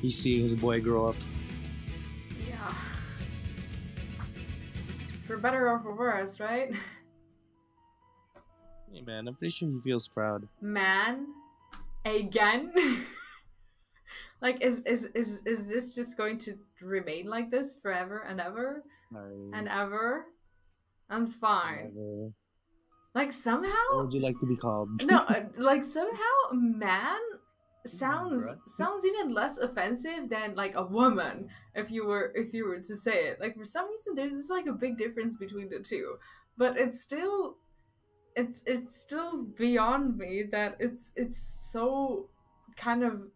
He's seeing his boy grow up. yeah, for better or for worse, right? Hey man, I'm pretty sure he feels proud. Man, again? Like, is this just going to remain like this forever and ever? And ever? And it's fine. Never. Like, somehow... What would you like to be called? No, like, somehow man sounds even less offensive than, like, a woman, if you were to say it. Like, for some reason, there's just, like, a big difference between the two. But it's still... It's still beyond me that it's so kind of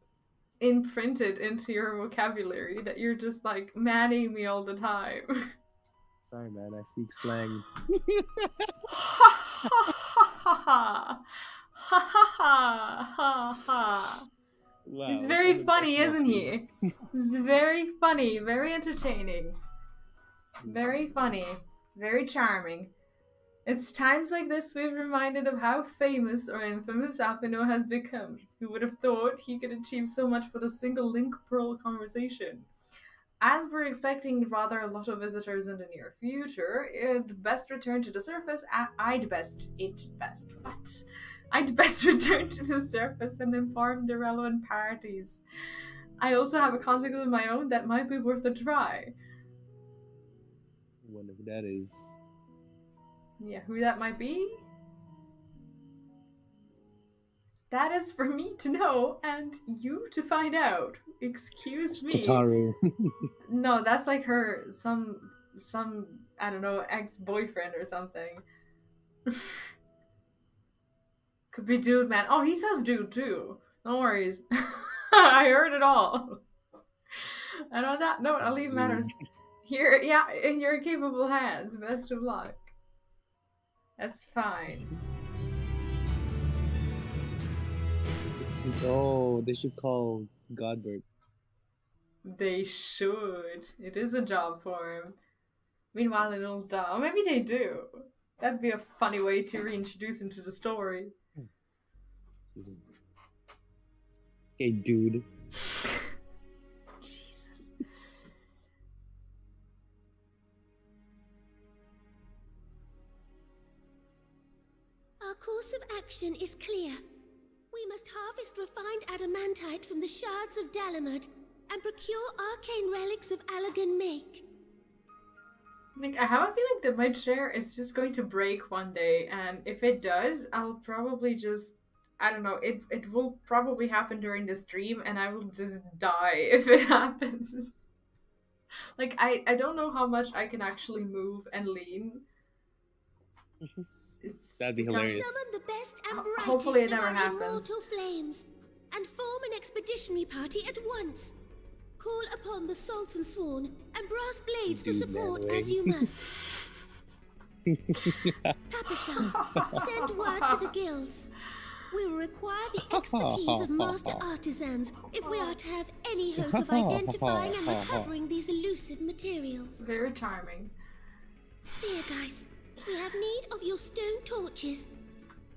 imprinted into your vocabulary that you're just like manning me all the time. Sorry man, I speak slang. Ha ha ha ha ha ha ha. Wow, He's very funny, isn't he? He's very funny, very entertaining, very funny, very charming. It's times like this we're reminded of how famous or infamous Alphino has become. Who would have thought he could achieve so much with a single link pearl conversation? As we're expecting rather a lot of visitors in the near future, it'd best return to the surface. I'd best return to the surface and inform the relevant parties. I also have a contact of my own that might be worth a try. Wonder who that is. Yeah, who that might be? That is for me to know and you to find out. Excuse me. Tataru. No, that's like her some I don't know, ex-boyfriend or something. Could be dude, man. Oh, he says dude too. No worries. I heard it all. And on that note, I'll leave matters here. Yeah, in your capable hands. Best of luck. That's fine. Oh, they should call Godbert. They should. It is a job for him. Meanwhile, in old Dom, maybe they do. That'd be a funny way to reintroduce him to the story. Hey, dude. Jesus. Our course of action is clear. We must harvest refined adamantite from the shards of Dalamud and procure arcane relics of Allagan make. Like, I have a feeling that my chair is just going to break one day, and if it does, I'll probably just, I don't know, it will probably happen during the stream, and I will just die if it happens. Like, I don't know how much I can actually move and lean That'd be hilarious. Summon the best and brightest Hopefully it of never our happens. immortal flames, and form an expeditionary party at once. Call upon the Sultan Sworn and brass blades for support as you must. Papashan, send word to the guilds. We will require the expertise of master artisans if we are to have any hope of identifying and recovering these elusive materials. Very charming. Dear guys, we have need of your stone torches.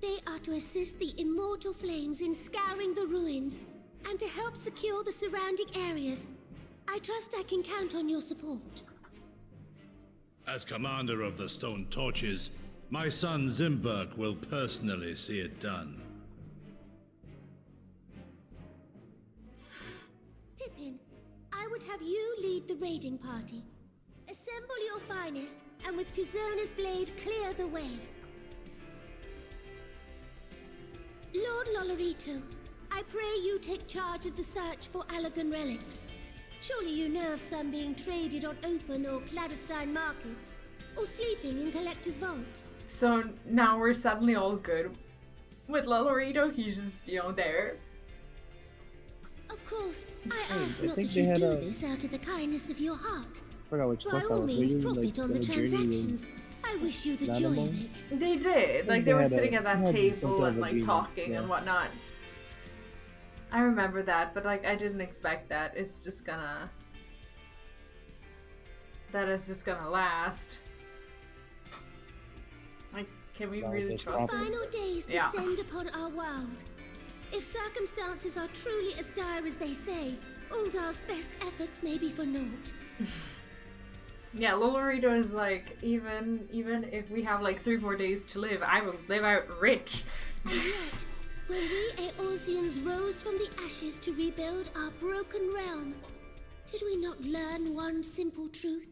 They are to assist the immortal flames in scouring the ruins and to help secure the surrounding areas. I trust I can count on your support. As commander of the Stone Torches, my son Zimberg will personally see it done. Pippin, I would have you lead the raiding party. Assemble your finest, and with Tizona's blade clear the way. Lord Lolorito, I pray you take charge of the search for Allagan relics. Surely you know of some being traded on open or clandestine markets, or sleeping in collectors' vaults. So now we're suddenly all good with Lolorito. He's just, there. Of course, I Hey, ask I not think that they you had do a- this out of the kindness of your heart. I forgot which By quest I all was means, reading, profit like, on the a journey in transactions. I wish you the joy Nanamo. of it. They did. Like, they they were had sitting a- at that they had table some and, like, agreement, talking yeah. and whatnot. I remember that, but, like, I didn't expect that. It's just gonna... That is just gonna last. Like, can we really trust him? Final days Yeah. descend upon our world. If circumstances are truly as dire as they say, Uldar's best efforts may be for naught. Yeah, Lolorito is like, even if we have like 3 more days to live, I will live out rich. And yet, when we Eorzeans rose from the ashes to rebuild our broken realm, did we not learn one simple truth?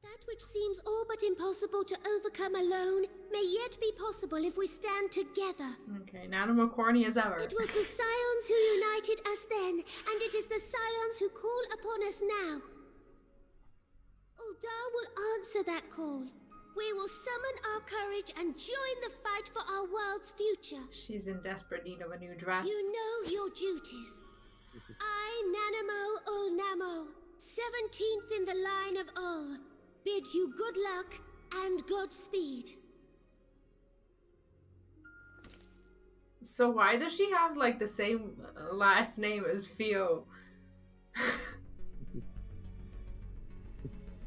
That which seems all but impossible to overcome alone may yet be possible if we stand together. Okay, Nanamo corny as ever. It was the Scions who united us then, and it is the Scions who call upon us now. Uldar will answer that call. We will summon our courage and join the fight for our world's future. She's in desperate need of a new dress. You know your duties. I, Nanamo Ulnamo, 17th in the line of Ul, bid you good luck and Godspeed. So why does she have like the same last name as Theo?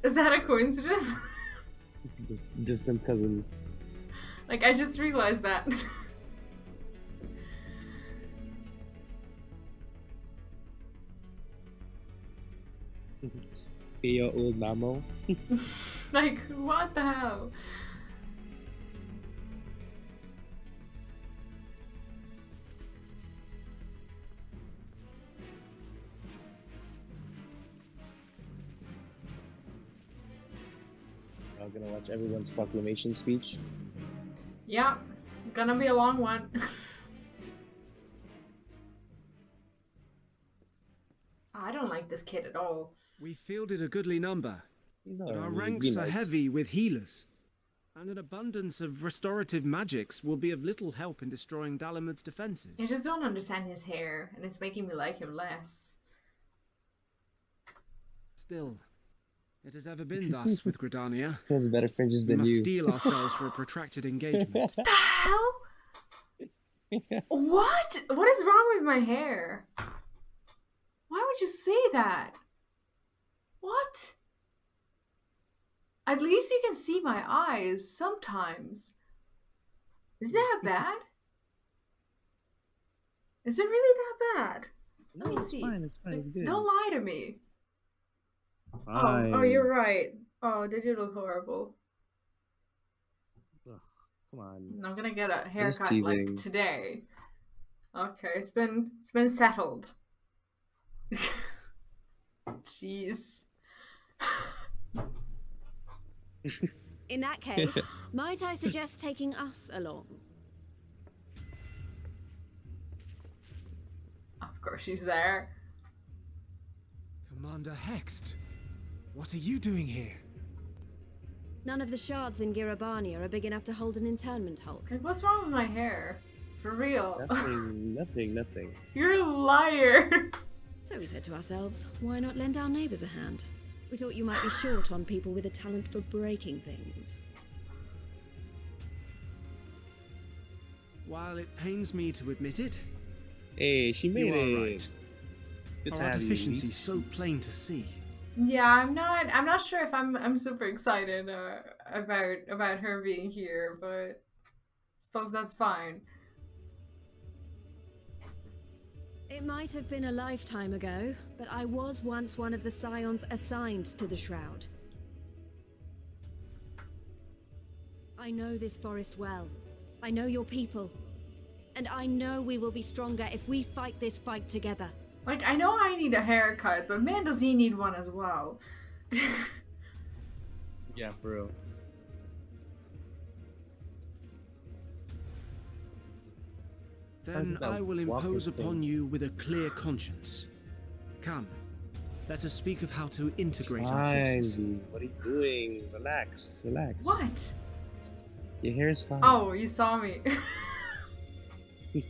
Is that a coincidence? Distant cousins. Like, I just realized that. Be your old Namo. Like, what the hell? I'm gonna watch everyone's proclamation speech. Yeah, gonna be a long one. I don't like this kid at all. We fielded a goodly number, He's but our alright, ranks be are nice. heavy with healers, and an abundance of restorative magics will be of little help in destroying Dalamud's defenses. I just don't understand his hair, and it's making me like him less. Still, it has ever been thus with Gridania. He has better fringes We than must you. steel ourselves for a protracted engagement. The hell? What? What is wrong with my hair? Why would you say that? What? At least you can see my eyes sometimes. Is that bad? Is it really that bad? Let me it's see. fine, it's fine, it's good. Don't lie to me. Fine. Oh, you're right. Oh, did you look horrible? Ugh, come on. I'm gonna get a Just haircut teasing. like today. Okay, it's been settled. Jeez. In that case, might I suggest taking us along? Of course she's there. Commander Hext, What are you doing here? None of the shards in Girabania are big enough to hold an internment hulk. Like, what's wrong with my hair? For real. Nothing. You're a liar. So we said to ourselves, why not lend our neighbors a hand? We thought you might be short on people with a talent for breaking things. While it pains me to admit it, Hey, she made you it. are right. Good to Our have you, deficiency's Elise. so plain to see. Yeah, I'm not sure if I'm super excited about her being here, but I suppose that's fine. It might have been a lifetime ago, but I was once one of the scions assigned to the Shroud. I know this forest well. I know your people. And I know we will be stronger if we fight this fight together. Like, I know I need a haircut, but man, does he need one as well. Yeah, for real. Then I will impose upon you with a clear conscience. Come, let us speak of how to integrate our forces. Fine. What are you doing? Relax. What? Your hair is fine. Oh, you saw me. You're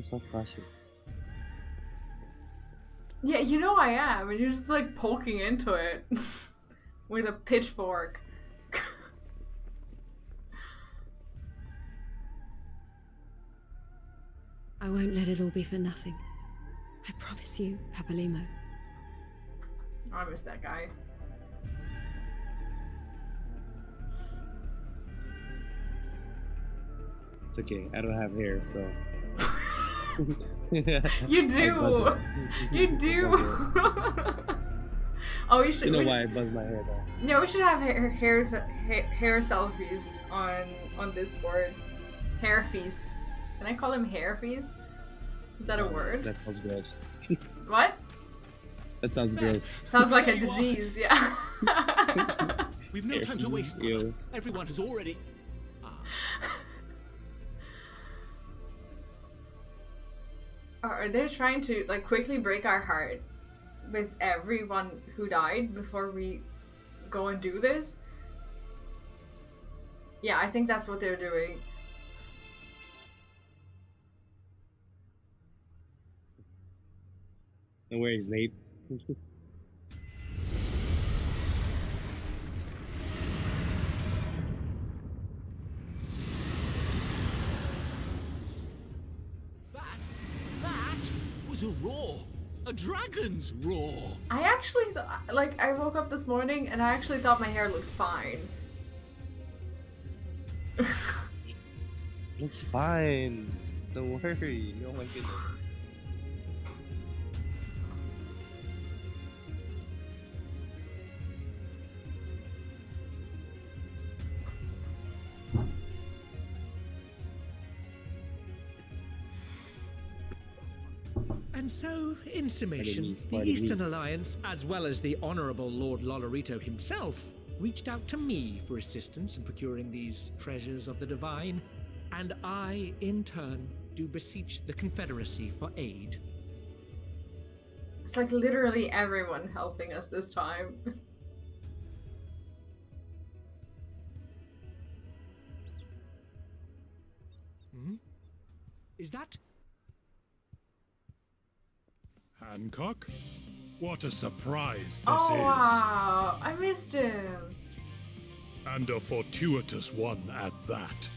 self-cautious. Yeah, you know I am, and you're just like poking into it with a pitchfork. I won't let it all be for nothing. I promise you, Papalimo. I miss that guy. It's okay. I don't have hair, so. You do. You do. Oh, we should. You know why I buzz my hair though? No, we should have hair selfies on Discord. Hair fees. Can I call him hair fees? Is that a word? That sounds gross. What? That sounds gross. Sounds like a disease, yeah. We've no time to waste. Ew. Everyone has already. Are they trying to like quickly break our heart with everyone who died before we go and do this? Yeah, I think that's what they're doing. And where is Nate? That was a roar. A dragon's roar. I actually I woke up this morning and I actually thought my hair looked fine. It's fine. Don't worry. Oh my goodness. And so, in summation, the Eastern Alliance, as well as the Honourable Lord Lolorito himself, reached out to me for assistance in procuring these treasures of the divine, and I, in turn, do beseech the Confederacy for aid. It's like literally everyone helping us this time. Hmm? Is that... Hancock? What a surprise this Oh is. wow, I missed him. And a fortuitous one at that.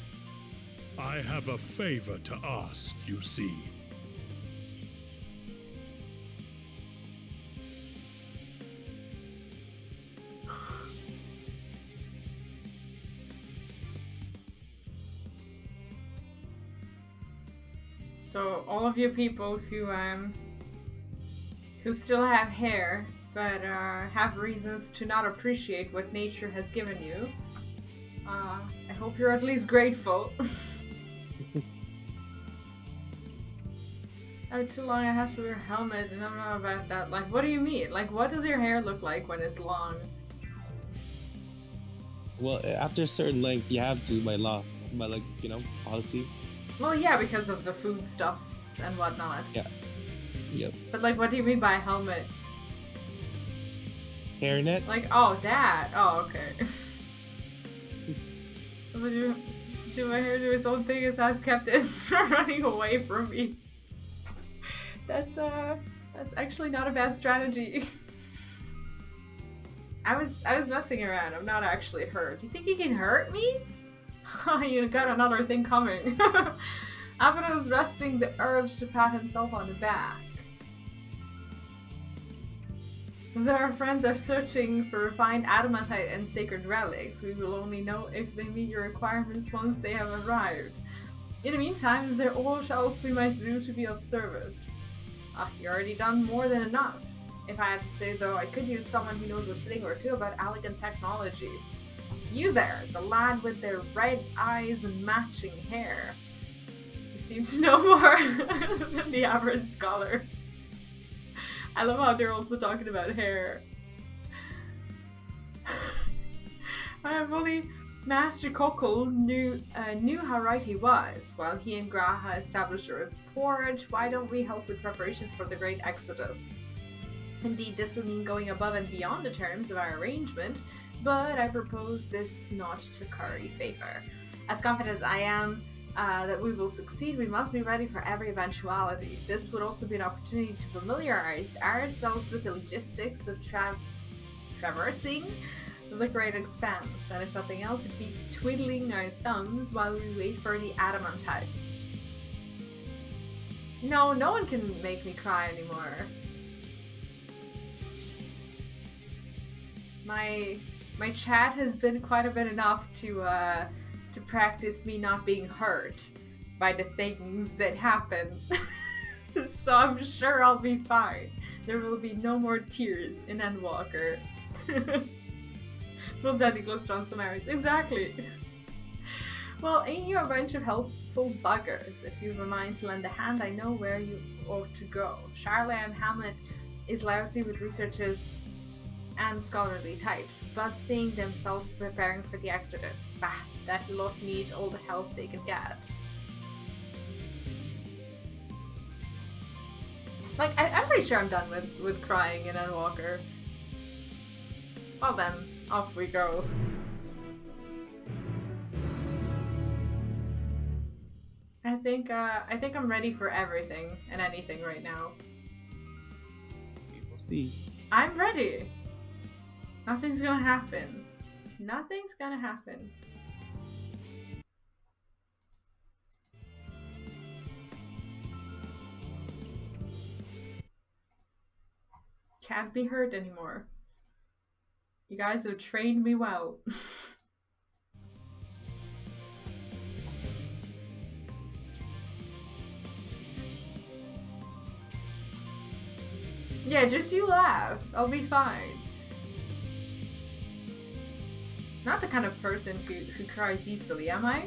I have a favor to ask, you see. So all of you people who still have hair, but have reasons to not appreciate what nature has given you, I hope you're at least grateful. Too long I have to wear a helmet, and I'm not about that. Like, what do you mean? Like, what does your hair look like when it's long? Well, after a certain length, you have to by law, by like, you know, policy. Well, yeah, because of the foodstuffs and whatnot. Yeah. Yep. But like, what do you mean by a helmet? Hairnet? Like, oh, that. Oh, okay. Do my hair do its own thing as has kept it from running away from me. That's actually not a bad strategy. I was messing around. I'm not actually hurt. Do you think you can hurt me? You got another thing coming. Avon was resting the urge to pat himself on the back. Our friends are searching for refined adamantite and sacred relics. We will only know if they meet your requirements once they have arrived. In the meantime, is there aught else we might do to be of service? You already done more than enough. If I had to say though, I could use someone who knows a thing or two about elegant technology. You there, the lad with their red eyes and matching hair. You seem to know more than the average scholar. I love how they're also talking about hair. I have only Master Kokol knew how right he was. While he and Graha established a rapport, why don't we help with preparations for the Great Exodus? Indeed, this would mean going above and beyond the terms of our arrangement, but I propose this not to curry favor. As confident as I am that we will succeed, we must be ready for every eventuality. This would also be an opportunity to familiarize ourselves with the logistics of traversing the Great Expanse, and if nothing else, it beats twiddling our thumbs while we wait for the adamantite. No one can make me cry anymore. My chat has been quite a bit enough to practice me not being hurt by the things that happen. So I'm sure I'll be fine. There will be no more tears in Endwalker. Full technical strong summaries. Exactly. Well, ain't you a bunch of helpful buggers? If you have a mind to lend a hand, I know where you ought to go. Sharlayan Hamlet is lousy with researchers and scholarly types, buzzing themselves preparing for the Exodus. Bah, that lot need all the help they can get. Like, I'm pretty sure I'm done with crying in Endwalker. Well then, off we go. I think I'm ready for everything and anything right now. We will see. I'm ready. Nothing's gonna happen. Nothing's gonna happen. Can't be hurt anymore. You guys have trained me well. Yeah, just you laugh. I'll be fine. Not the kind of person who cries easily, am I?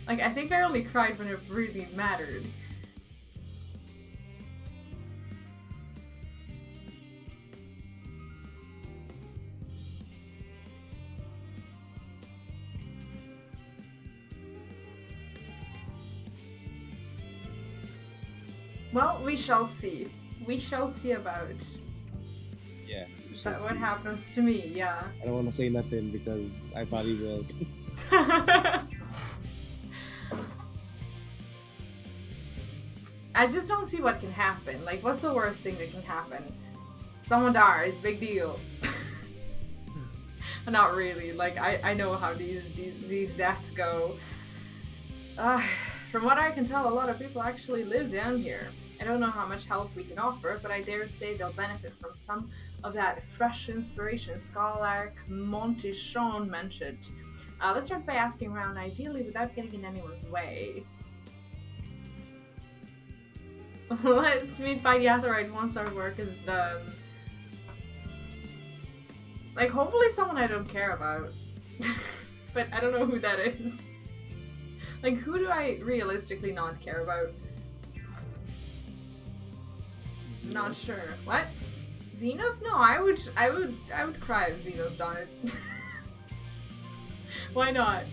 Like, I think I only cried when it really mattered. Well, we shall see. We shall see about Yeah. what happens to me, yeah. I don't want to say nothing because I probably will. I just don't see what can happen. Like, what's the worst thing that can happen? Someone dies, big deal. Not really. Like, I know how these deaths go. From what I can tell, a lot of people actually live down here. I don't know how much help we can offer, but I dare say they'll benefit from some of that fresh inspiration Scholar Montichon mentioned. Let's start by asking around, ideally without getting in anyone's way. Let's meet by the Atherite once our work is done. Like, hopefully someone I don't care about. But I don't know who that is. Like, who do I realistically not care about? Xenos. Not sure. What? Xenos? No, I would cry if Xenos died. Why not?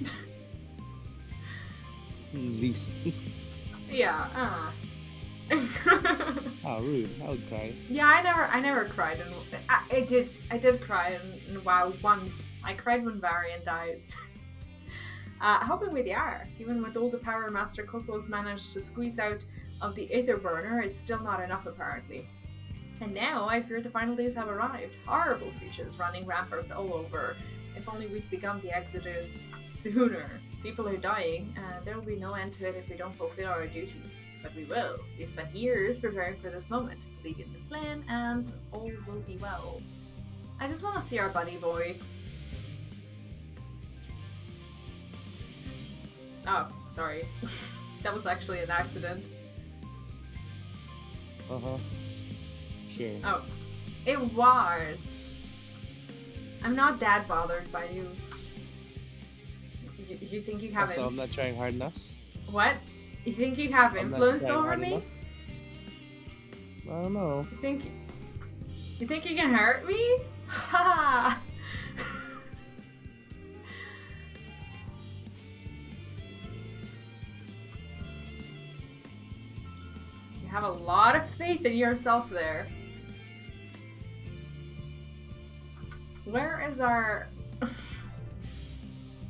Least. Yeah, Oh, rude. I would cry. Yeah, I never cried. I did cry in WoW once. I cried when Varian died. Helping with the arc, even with all the power Master Coco's managed to squeeze out of the Aether Burner, it's still not enough apparently. And now I fear the final days have arrived. Horrible creatures running rampant all over. If only we'd begun the Exodus sooner. People are dying, and there will be no end to it if we don't fulfill our duties. But we will. We've spent years preparing for this moment, believing in the plan, and all will be well. I just want to see our buddy boy. Oh, sorry. That was actually an accident. Sure. Oh, it was. I'm not that bothered by you. You think you have So I'm not trying hard enough? What? You think you have influence over me? Enough? I don't know. You think you can hurt me? Ha! You have a lot of faith in yourself there. Where is our...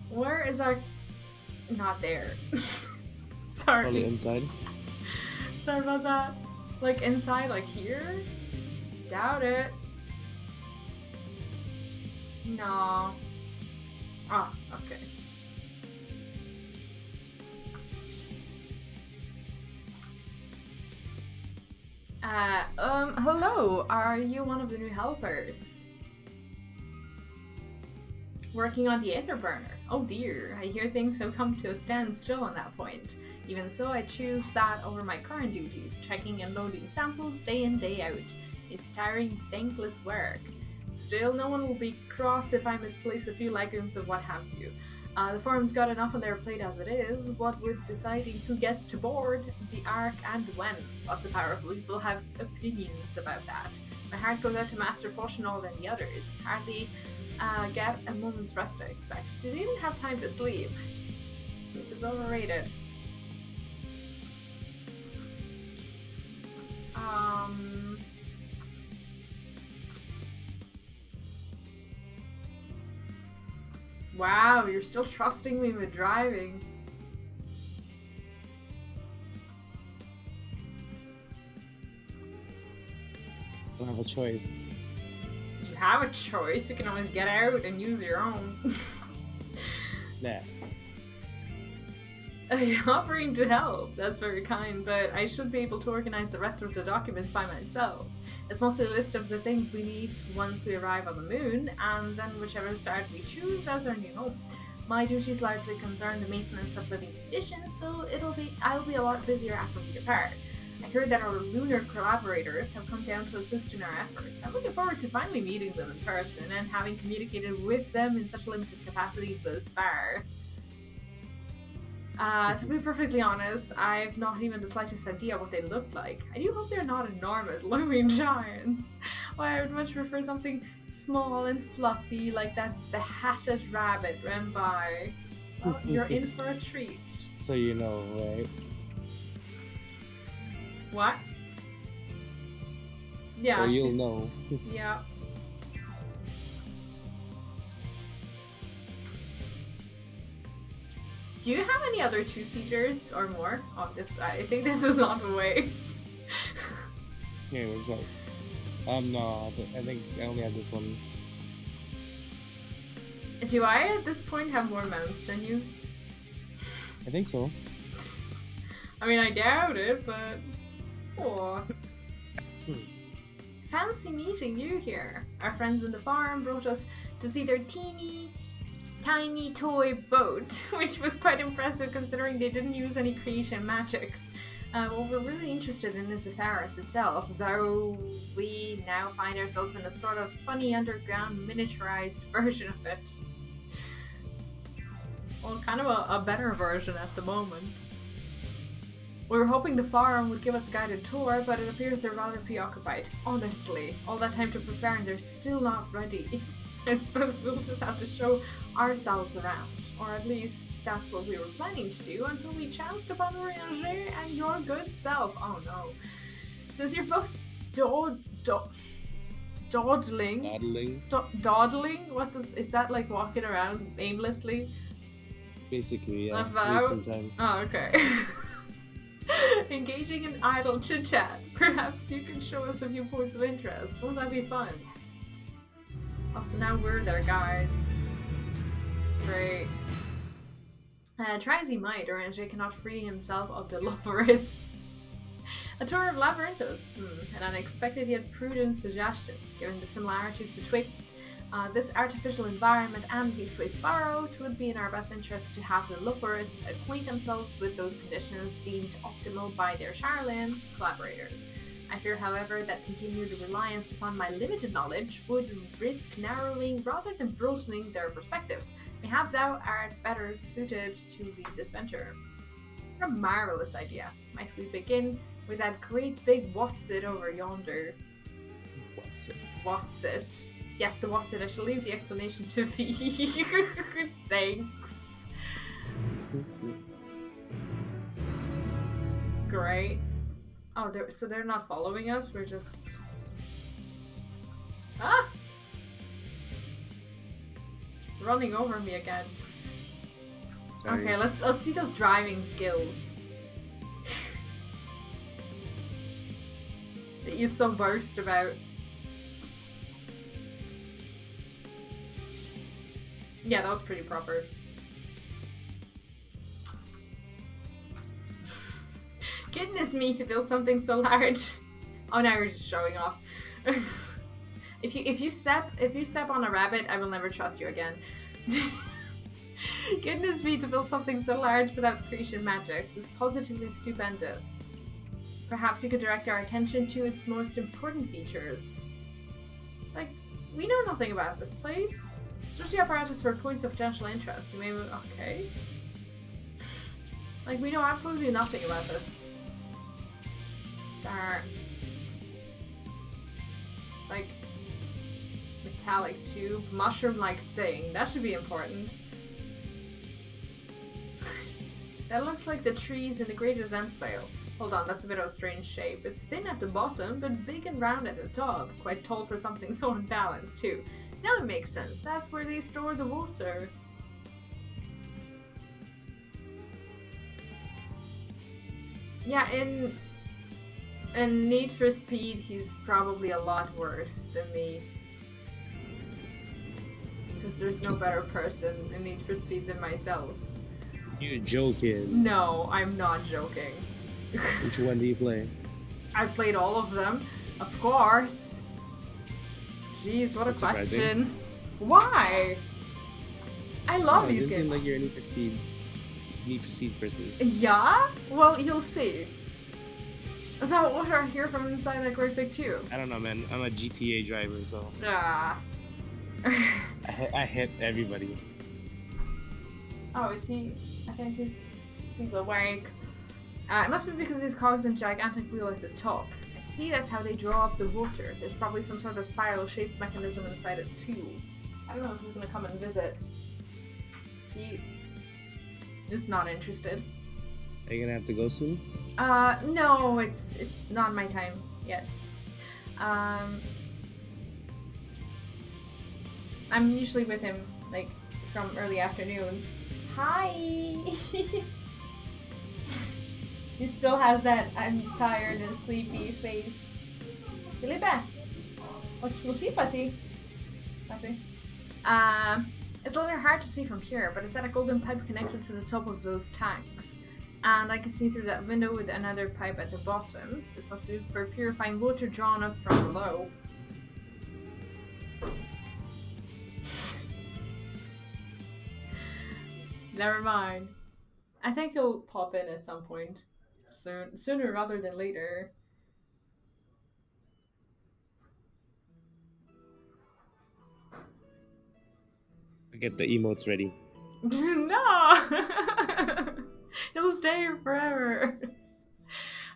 Where is our... Not there. Sorry. Probably inside. Sorry about that. Like inside, like here? Doubt it. No. Ah, okay. Hello. Are you one of the new helpers? Working on the Aether Burner. Oh dear, I hear things have come to a standstill on that point. Even so, I choose that over my current duties, checking and loading samples day in, day out. It's tiring, thankless work. Still, no one will be cross if I misplace a few legumes of what have you. The forum's got enough on their plate as it is, what with deciding who gets to board, the arc, and when. Lots of powerful people have opinions about that. My heart goes out to Master Foshinol and the others. Hardly get a moment's rest, I expect. Do they even have time to sleep? Sleep is overrated. Wow, you're still trusting me with driving. I don't have a choice. You have a choice. You can always get out and use your own. Nah. Offering to help. That's very kind, but I should be able to organize the rest of the documents by myself. It's mostly a list of the things we need once we arrive on the moon, and then whichever start we choose as our new home. My duties largely concern the maintenance of living conditions, so I'll be a lot busier after we depart. I heard that our lunar collaborators have come down to assist in our efforts. I'm looking forward to finally meeting them in person and having communicated with them in such a limited capacity thus far. To be perfectly honest, I've not even the slightest idea what they look like. I do hope they're not enormous, looming giants. Why, I would much prefer something small and fluffy like that behatted rabbit ran by. Well, you're in for a treat. So you know, right? What? Yeah, well, you'll know. Yeah. Do you have any other two-seaters or more? Oh, I think this is not the way. Yeah, what's up? No, I think I only have this one. Do I at this point have more mounts than you? I think so. I mean, I doubt it, but... Aw. Fancy meeting you here. Our friends in the farm brought us to see their tiny toy boat, which was quite impressive considering they didn't use any creation magics. What we're really interested in is the Theros itself, though we now find ourselves in a sort of funny underground miniaturized version of it. Well, kind of a better version at the moment. We were hoping the farm would give us a guided tour, but it appears they're rather preoccupied. Honestly, all that time to prepare and they're still not ready. I suppose we'll just have to show ourselves around, or at least that's what we were planning to do until we chanced upon Ranger and your good self. Oh no. Says you're both dawdling? Dawdling? What is that, like walking around aimlessly? Basically, yeah. About? Wasting time. Oh, okay. Engaging in idle chit-chat. Perhaps you can show us a few points of interest. Won't that be fun? Also, now we're their guides. Great. Try as he might, Ranger cannot free himself of the Loporits. A tour of Labyrinthos. An unexpected yet prudent suggestion, given the similarities betwixt this artificial environment and Peaceways Burrow. It would be in our best interest to have the Loporits acquaint themselves with those conditions deemed optimal by their Sharlayan collaborators. I fear, however, that continued reliance upon my limited knowledge would risk narrowing rather than broadening their perspectives. Mayhap thou art better suited to lead this venture. What a marvellous idea. Might we begin with that great big what's it over yonder? What's it? What's it? Yes, the what's it. I shall leave the explanation to thee. Thanks. Great. Oh, so they're not following us? We're just... Ah! Running over me again. Sorry. Okay, let's see those driving skills. That you so boast about. Yeah, that was pretty proper. Goodness me, to build something so large. Oh, now you're just showing off. If you step on a rabbit, I will never trust you again. Goodness me, to build something so large without Cretan magics is positively stupendous. Perhaps you could direct our attention to its most important features. Like, we know nothing about this place. Search the apparatus for points of potential interest. You may move. Okay. Like, we know absolutely nothing about this. Start. Like, metallic tube, mushroom-like thing. That should be important. That looks like the trees in the Great Zensvale. Hold on, that's a bit of a strange shape. It's thin at the bottom, but big and round at the top. Quite tall for something so unbalanced, too. Now it makes sense. That's where they store the water. Yeah, in Need for Speed, he's probably a lot worse than me. Because there's no better person in Need for Speed than myself. You're joking. No, I'm not joking. Which one do you play? I've played all of them, of course. Jeez, what a question. Surprising. Why? I love these games. It seems like you're a Need for Speed person. Yeah? Well, you'll see. Is that what I hear from inside that great big tube? I don't know, man. I'm a GTA driver, so... Ah. I hit everybody. Oh, is he? I think he's awake. It must be because of these cogs and gigantic wheel at the top. I see that's how they draw up the water. There's probably some sort of spiral-shaped mechanism inside it too. I don't know if he's gonna come and visit. He is not interested. Are you gonna have to go soon? No, it's not my time yet. I'm usually with him, like, from early afternoon. Hi! He still has that I'm tired and sleepy face. Felipe! What's musipati? Actually. It's a little hard to see from here, but it's at a golden pipe connected to the top of those tanks. And I can see through that window with another pipe at the bottom. This must be for purifying water drawn up from below. Never mind. I think he'll pop in at some point. Sooner rather than later. Get the emotes ready. No! He'll stay here forever.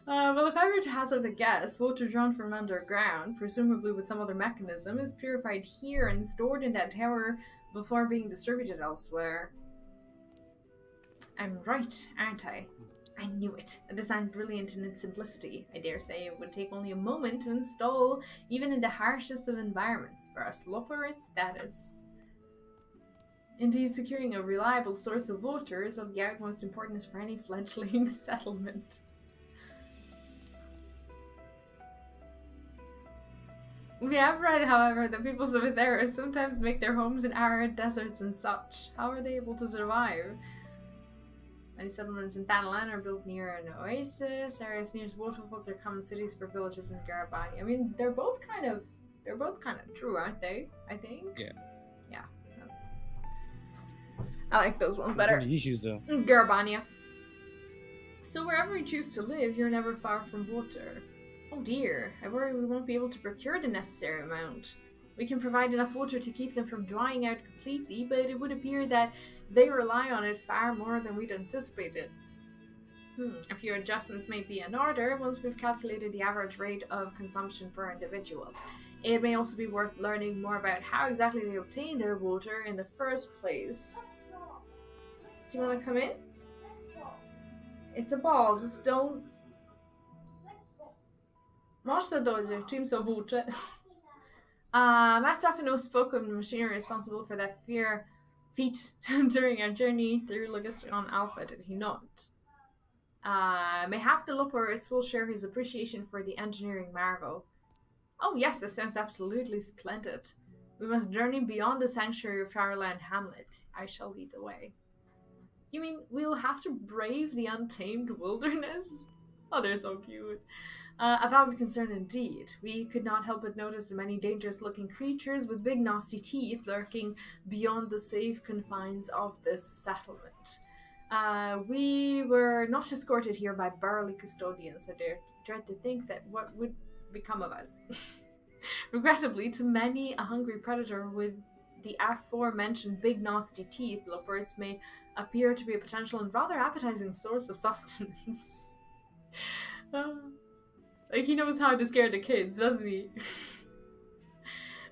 Well, if I were to hazard a guess, water drawn from underground, presumably with some other mechanism, is purified here and stored in that tower before being distributed elsewhere. I'm right, aren't I? I knew it. A design brilliant in its simplicity. I dare say it would take only a moment to install, even in the harshest of environments. For us Loporits, that is. Indeed, securing a reliable source of water is of the utmost importance for any fledgling settlement. We have read, however, that peoples of Ethera sometimes make their homes in arid deserts and such. How are they able to survive? Many settlements in Thanalan are built near an oasis. Areas near waterfalls are common cities for villages in Garabani. I mean, they're both kind of true, aren't they? I think. Yeah. Yeah. I like those ones better. Issues though. Garabania. So wherever you choose to live, you're never far from water. Oh dear, I worry we won't be able to procure the necessary amount. We can provide enough water to keep them from drying out completely, but it would appear that they rely on it far more than we'd anticipated. A few adjustments may be in order once we've calculated the average rate of consumption per individual. It may also be worth learning more about how exactly they obtain their water in the first place. Do you want to come in? It's a ball, just don't... Master Dojo, Team so włóczy. Master Afino spoke of the machinery responsible for that feat during our journey through Logisticon Alpha, did he not? Mayhap the Loporits will share his appreciation for the engineering marvel. Oh yes, this sounds absolutely splendid. We must journey beyond the sanctuary of Sharlayan Hamlet. I shall lead the way. You mean we'll have to brave the untamed wilderness? Oh, they're so cute. A valid concern indeed. We could not help but notice the many dangerous-looking creatures with big nasty teeth lurking beyond the safe confines of this settlement. We were not escorted here by burly custodians. I dread to think that what would become of us. Regrettably, to many, a hungry predator with the aforementioned big nasty teeth, Loporits may appear to be a potential and rather appetizing source of sustenance. Like, he knows how to scare the kids, doesn't he?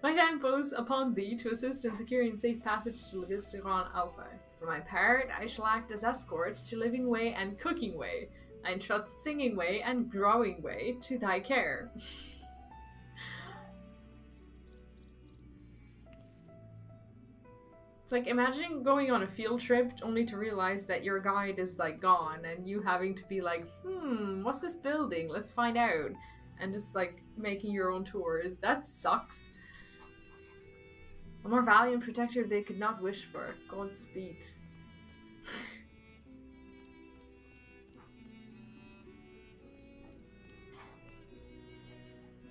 My hand bows upon thee to assist in securing safe passage to Logisticon Alpha. For my part, I shall act as escort to Living Way and Cooking Way. I entrust Singing Way and Growing Way to thy care. It's like, imagine going on a field trip only to realize that your guide is like gone and you having to be like, what's this building? Let's find out. And just like making your own tours. That sucks. A more valiant protector they could not wish for. Godspeed.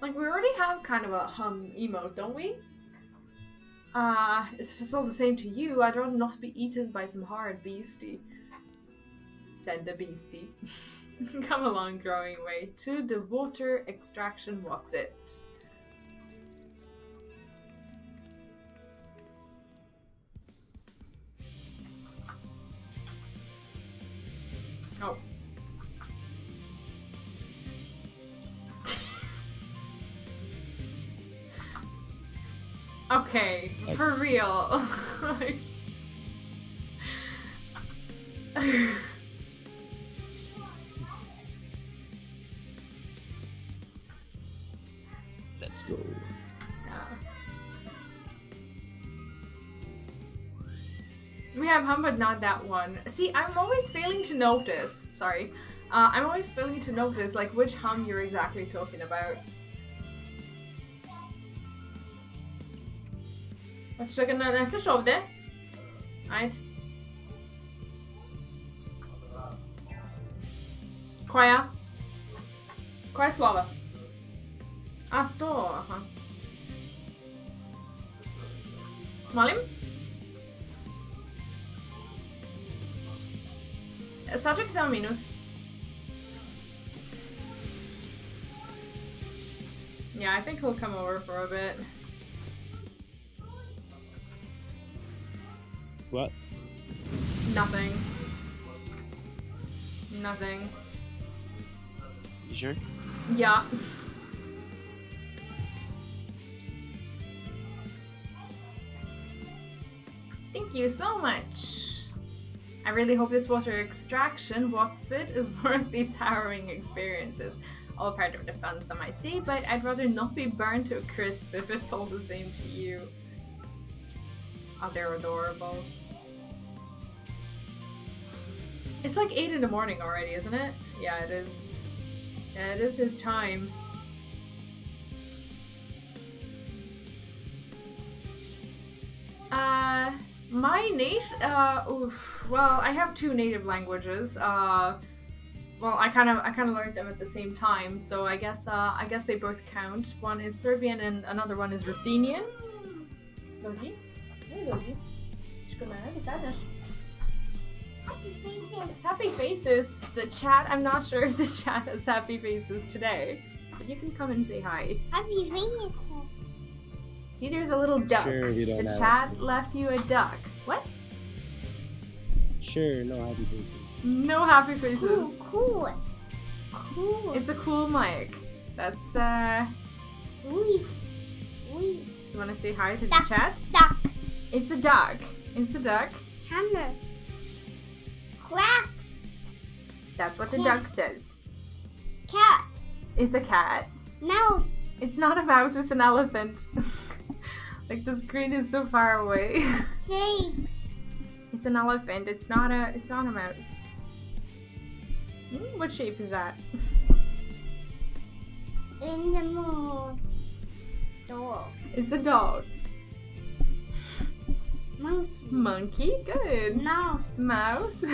Like, we already have kind of a hum emote, don't we? If it's all the same to you, I'd rather not be eaten by some horrid beastie. Said the beastie. Come along, Growing Way, to the water extraction, what's it? Oh. Okay, for real. Let's go. Yeah. We have hum, but not that one. See, I'm always failing to notice. Sorry. I'm always failing to notice, like, which hum you're exactly talking about. Jeszcze na słyszowdę? Right. Koja? Koje słowa? A to, aha. Molim? Saczek 7 minut. Yeah, I think he'll come over for a bit. What? Nothing. Nothing. You sure? Yeah. Thank you so much. I really hope this water extraction, what's it, is worth these harrowing experiences. All part of the fun, some might say, but I'd rather not be burned to a crisp if it's all the same to you. Oh, they're adorable. It's like 8 in the morning already, isn't it? Yeah, it is. Yeah, it is his time. My well, I have 2 native languages. Well, I kind of learned them at the same time, so I guess they both count. One is Serbian and another one is Ruthenian. Lozi? Hey, Lozi. Happy faces. The chat, I'm not sure if the chat has happy faces today, but you can come and say hi. Happy faces. See, there's a little duck. Sure, we don't the have chat left you a duck. What? Sure, no happy faces. No happy faces. Cool. It's a cool mic. That's You wanna say hi to duck, the chat? Duck. It's a duck. It's a duck. Hammer. Quack. That's what the Cat. duck says. Cat. It's a cat. Mouse. It's not a mouse, it's an elephant. Like the screen is so far away. Hey. It's an elephant. It's not a mouse. What shape is that? In the mouse. Dog. It's a dog. Monkey. Monkey? Good. Mouse. Mouse?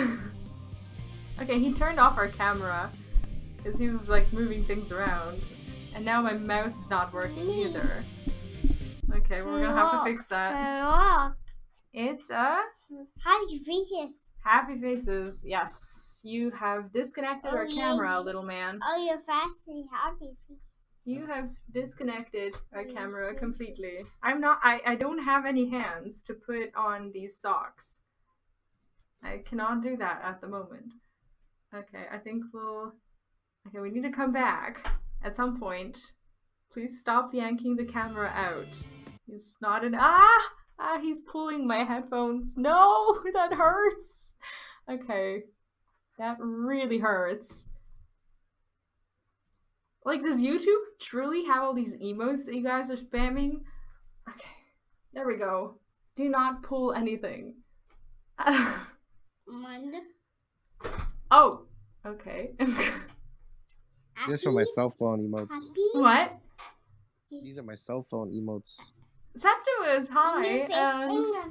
Okay, he turned off our camera because he was like moving things around. And now my mouse is not working either. Okay, well, we're gonna have to fix that. Frog. It's a... Happy faces. Happy faces. Yes. You have disconnected our camera, little man. Oh, you're fastly happy faces. You have disconnected our camera completely. I don't have any hands to put on these socks. I cannot do that at the moment. Okay, I think okay, we need to come back at some point. Please stop yanking the camera out. He's not he's pulling my headphones. No, that hurts. Okay, that really hurts. Like, does YouTube truly have all these emotes that you guys are spamming? Okay, there we go. Do not pull anything. Oh, okay. These are my cell phone emotes. What? These are my cell phone emotes. Septimus, hi. Angry face.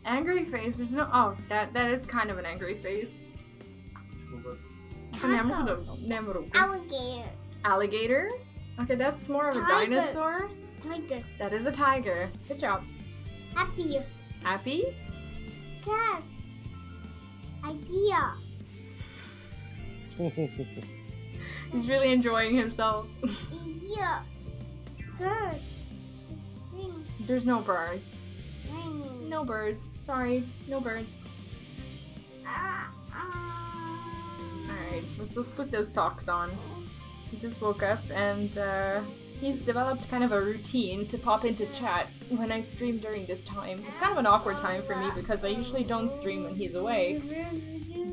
Angry face. There's no. Oh, that is kind of an angry face. Alligator. Alligator? Okay, that's more of a Tiger. dinosaur. Tiger. That is a tiger. Good job. Happy. Happy? Cat. Idea. He's really enjoying himself. Idea. Bird. Wings. There's no birds. Wings. No birds. Sorry, no birds. Alright, let's just put those socks on. He just woke up and he's developed kind of a routine to pop into chat when I stream during this time. It's kind of an awkward time for me because I usually don't stream when he's awake,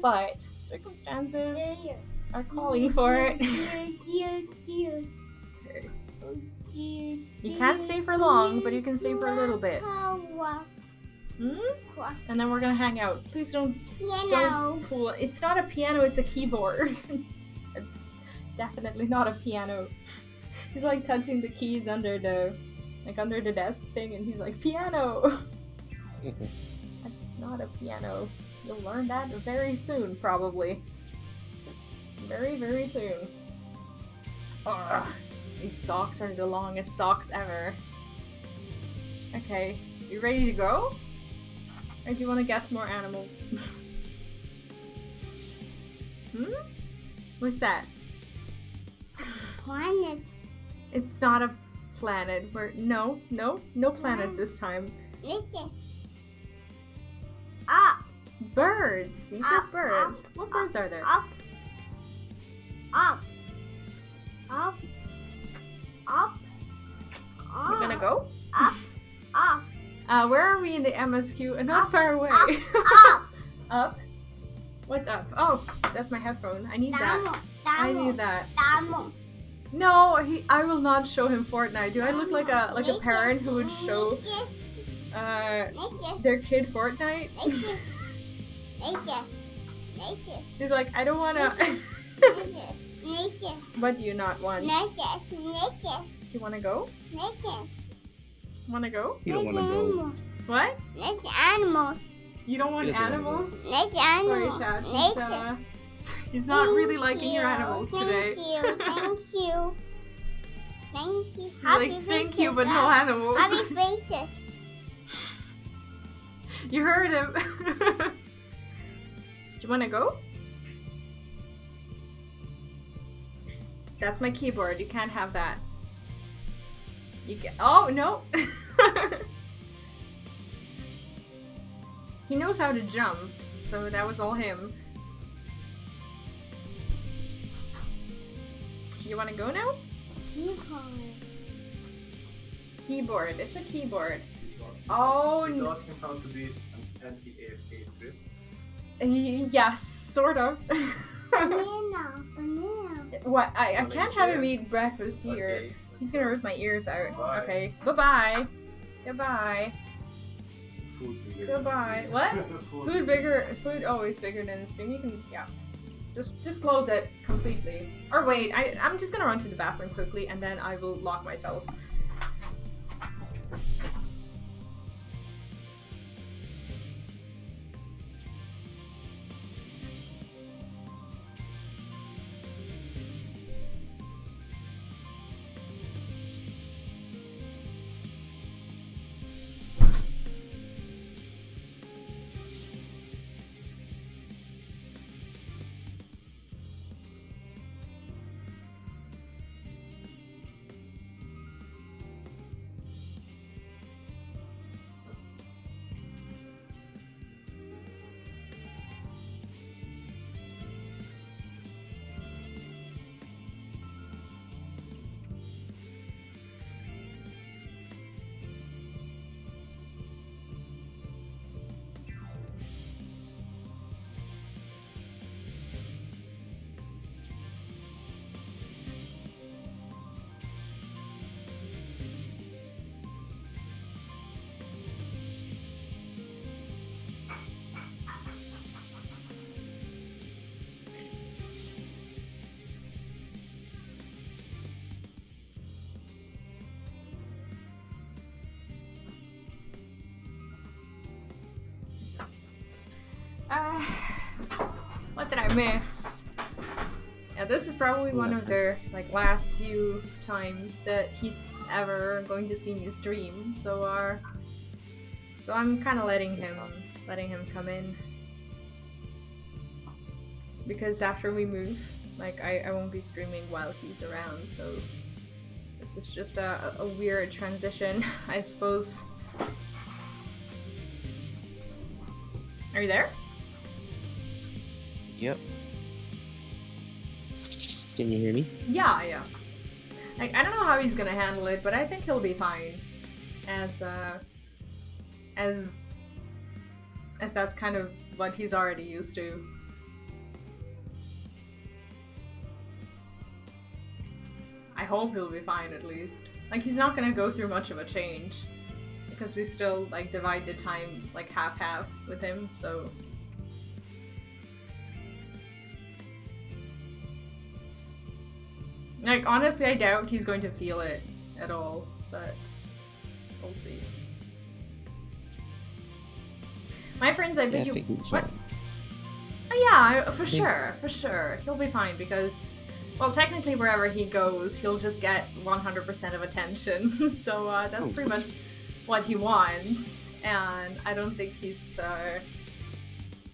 but circumstances are calling for it. Okay. You can't stay for long, but you can stay for a little bit. And then we're gonna hang out. Please don't pull. It's not a piano, it's a keyboard. It's definitely not a piano. He's like touching the keys under the desk thing, and he's like, piano. That's not a piano. You'll learn that very soon, probably. Very, very soon. Ugh. These socks are the longest socks ever. Okay, you ready to go? Or do you want to guess more animals? What's that? Planet. It's not a planet. No planets this time. This is up. Birds. These are birds. What birds are there? Up. Up. Up. You gonna go? Up. Up. Where are we in the MSQ? Not far away. Up. Up? What's up? Oh, that's my headphone. I need that. I need that. No, I will not show him Fortnite. Do I look like a parent who would show their kid Fortnite? He's like, I don't wanna. What do you not want? Do you wanna go? Wanna go? You don't wanna go. What? Animals. You don't want animals? Sorry, Chad. He's not really liking your animals today. Thank you. You're like, thank you, but no animals. Happy faces. You heard him. Do you want to go? That's my keyboard. You can't have that. You can. Oh no. He knows how to jump, so that was all him. You want to go now? Keyboard. It's a keyboard. Oh no. Taught him how to be an anti-AFK script? Yes, sort of. Banana. What? I can't have him eat breakfast here. Okay. He's gonna rip my ears out. Bye. Okay. Bye-bye. Goodbye. Goodbye. What? Food always bigger than the stream. You can, yeah. Just close it completely. Or wait, I'm just gonna run to the bathroom quickly and then I will lock myself. What did I miss? Yeah, this is probably one of their last few times that he's ever going to see me stream. So I'm kind of letting him come in, because after we move, I won't be streaming while he's around. So this is just a weird transition, I suppose. Are you there? Yep. Can you hear me? Yeah. I don't know how he's gonna handle it, but I think he'll be fine. As that's kind of what he's already used to. I hope he'll be fine at least. He's not gonna go through much of a change, because we still divide the time half-half with him, so. Honestly, I doubt he's going to feel it at all, but we'll see. My friends, I bet you. What? Oh, yeah, for sure. He'll be fine because, well, technically, wherever he goes, he'll just get 100% of attention. So that's pretty much what he wants, and I don't think he's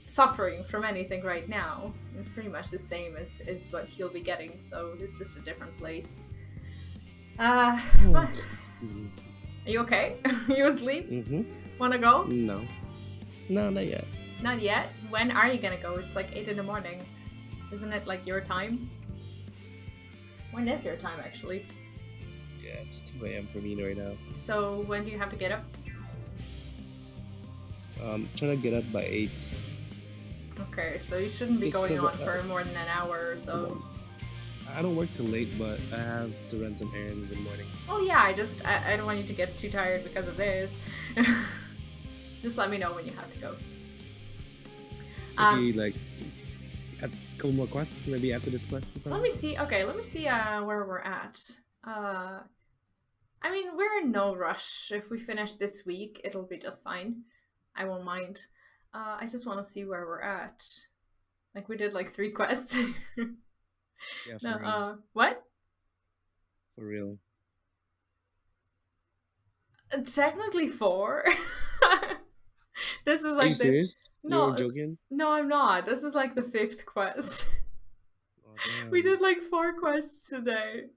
suffering from anything right now. It's pretty much the same as what he'll be getting, so it's just a different place. Are you okay? You asleep? Mm-hmm. Wanna go? No, not yet. Not yet? When are you gonna go? It's 8 in the morning. Isn't it your time? When is your time, actually? Yeah, it's 2 a.m. for me right now. So, when do you have to get up? Trying to get up by 8. Okay, so you shouldn't be It's going 'cause on for more than an hour or so. I don't work till late, but I have to run some errands in the morning. Well, yeah, I don't want you to get too tired because of this. Just let me know when you have to go. Maybe, like, a couple more quests, maybe after this quest or something? Let me see, okay, let me see where we're at. I mean, we're in no rush. If we finish this week, it'll be just fine. I won't mind. I just want to see where we're at. Like, we did like 3 quests. Yeah, for real. What? For real. Technically 4. This is like Are you serious? No, You're joking? No, I'm not. This is like the 5th quest. Oh, We did like 4 quests today.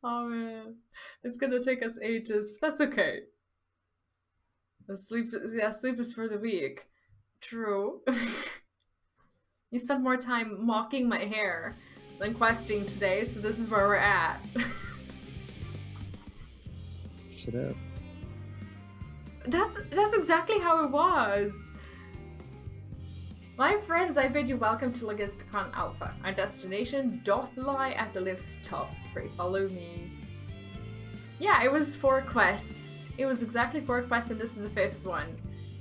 Oh man, it's gonna take us ages, but that's okay. Sleep is for the weak. True. You spent more time mocking my hair than questing today, so this is where we're at. Shut up. That's exactly how it was. My friends, I bid you welcome to radz-at-han Alpha. Our destination doth lie at the lift's top. Pray follow me. Yeah, it was 4 quests. It was exactly 4 quests, and this is the 5th one.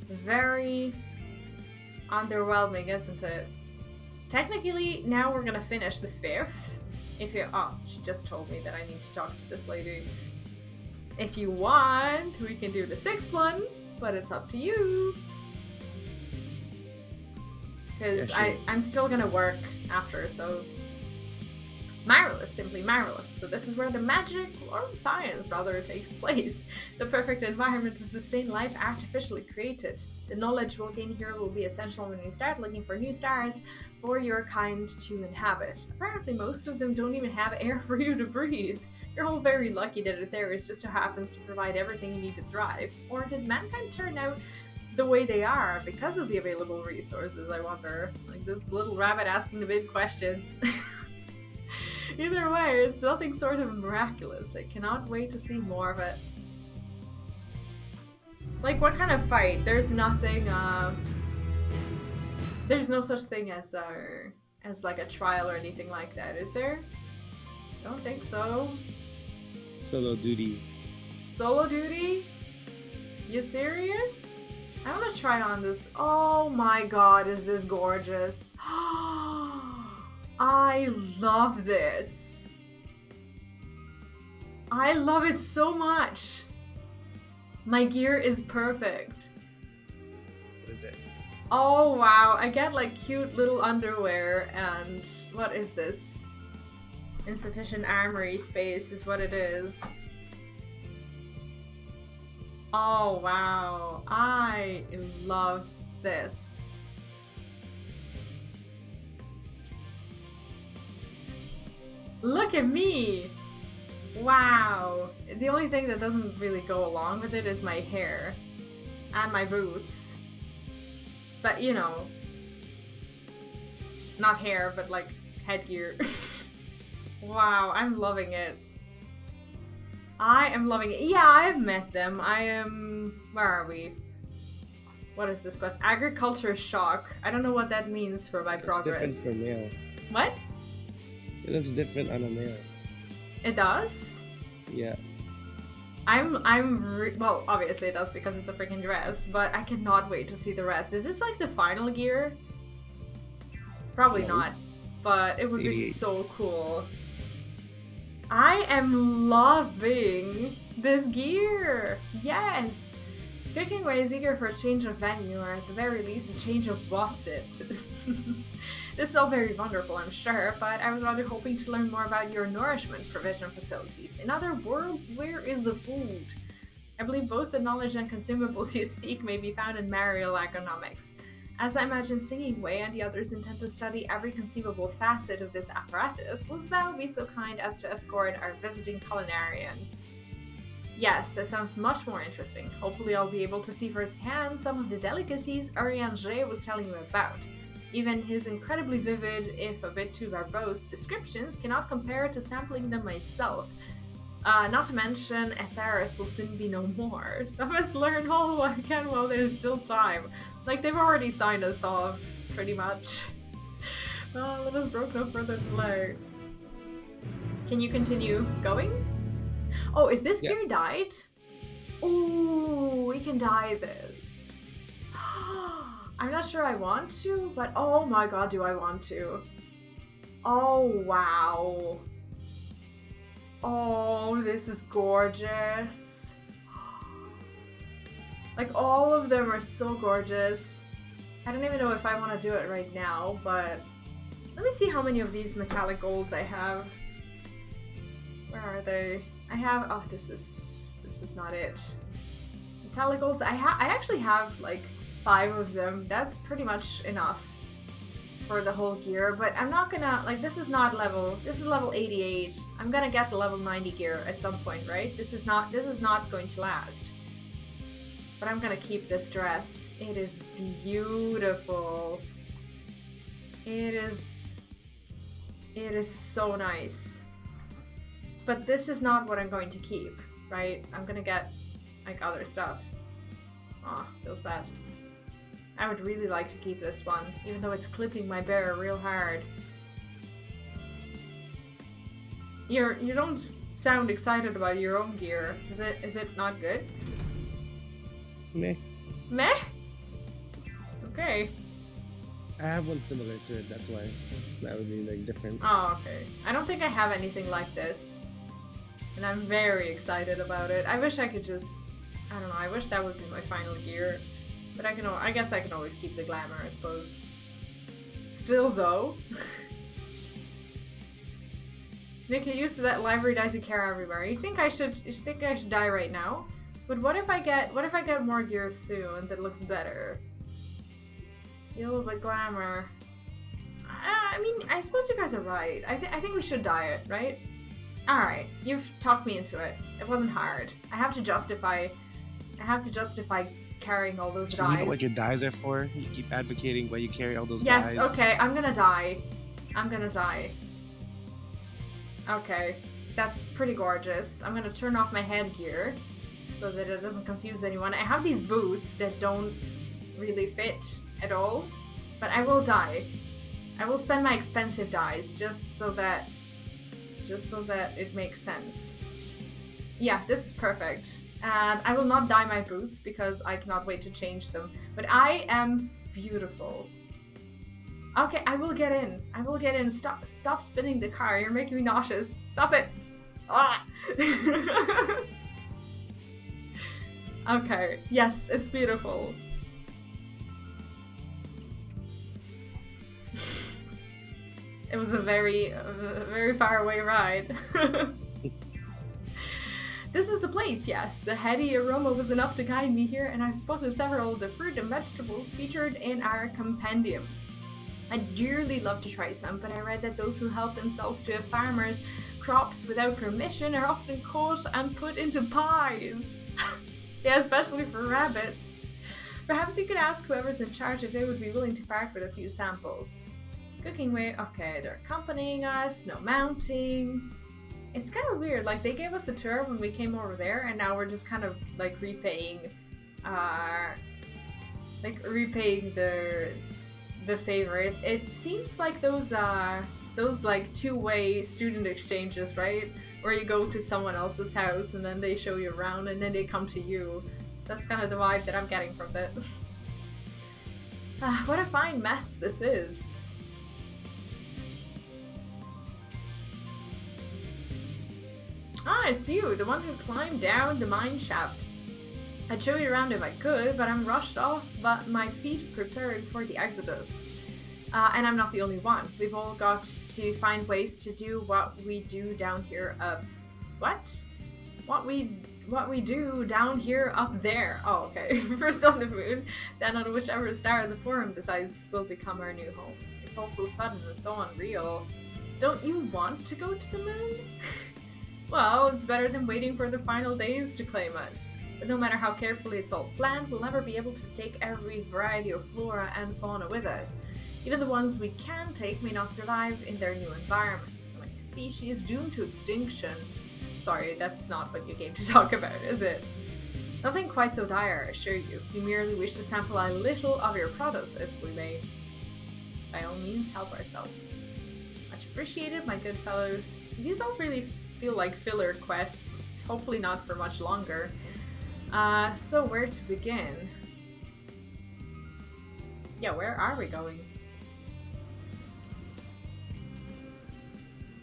Very underwhelming, isn't it? Technically, now we're gonna finish the 5th. If you she just told me that I need to talk to this lady. If you want, we can do the 6th one, but it's up to you. Because Yeah, sure. I'm still gonna work after, so marvelous, simply marvelous. So this is where the magic, or science rather, takes place. The perfect environment to sustain life artificially created. The knowledge we'll gain here will be essential when you start looking for new stars for your kind to inhabit. Apparently most of them don't even have air for you to breathe. You're all very lucky that there is just so happens to provide everything you need to thrive. Or did mankind turn out the way they are because of the available resources, I wonder? Like this little rabbit asking the big questions. Either way, it's nothing sort of miraculous. I cannot wait to see more of it. Like, what kind of fight? There's nothing, there's no such thing as like a trial or anything like that, is there? Don't think so. Solo duty. Solo duty? You serious? I want to try on this. Oh my god, is this gorgeous? I love this. I love it so much. My gear is perfect. What is it? Oh wow, I get like cute little underwear and what is this? Insufficient armory space is what it is. Oh wow, I love this. Look at me! Wow. The only thing that doesn't really go along with it is my hair. And my boots. But you know. Not hair, but like headgear. Wow, I'm loving it. I am loving it. Yeah, I've met them. I am... Where are we? What is this quest? Agriculture shock. I don't know what that means for my progress. It's different from male. What? It looks different on a male. It does? Yeah. Well, obviously it does because it's a freaking dress, but I cannot wait to see the rest. Is this like the final gear? Probably not, but it would be so cool. I am loving this gear! Yes! Kicking away is eager for a change of venue, or at the very least a change of what's it. This is all very wonderful, I'm sure, but I was rather hoping to learn more about your nourishment provision facilities. In other words, where is the food? I believe both the knowledge and consumables you seek may be found in Mariel economics. As I imagine Singing Way and the others intend to study every conceivable facet of this apparatus, will thou be so kind as to escort our visiting culinarian? Yes, that sounds much more interesting. Hopefully I'll be able to see firsthand some of the delicacies Ariane was telling you about. Even his incredibly vivid, if a bit too verbose, descriptions cannot compare to sampling them myself. Not to mention, Etheris will soon be no more, so I must learn all I can while there's still time. Like, they've already signed us off, pretty much. Let us broke no further delay. Can you continue going? Oh, is this gear dyed? Ooh, we can dye this. I'm not sure I want to, but oh my god, do I want to. Oh, wow. Oh, this is gorgeous. Like, all of them are so gorgeous. I don't even know if I want to do it right now, but let me see how many of these metallic golds I have. Where are they? I have, oh, this is not it. Metallic golds, I actually have like 5 of them. That's pretty much enough for the whole gear, but I'm not gonna, like, this is level 88. I'm gonna get the level 90 gear at some point, right? This is not going to last. But I'm gonna keep this dress. It is beautiful. It is so nice. But this is not what I'm going to keep, right? I'm gonna get, like, other stuff. Aw, feels bad. I would really like to keep this one, even though it's clipping my bear real hard. You don't sound excited about your own gear. Is it not good? Meh. Meh? Okay. I have one similar to it, that's why. So that would be like different. Oh, okay. I don't think I have anything like this. And I'm very excited about it. I wish I could just, I don't know, I wish that would be my final gear. But I guess I can always keep the glamour, I suppose. Still though. Nick, get used to that library dice you carry everywhere. You think I should die right now? But what if I get more gear soon that looks better? Yellow but glamour. I mean, I suppose you guys are right. I think we should dye it, right? Alright, you've talked me into it. It wasn't hard. I have to justify carrying all those dyes. Isn't that what your dyes are for? You keep advocating why you carry all those dyes. Yes, okay, I'm gonna die. Okay, that's pretty gorgeous. I'm gonna turn off my headgear so that it doesn't confuse anyone. I have these boots that don't really fit at all, but I will dye. I will spend my expensive dyes just so that it makes sense. Yeah, this is perfect. And I will not dye my boots because I cannot wait to change them. But I am beautiful. Okay, I will get in. Stop spinning the car. You're making me nauseous. Stop it. Ah. Okay. Yes, it's beautiful. It was a very far away ride. This is the place, yes. The heady aroma was enough to guide me here, and I spotted several of the fruit and vegetables featured in our compendium. I'd dearly love to try some, but I read that those who help themselves to a farmer's crops without permission are often caught and put into pies. Yeah, especially for rabbits. Perhaps you could ask whoever's in charge if they would be willing to part with a few samples. Cooking way, okay, they're accompanying us, no mounting. It's kind of weird, like they gave us a tour when we came over there, and now we're just kind of like repaying the favor. It seems like those like two-way student exchanges, right? Where you go to someone else's house and then they show you around and then they come to you. That's kind of the vibe that I'm getting from this. What a fine mess this is. Ah, it's you, the one who climbed down the mine shaft. I'd show you around if I could, but I'm rushed off but my feet preparing for the exodus. And I'm not the only one. We've all got to find ways to do what we do down here up... What? What we do down here up there. Oh, okay. First on the moon, then on whichever star the forum decides will become our new home. It's all so sudden and so unreal. Don't you want to go to the moon? Well, it's better than waiting for the final days to claim us. But no matter how carefully it's all planned, we'll never be able to take every variety of flora and fauna with us. Even the ones we can take may not survive in their new environments. So many species doomed to extinction. Sorry, that's not what you came to talk about, is it? Nothing quite so dire, I assure you. We merely wish to sample a little of your produce, if we may. By all means, help ourselves. Much appreciated, my good fellow. These don't really feel like filler quests. Hopefully not for much longer. So where to begin? Yeah, where are we going?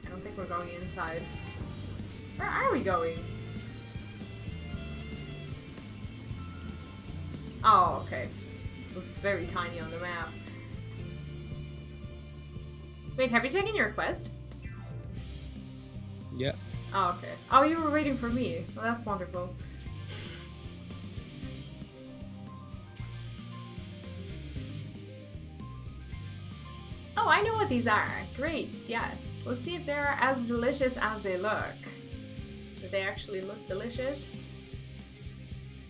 I don't think we're going inside. Where are we going? Oh, okay. It was very tiny on the map. Wait, have you taken your quest? Yeah. Oh, okay. Oh, you were waiting for me. Well, that's wonderful. Oh, I know what these are. Grapes, yes. Let's see if they're as delicious as they look. Do they actually look delicious?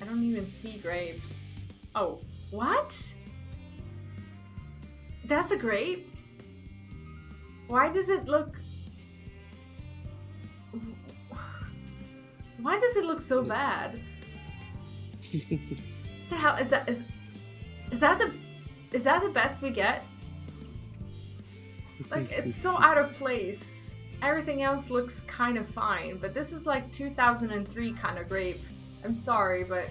I don't even see grapes. Oh, what? That's a grape? Why does it look... Why does it look so bad? The hell is that? Is that the best we get? Like, it's so out of place. Everything else looks kind of fine, but this is like 2003 kind of grape. I'm sorry, but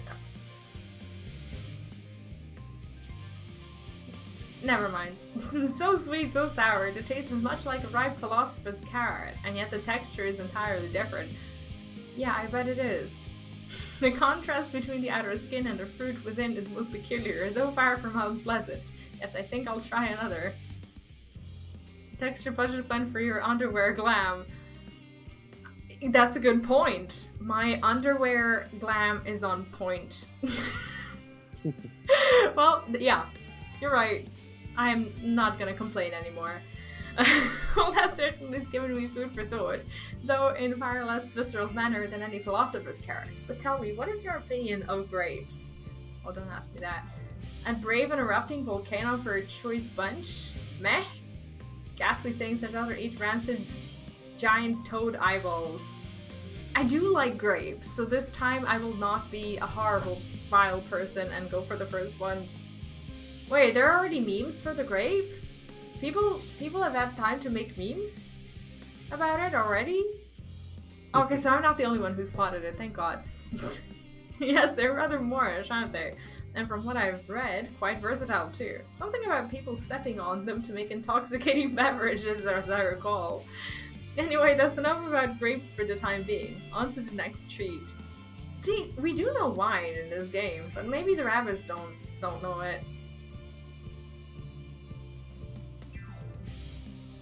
never mind. This is so sweet, so sour. The taste is much like a ripe philosopher's carrot, and yet the texture is entirely different. Yeah, I bet it is. The contrast between the outer skin and the fruit within is most peculiar, though far from unpleasant. Yes, I think I'll try another. Texture budget blend for your underwear glam. That's a good point. My underwear glam is on point. Well, yeah, you're right. I'm not gonna complain anymore. Well, that certainly has given me food for thought, though in far less visceral manner than any philosopher's carrot. But tell me, what is your opinion of grapes? Oh, don't ask me that. And brave and erupting volcano for a choice bunch? Meh? Ghastly things I'd rather eat rancid giant toad eyeballs. I do like grapes, so this time I will not be a horrible, vile person and go for the first one. Wait, there are already memes for the grape? People have had time to make memes about it already? Okay, so I'm not the only one who spotted it, thank God. Yes, they're rather Moorish, aren't they? And from what I've read, quite versatile too. Something about people stepping on them to make intoxicating beverages, as I recall. Anyway, that's enough about grapes for the time being. On to the next treat. See, we do know wine in this game, but maybe the rabbits don't know it.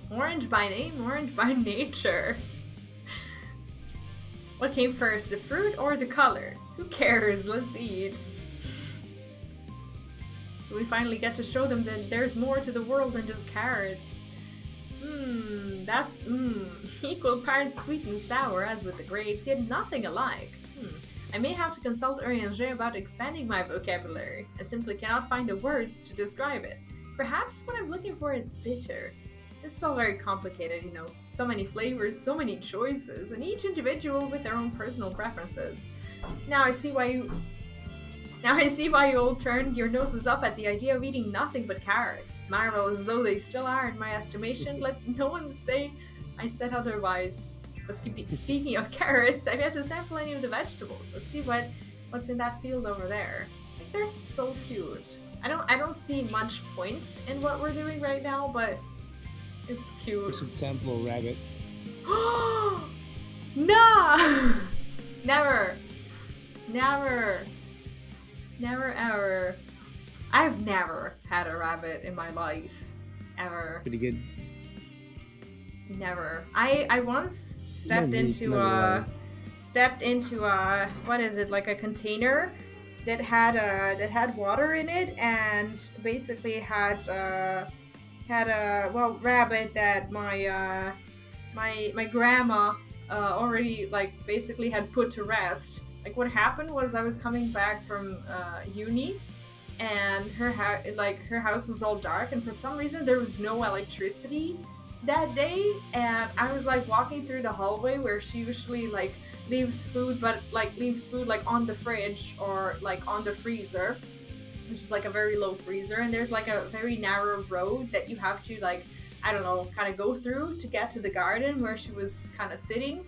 Orange by name, orange by nature. What came first, the fruit or the color? Who cares? Let's eat. So we finally get to show them that there's more to the world than just carrots. That's equal parts sweet and sour as with the grapes, yet nothing alike. I may have to consult Urianger about expanding my vocabulary. I simply cannot find the words to describe it. Perhaps what I'm looking for is bitter. This is all very complicated, you know. So many flavors, so many choices, and each individual with their own personal preferences. Now I see why you all turned your noses up at the idea of eating nothing but carrots. Marvel as though they still are in my estimation. Let no one say I said otherwise. But speaking of carrots, I've yet to sample any of the vegetables. Let's see what's in that field over there. Like, they're so cute. I don't see much point in what we're doing right now, but it's cute. We should sample a rabbit. No! Never. Never. Never ever. I've never had a rabbit in my life. Ever. Pretty good. Never. I once stepped into what is it, like a container that had water in it, and basically had a rabbit that my grandma already like basically had put to rest. Like, what happened was I was coming back from uni, and her house was all dark, and for some reason there was no electricity that day, and I was like walking through the hallway where she usually like leaves food like on the fridge or like on the freezer, which is like a very low freezer, and there's like a very narrow road that you have to like, I don't know, kind of go through to get to the garden where she was kind of sitting.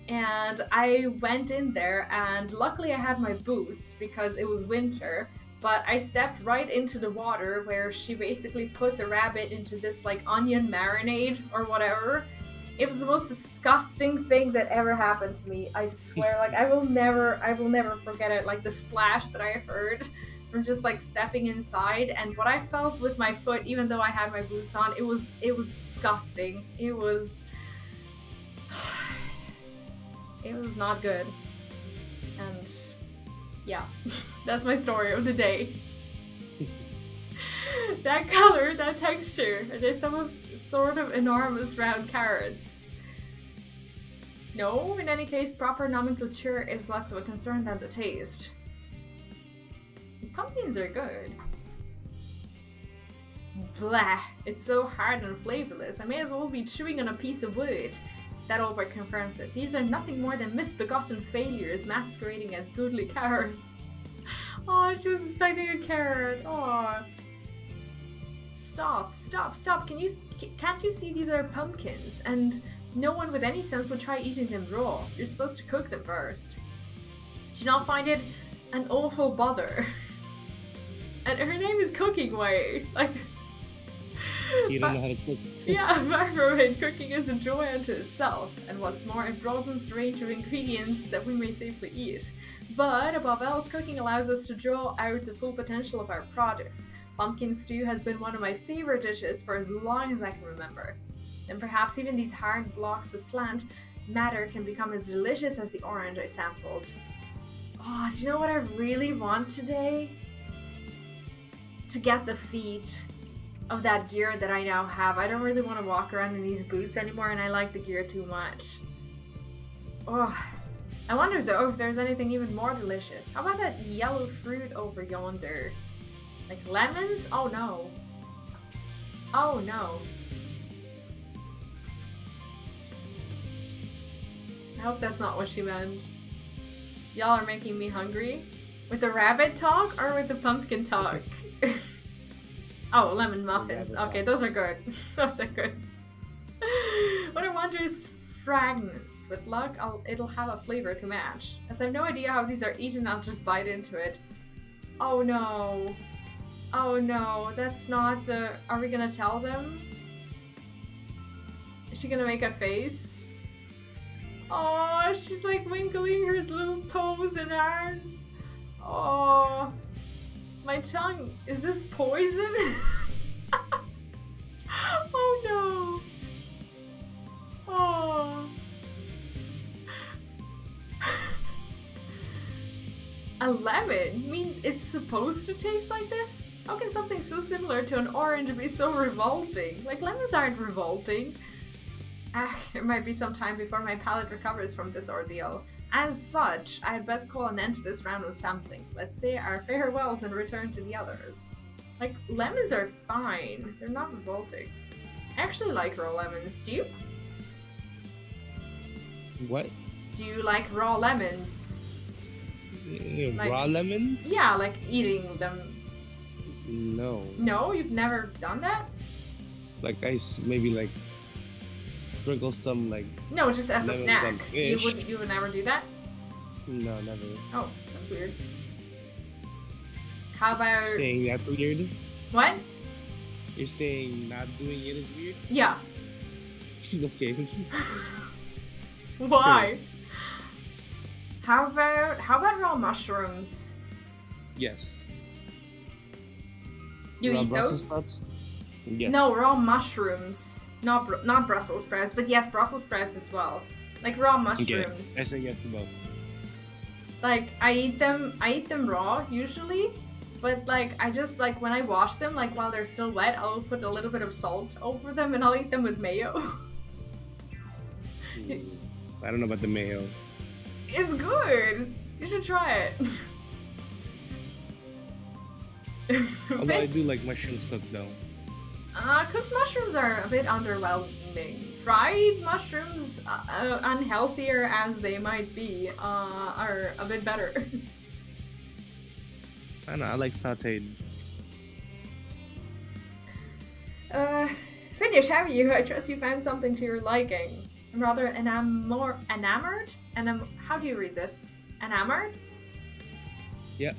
And I went in there, and luckily I had my boots because it was winter, but I stepped right into the water where she basically put the rabbit into this like onion marinade or whatever. It was the most disgusting thing that ever happened to me. I swear, like I will never forget it. Like the splash that I heard from just like stepping inside, and what I felt with my foot, even though I had my boots on, it was disgusting. It was not good. And yeah, that's my story of the day. That color, that texture, there's some sort of enormous round carrots. No, in any case, proper nomenclature is less of a concern than the taste. The pumpkins are good. Blah, it's so hard and flavorless. I may as well be chewing on a piece of wood. That all but confirms it. These are nothing more than misbegotten failures masquerading as goodly carrots. Oh, she was expecting a carrot. Oh. Stop. Can't you see these are pumpkins? And no one with any sense would try eating them raw. You're supposed to cook them first. Do you not find it an awful bother? And her name is Cooking Way. Like, you don't know how to cook. Yeah, microwave cooking is a joy unto itself, and what's more, it broadens the range of ingredients that we may safely eat. But above else, cooking allows us to draw out the full potential of our products. Pumpkin stew has been one of my favorite dishes for as long as I can remember. And perhaps even these hard blocks of plant matter can become as delicious as the orange I sampled. Oh, do you know what I really want today? To get the feet of that gear that I now have. I don't really want to walk around in these boots anymore, and I like the gear too much. Oh, I wonder though if there's anything even more delicious. How about that yellow fruit over yonder? Like lemons? Oh no. Oh no. I hope that's not what she meant. Y'all are making me hungry. With the rabbit talk or with the pumpkin talk? Oh, lemon muffins. Okay, those are good. Those are good. What I wonder is fragments. With luck, it'll have a flavor to match. As I have no idea how these are eaten, I'll just bite into it. Oh no. Oh no, that's not the... Are we gonna tell them? Is she gonna make a face? Oh, she's like winkling her little toes and arms. Oh, my tongue. Is this poison? Oh no. Oh. A lemon? You mean it's supposed to taste like this? How can something so similar to an orange be so revolting? Like, lemons aren't revolting. It might be some time before my palate recovers from this ordeal. As such, I'd best call an end to this round of sampling. Let's say our farewells and return to the others. Like, lemons are fine. They're not revolting. I actually like raw lemons. Do you? What? Do you like raw lemons? Like, raw lemons? Yeah, like eating them. No. No? You've never done that? Like, maybe like sprinkle some like... No, just as a snack. You would never do that? No, never. Oh, that's weird. How about... Saying that's weird? What? You're saying not doing it is weird? Yeah. Okay. Why? How about raw mushrooms? Yes. You raw eat Brussels those? Sprouts? Yes. No, raw mushrooms. Not Brussels sprouts, but yes, Brussels sprouts as well. Like raw mushrooms. Okay. I say yes to both. Like, I eat them raw usually, but like I just like when I wash them, like while they're still wet, I'll put a little bit of salt over them and I'll eat them with mayo. I don't know about the mayo. It's good. You should try it. Although I do like mushrooms cooked though. Cooked mushrooms are a bit underwhelming. Fried mushrooms, unhealthier as they might be, are a bit better. I don't know, I like sauteed. Finish, have you? I trust you found something to your liking. I'm rather enamored? How do you read this? Enamored? Yeah.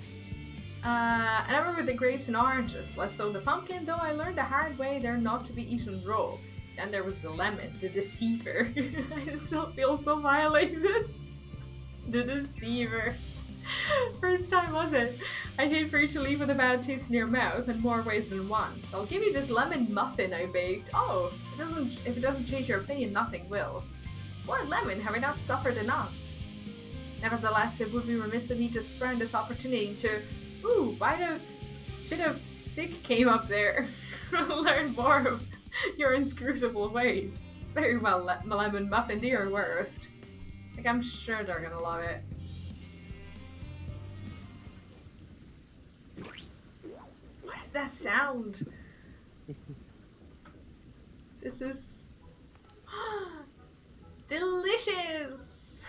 Enamored with the grapes and oranges, less so the pumpkin, though I learned the hard way they're not to be eaten raw. Then there was the lemon, the deceiver. I still feel so violated. The deceiver. First time was it? I'd hate for you to leave with a bad taste in your mouth in more ways than once. I'll give you this lemon muffin I baked. Oh, if it doesn't change your opinion, nothing will. More lemon, have I not suffered enough? Nevertheless, it would be remiss of me to spurn this opportunity to, bite a bit of sick came up there. Learn more of your inscrutable ways. Very well, lemon muffin, do your worst. Like, I'm sure they're gonna love it. What is that sound? This is delicious!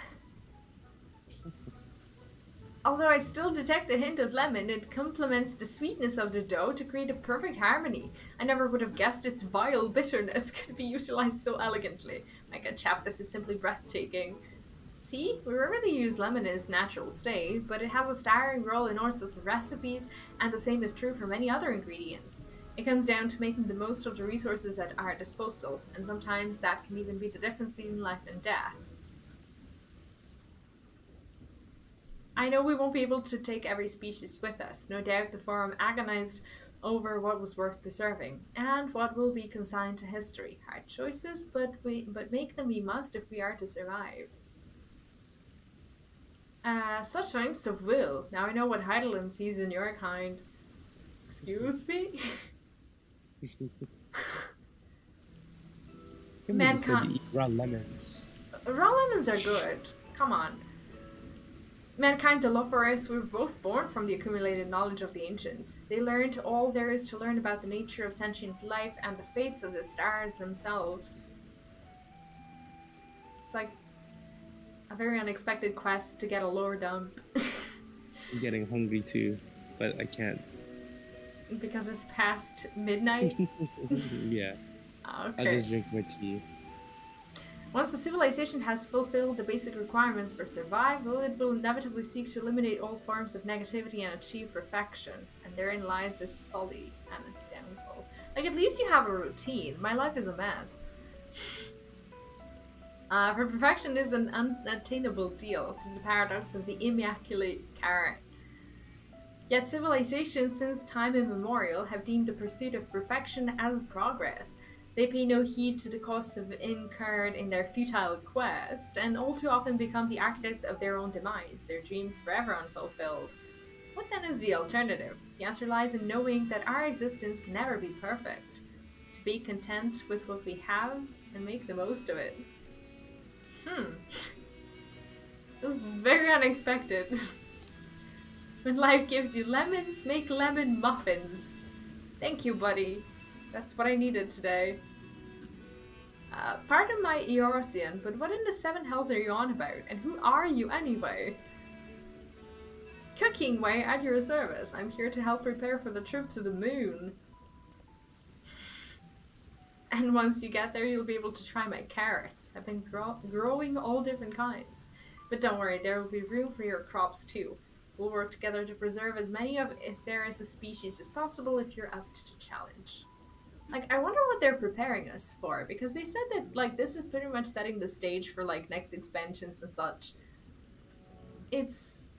Although I still detect a hint of lemon, it complements the sweetness of the dough to create a perfect harmony. I never would have guessed its vile bitterness could be utilized so elegantly. My god chap, this is simply breathtaking. See, we rarely use lemon in its natural state, but it has a starring role in all sorts of recipes, and the same is true for many other ingredients. It comes down to making the most of the resources at our disposal, and sometimes that can even be the difference between life and death. I know we won't be able to take every species with us. No doubt the forum agonized over what was worth preserving, and what will be consigned to history. Hard choices, but make them we must if we are to survive. Such strengths of will. Now I know what Heidelin sees in your kind. Excuse me? Mankind. Eat raw lemons. Raw lemons are good. Come on. Mankind, the Loperites, we were both born from the accumulated knowledge of the ancients. They learned all there is to learn about the nature of sentient life and the fates of the stars themselves. It's like a very unexpected quest to get a lore dump. I'm getting hungry too, but I can't. Because it's past midnight? Yeah. Okay. I'll just drink my tea. Once the civilization has fulfilled the basic requirements for survival, it will inevitably seek to eliminate all forms of negativity and achieve perfection. And therein lies its folly and its downfall. Like, at least you have a routine. My life is a mess. For perfection is an unattainable deal. It is the paradox of the immaculate carrot. Yet civilizations since time immemorial have deemed the pursuit of perfection as progress. They pay no heed to the costs incurred in their futile quest, and all too often become the architects of their own demise, their dreams forever unfulfilled. What then is the alternative? The answer lies in knowing that our existence can never be perfect. To be content with what we have and make the most of it. It was very unexpected. When life gives you lemons, make lemon muffins. Thank you, buddy. That's what I needed today. Pardon my Eorosian, but what in the seven hells are you on about? And who are you anyway? Cooking way at your service. I'm here to help prepare for the trip to the moon. And once you get there, you'll be able to try my carrots. I've been growing all different kinds. But don't worry, there will be room for your crops too. We'll work together to preserve as many of if there is a species as possible if you're up to the challenge. Like, I wonder what they're preparing us for, because they said that, like, this is pretty much setting the stage for, like, next expansions and such. It's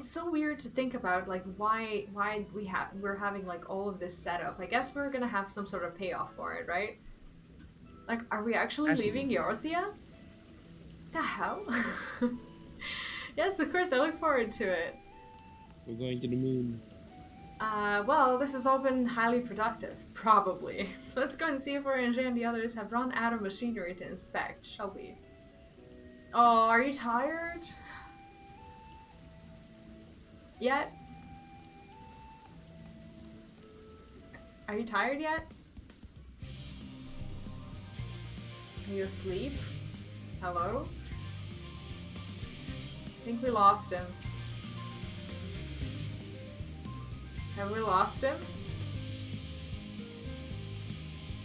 so weird to think about, like, why we're having, like, all of this setup. I guess we're gonna have some sort of payoff for it, right? Like, are we actually leaving Eorzea? The hell? Yes, of course, I look forward to it. We're going to the moon. Well, this has all been highly productive. Probably. Let's go and see if Orange and the others have run out of machinery to inspect, shall we? Oh, are you tired? Yet? Are you tired yet? Are you asleep? Hello? I think we lost him. Have we lost him?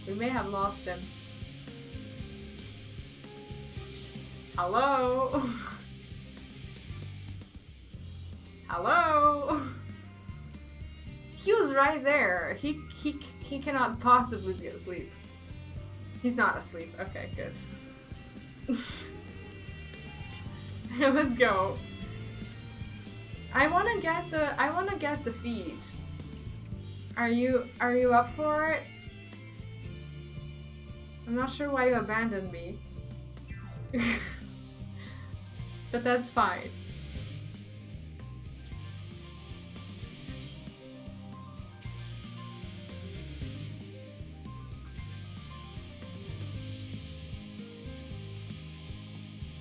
We may have lost him. Hello? Hello? He was right there. He cannot possibly be asleep. He's not asleep. Okay, good. Let's go. I wanna get the feed. Are you up for it? I'm not sure why you abandoned me. But that's fine.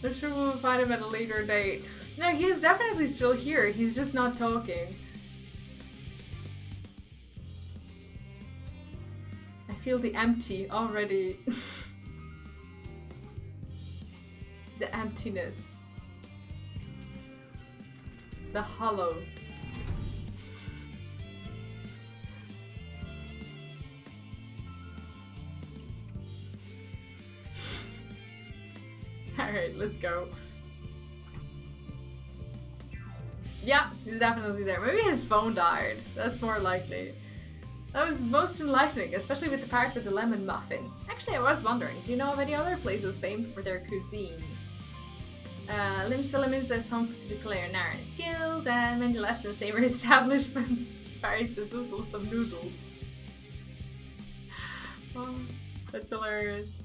I'm sure we'll find him at a later date. No, he is definitely still here. He's just not talking. I feel the empty already. The emptiness. The hollow. Alright, let's go. Yeah, he's definitely there. Maybe his phone died. That's more likely. That was most enlightening, especially with the part with the lemon muffin. Actually, I was wondering, do you know of any other places famed for their cuisine? Limsa is home to the Culinarians Guild, and many less than savory establishments. Paris is some noodles. Oh, that's hilarious.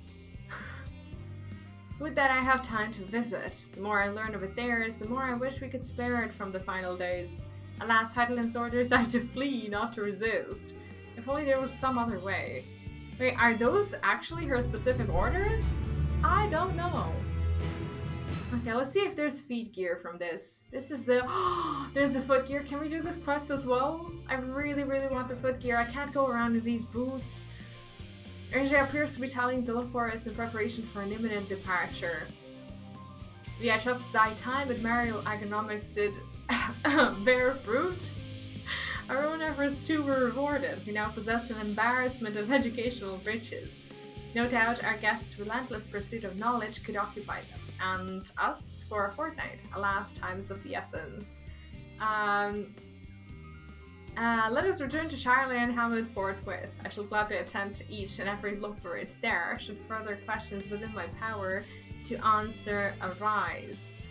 With that, I have time to visit. The more I learn of it theirs, the more I wish we could spare it from the final days. Alas, Heidelin's orders are to flee, not to resist. If only there was some other way. Wait, are those actually her specific orders? I don't know. Okay, let's see if there's feet gear from this. This is the... there's the foot gear. Can we do this quest as well? I really, really want the foot gear. I can't go around in these boots. Erja appears to be telling the Loporus in preparation for an imminent departure. Yeah, just thy time at Mariel Agonomics did bear fruit. Our own efforts too were rewarded. We now possess an embarrassment of educational riches. No doubt our guests' relentless pursuit of knowledge could occupy them, and us for a fortnight. Alas, time's of the essence. Let us return to Sharlayan Hamlet forthwith. I shall gladly attend to each and every Loporid there, should further questions within my power to answer arise.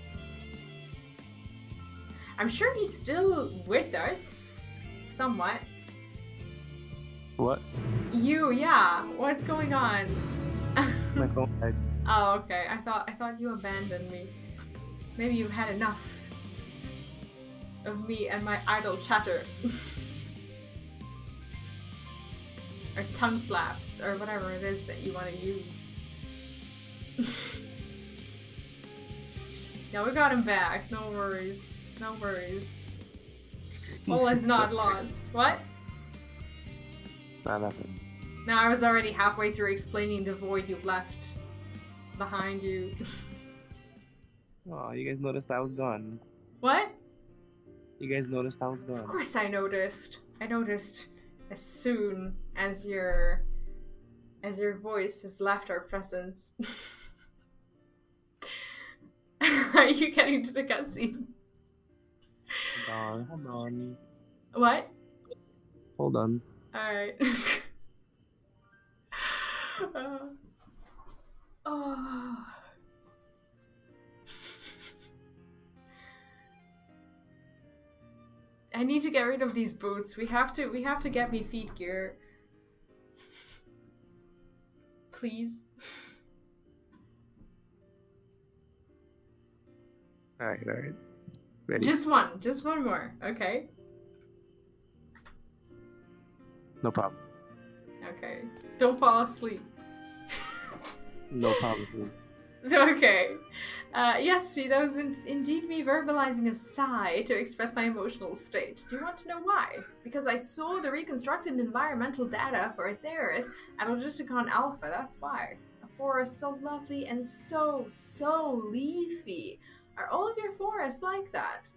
I'm sure he's still with us. Somewhat. What? You, yeah. What's going on? My phone died. Oh, okay. I thought you abandoned me. Maybe you've had enough of me and my idle chatter. Or tongue flaps, or whatever it is that you want to use. No, we got him back. No worries. No worries. All is not lost. What? Nah, nothing. No, I was already halfway through explaining the void you've left behind you. Oh, you guys noticed I was gone. What? You guys noticed I was gone. Of course I noticed. I noticed as soon as your voice has left our presence. Are you getting to the cutscene? Hold on. What? Hold on. Alright. Oh. I need to get rid of these boots. We have to get me feet gear. Please. Alright. Ready? Just one more, okay? No problem. Okay. Don't fall asleep. No promises. Okay. Yes, that was indeed me verbalizing a sigh to express my emotional state. Do you want to know why? Because I saw the reconstructed environmental data for Aetheris at Logisticon Alpha, that's why. A forest so lovely and so leafy. Are all of your forests like that?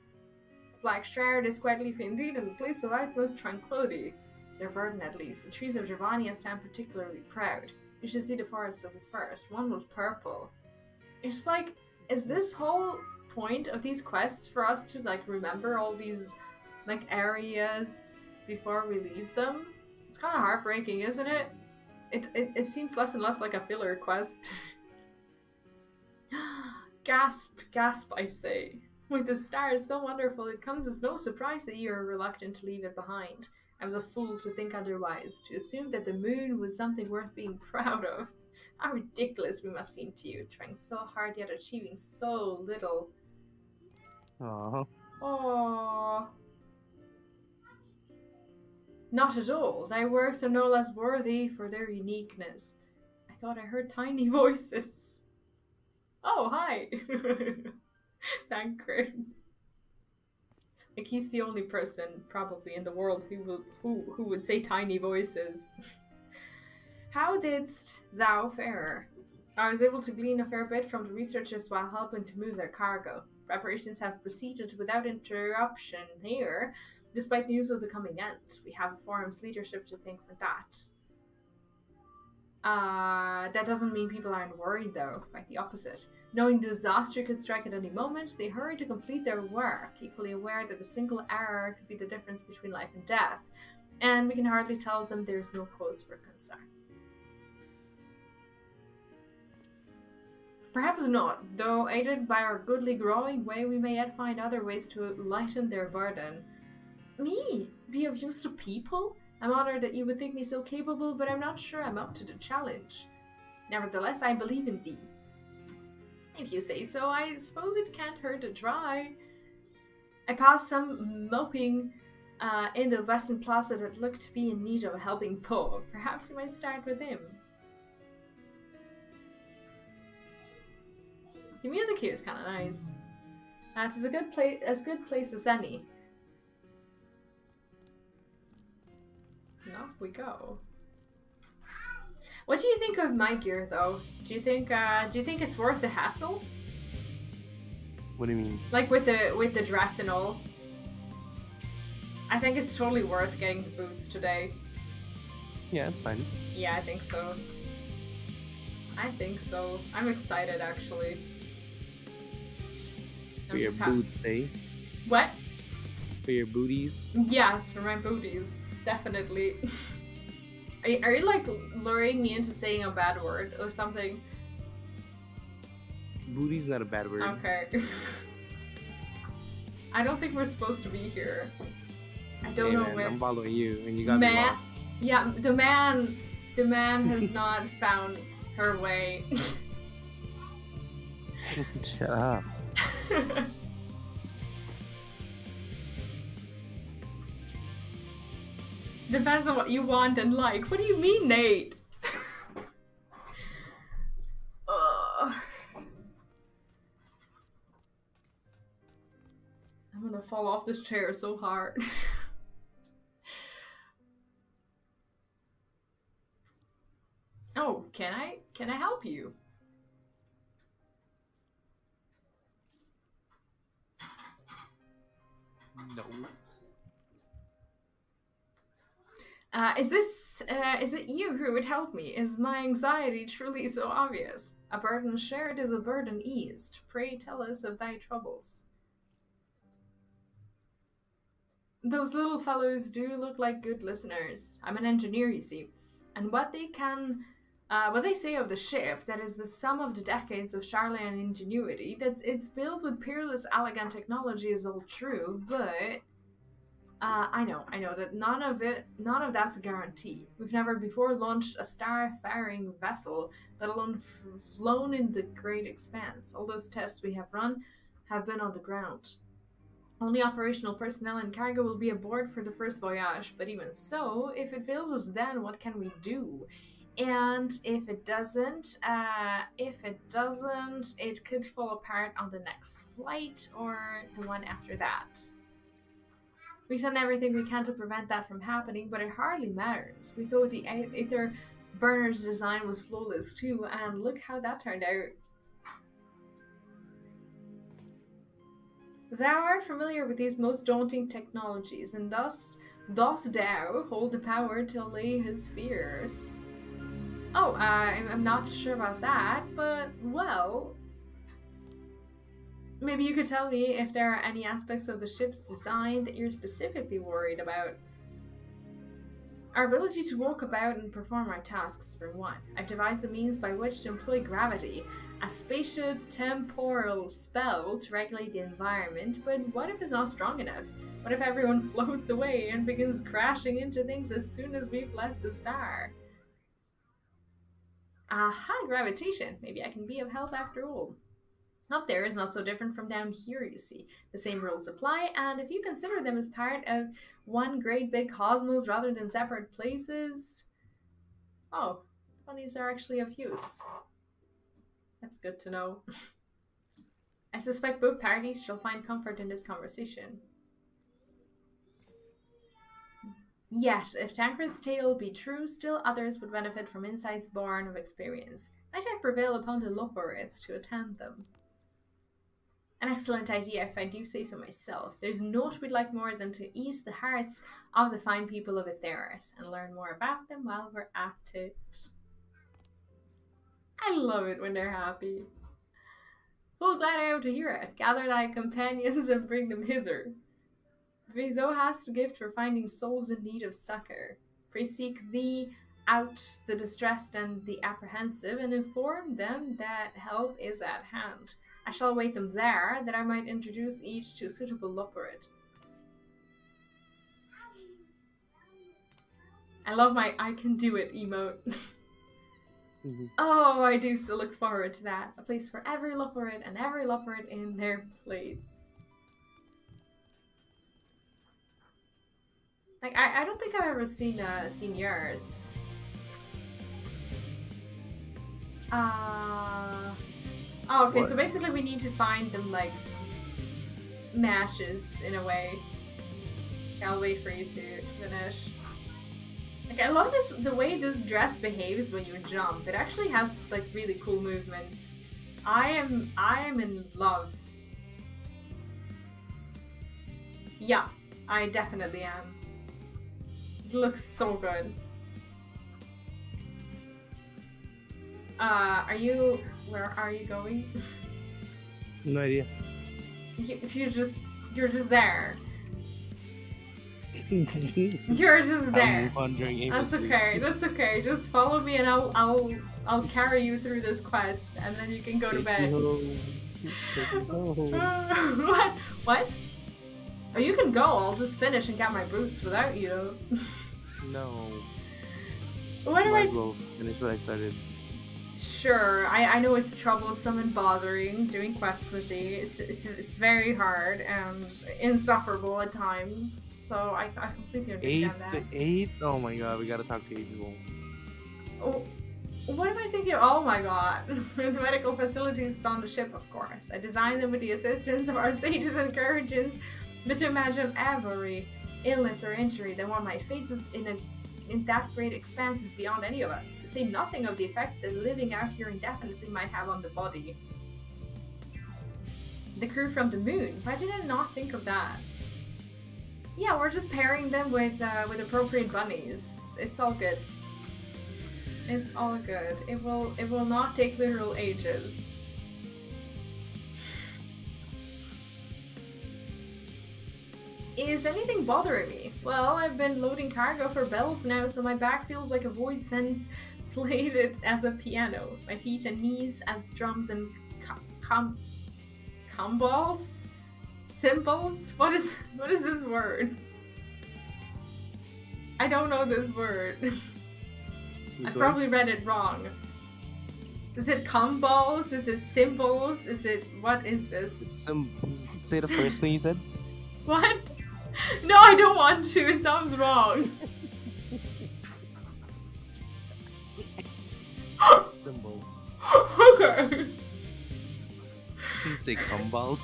The Black Shroud is quite leafy indeed, and the place of utmost tranquility. They're verdant at least. The trees of Gervania stand particularly proud. You should see the forests of the first. One was purple. It's like, is this whole point of these quests for us to like remember all these like areas before we leave them? It's kind of heartbreaking, isn't it? It seems less and less like a filler quest. Gasp, gasp, I say. With the stars so wonderful, it comes as no surprise that you are reluctant to leave it behind. I was a fool to think otherwise, to assume that the moon was something worth being proud of. How ridiculous we must seem to you, trying so hard yet achieving so little. Aww. Aww. Not at all. Thy works are no less worthy for their uniqueness. I thought I heard tiny voices. Oh, hi. Thancred. Like, he's the only person probably in the world who would say tiny voices. How didst thou fare? I was able to glean a fair bit from the researchers while helping to move their cargo. Preparations have proceeded without interruption here, despite news of the coming end. We have the forum's leadership to thank for that. That doesn't mean people aren't worried though, quite the opposite. Knowing disaster could strike at any moment, they hurry to complete their work, equally aware that a single error could be the difference between life and death, and we can hardly tell them there is no cause for concern. Perhaps not, though aided by our goodly growing way, we may yet find other ways to lighten their burden. Me? Be of use to people? I'm honored that you would think me so capable, but I'm not sure I'm up to the challenge. Nevertheless, I believe in thee. If you say so, I suppose it can't hurt to try. I passed some moping in the Western Plaza that looked to be in need of a helping paw. Perhaps you might start with him. The music here is kind of nice. It's a good place as any. And off we go. What do you think of my gear, though? Do you think it's worth the hassle? What do you mean? Like with the dress and all. I think it's totally worth getting the boots today. Yeah, it's fine. Yeah, I think so. I'm excited, actually. For your boots, eh? What? For your booties? Yes, for my booties, definitely. Are you like luring me into saying a bad word or something? Booty's not a bad word. Okay. I don't think we're supposed to be here. I don't know where. I'm following you, and you got me lost. Yeah, the man has not found her way. Shut up. Depends on what you want and like. What do you mean, Nate? I'm gonna fall off this chair so hard. Oh, can I help you? No. Is it you who would help me? Is my anxiety truly so obvious? A burden shared is a burden eased. Pray tell us of thy troubles. Those little fellows do look like good listeners. I'm an engineer, you see, and what they say of the ship, that is the sum of the decades of Sharlayan ingenuity, that it's built with peerless, elegant technology is all true, but I know that none of that's a guarantee. We've never before launched a star-faring vessel, let alone flown in the great expanse. All those tests we have run have been on the ground. Only operational personnel and cargo will be aboard for the first voyage, but even so, if it fails us then, what can we do? And if it doesn't, it could fall apart on the next flight or the one after that. We've done everything we can to prevent that from happening, but it hardly matters. We thought the Aether burner's design was flawless too, and look how that turned out. Thou art familiar with these most daunting technologies, and thus thou hold the power to allay his fears. Oh, I'm not sure about that, but, well... Maybe you could tell me if there are any aspects of the ship's design that you're specifically worried about. Our ability to walk about and perform our tasks, for one. I've devised the means by which to employ gravity, a spatio-temporal spell to regulate the environment, but what if it's not strong enough? What if everyone floats away and begins crashing into things as soon as we've left the star? Aha, gravitation. Maybe I can be of help after all. Up there is not so different from down here, you see. The same rules apply, and if you consider them as part of one great big cosmos rather than separate places... Oh, bunnies are actually of use. That's good to know. I suspect both parties shall find comfort in this conversation. Yet, if Tancred's tale be true, still others would benefit from insights born of experience. Might I prevail upon the Loporites to attend them? An excellent idea, if I do say so myself. There's naught we'd like more than to ease the hearts of the fine people of Aetheris and learn more about them while we're at it. I love it when they're happy. Full glad I am to hear it. Gather thy companions and bring them hither. For thou hast a gift for finding souls in need of succor. Pray seek thee out the distressed and the apprehensive, and inform them that help is at hand. I shall await them there, that I might introduce each to a suitable Loporid. I love my I can do it emote. Oh, I do so look forward to that. A place for every Loporid and every Loporid in their place. Like, I don't think I've ever seen yours. Oh, okay, so basically we need to find them, like, matches, in a way. Okay, I'll wait for you to finish. Like, I love the way this dress behaves when you jump. It actually has, like, really cool movements. I am in love. Yeah, I definitely am. It looks so good. Where are you going? No idea. You're just there. You're just there. I'm wondering. That's okay. That's okay. Just follow me, and I'll carry you through this quest, and then you can go to bed. What? What? Oh, you can go. I'll just finish and get my boots without you. No. What do Might as well finish what I started. Sure, I know it's troublesome and bothering doing quests with thee. It's very hard and insufferable at times. So I completely understand that. Eight? Oh my god, we gotta talk to 8 people. Oh, what am I thinking? Oh my god. The medical facilities on the ship, of course. I designed them with the assistance of our sages and Courageans, but to imagine every illness or injury that one might face in that great expanse is beyond any of us, to say nothing of the effects that living out here indefinitely might have on the body. The crew from the moon, why did I not think of that? Yeah, we're just pairing them with appropriate bunnies. It's all good. It's all good. It will not take literal ages. Is anything bothering me? Well, I've been loading cargo for bells now, so my back feels like a void sense played it as a piano. My feet and knees as drums and cymbals? Cymbals? What is this word? I don't know this word. I probably read it wrong. Is it cymbals? Is it symbols? Is it, what is this? Say the first thing you said. What? No, I don't want to. It sounds wrong. symbol. Okay. Take gumballs.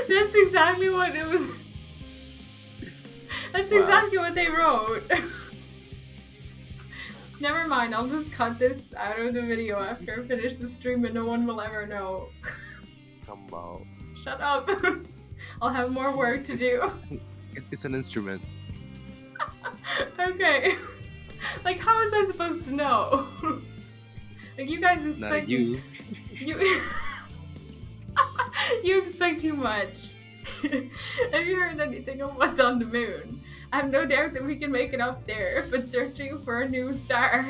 That's exactly what it was. That's exactly what they wrote. Never mind, I'll just cut this out of the video after I finish the stream and no one will ever know. Gumballs. Shut up. I'll have more work to do. It's an instrument. Okay. Like, how was I supposed to know? Like, you guys expect... Not you. You expect too much. Have you heard anything of what's on the moon? I have no doubt that we can make it up there, but searching for a new star.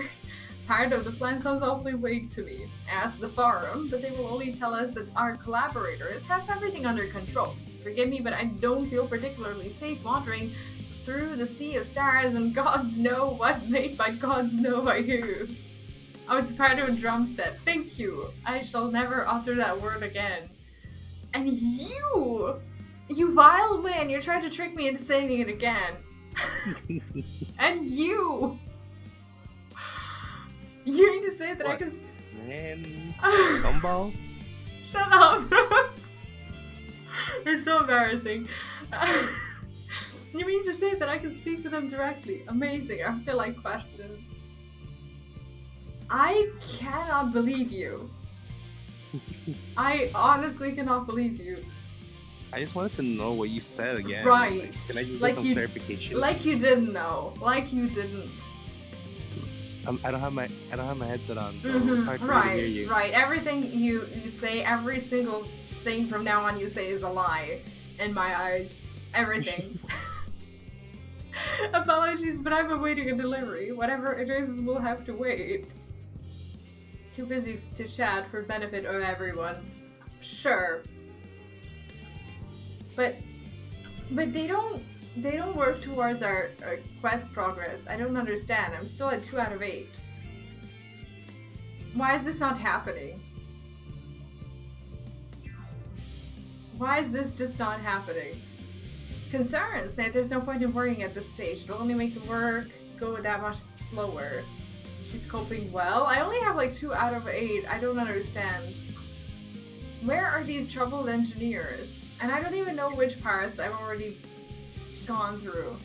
Part of the plan sounds awfully vague to me. Ask the forum, but they will only tell us that our collaborators have everything under control. Forgive me, but I don't feel particularly safe wandering through the sea of stars and gods know what made by gods know by who. Oh, it's part of a drum set. Thank you. I shall never utter that word again. And you vile man, you're trying to trick me into saying it again. And you need to say that what? I can... Man, gumball? Shut up. It's so embarrassing. You mean to say that I can speak with them directly? Amazing. Aren't there like questions? I cannot believe you. I honestly cannot believe you. I just wanted to know what you said again. Right. Can I just like get some clarification? Like you didn't know. Like you didn't. I don't have my headset on, so it's hard for me to hear you. Right. Everything you say, every single thing from now on you say is a lie in my eyes. Everything. Apologies, but I'm awaiting a delivery. Whatever it is will have to wait. Too busy to chat for benefit of everyone. Sure. But they don't work towards our quest progress. I don't understand. I'm still at 2 out of 8. Why is this not happening? Why is this just not happening? Concerns that there's no point in worrying at this stage. It'll only make the work go that much slower. She's coping well. I only have like 2 out of 8. I don't understand. Where are these troubled engineers? And I don't even know which parts I've already gone through.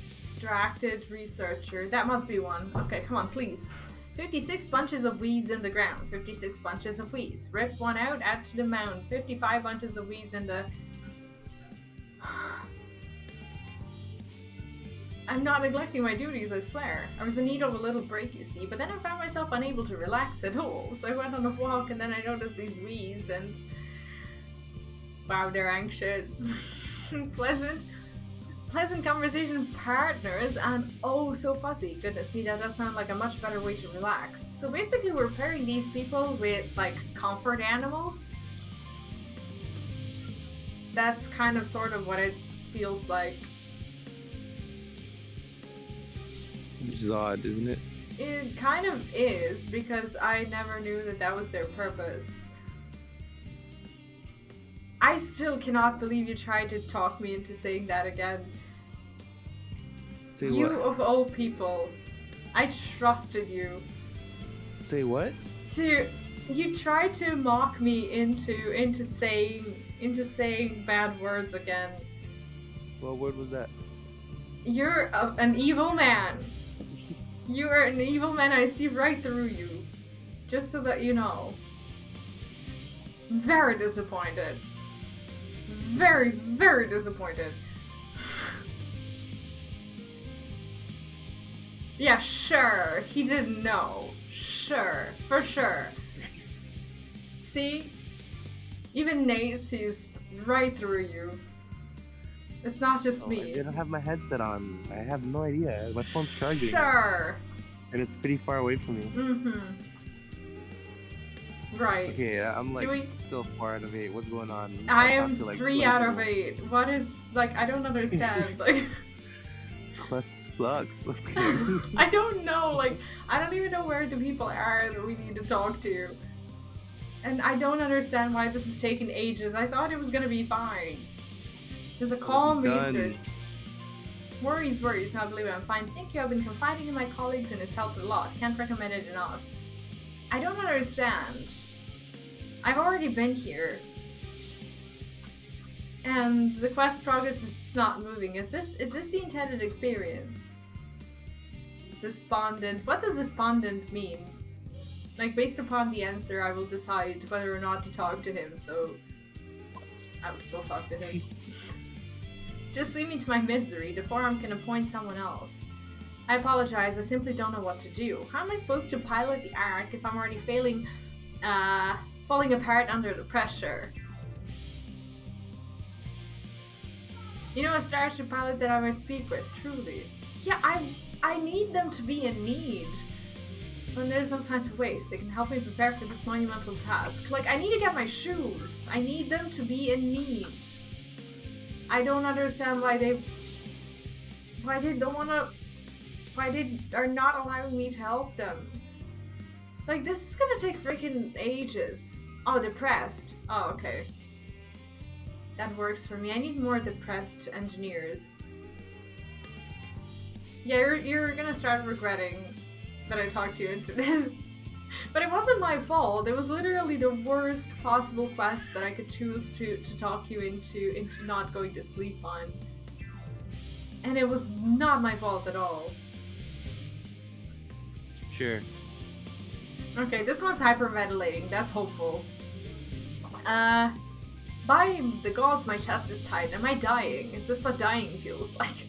Distracted researcher. That must be one. Okay, come on, please. 56 bunches of weeds in the ground. 56 bunches of weeds. Rip one out, add to the mound. 55 bunches of weeds in the... I'm not neglecting my duties, I swear. I was in need of a little break, you see, but then I found myself unable to relax at all. So I went on a walk and then I noticed these weeds and... Wow, they're anxious. Pleasant conversation partners and oh so fuzzy. Goodness me, that does sound like a much better way to relax. So basically we're pairing these people with like comfort animals. That's kind of sort of what it feels like. Which is odd, isn't it? It kind of is, because I never knew that that was their purpose. I still cannot believe you tried to talk me into saying that again. Say you what? of all people. I trusted you. Say what? You tried to mock me into saying bad words again. What word was that? You're an evil man. You are an evil man. I see right through you. Just so that you know. Very disappointed. Very, very disappointed. Yeah, sure. He didn't know. Sure. For sure. See? Even Nate sees right through you. It's not just me. I didn't have my headset on. I have no idea. My phone's charging. Sure. And it's pretty far away from me. Mm-hmm. Right. Okay, I'm like still 4 out of 8. What's going on? I am 3 out of 8. What is, like, I don't understand. Like, this quest sucks. I don't know. Like, I don't even know where the people are that we need to talk to. And I don't understand why this has taken ages. I thought it was gonna be fine. There's a calm research. Worries, not believe it. I'm fine. Thank you. I've been confiding in my colleagues and it's helped a lot. Can't recommend it enough. I don't understand. I've already been here. And the quest progress is just not moving. Is this the intended experience? Despondent. What does despondent mean? Like, based upon the answer, I will decide whether or not to talk to him, so I will still talk to him. Just leave me to my misery. The forum can appoint someone else. I apologize, I simply don't know what to do. How am I supposed to pilot the Ark if I'm already falling apart under the pressure? You know a starship pilot that I might speak with, truly. Yeah, I need them to be in need. When there's no time to waste, they can help me prepare for this monumental task. Like, I need to get my shoes. I need them to be in need. I don't understand why they are not allowing me to help them. Like, this is gonna take freaking ages. Oh, depressed. Oh, okay. That works for me. I need more depressed engineers. Yeah, you're gonna start regretting that I talked you into this. But it wasn't my fault. It was literally the worst possible quest that I could choose to talk you into not going to sleep on. And it was not my fault at all. Sure. Okay, this one's hyperventilating. That's hopeful. By the gods, my chest is tight. Am I dying? Is this what dying feels like?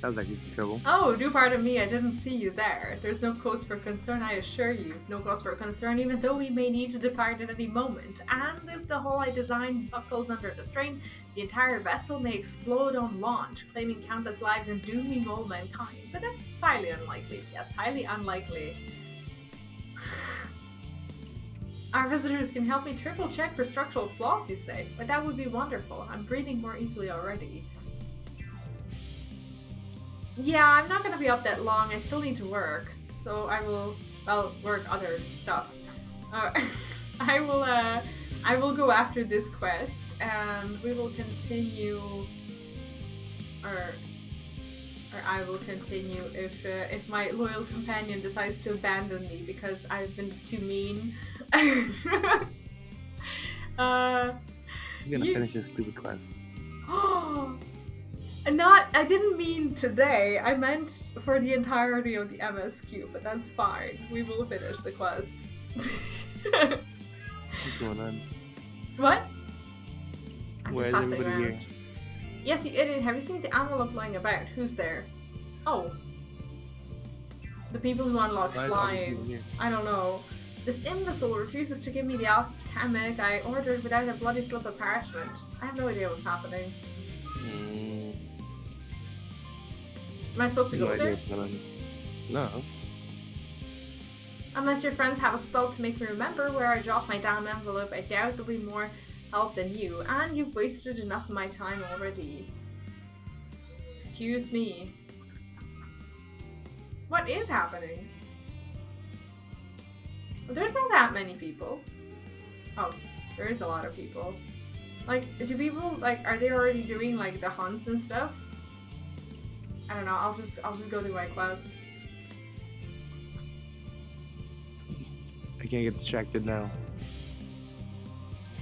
Sounds like he's in trouble. Oh, do pardon me, I didn't see you there. There's no cause for concern, I assure you. No cause for concern, even though we may need to depart at any moment. And if the hull I designed buckles under the strain, the entire vessel may explode on launch, claiming countless lives and dooming all mankind. But that's highly unlikely. Yes, highly unlikely. Our visitors can help me triple check for structural flaws, you say? But that would be wonderful. I'm breathing more easily already. Yeah, I'm not gonna be up that long. I still need to work. So I will, well, work other stuff. I will go after this quest and we will continue, or I will continue if my loyal companion decides to abandon me because I've been too mean. You're gonna finish this stupid quest. I didn't mean today. I meant for the entirety of the MSQ, but that's fine. We will finish the quest. What's going on? What? Where is everybody here? Yes, you idiot. Have you seen the envelope lying about? Who's there? Oh. The people who unlocked flying. I don't know. This imbecile refuses to give me the alchemic I ordered without a bloody slip of parchment. I have no idea what's happening. Am I supposed to go there? No. Unless your friends have a spell to make me remember where I dropped my damn envelope, I doubt there'll be more help than you. And you've wasted enough of my time already. Excuse me. What is happening? Well, there's not that many people. Oh, there is a lot of people. Like, do people, like, are they already doing, like, the hunts and stuff? I don't know, I'll just go do my quest. I can't get distracted now.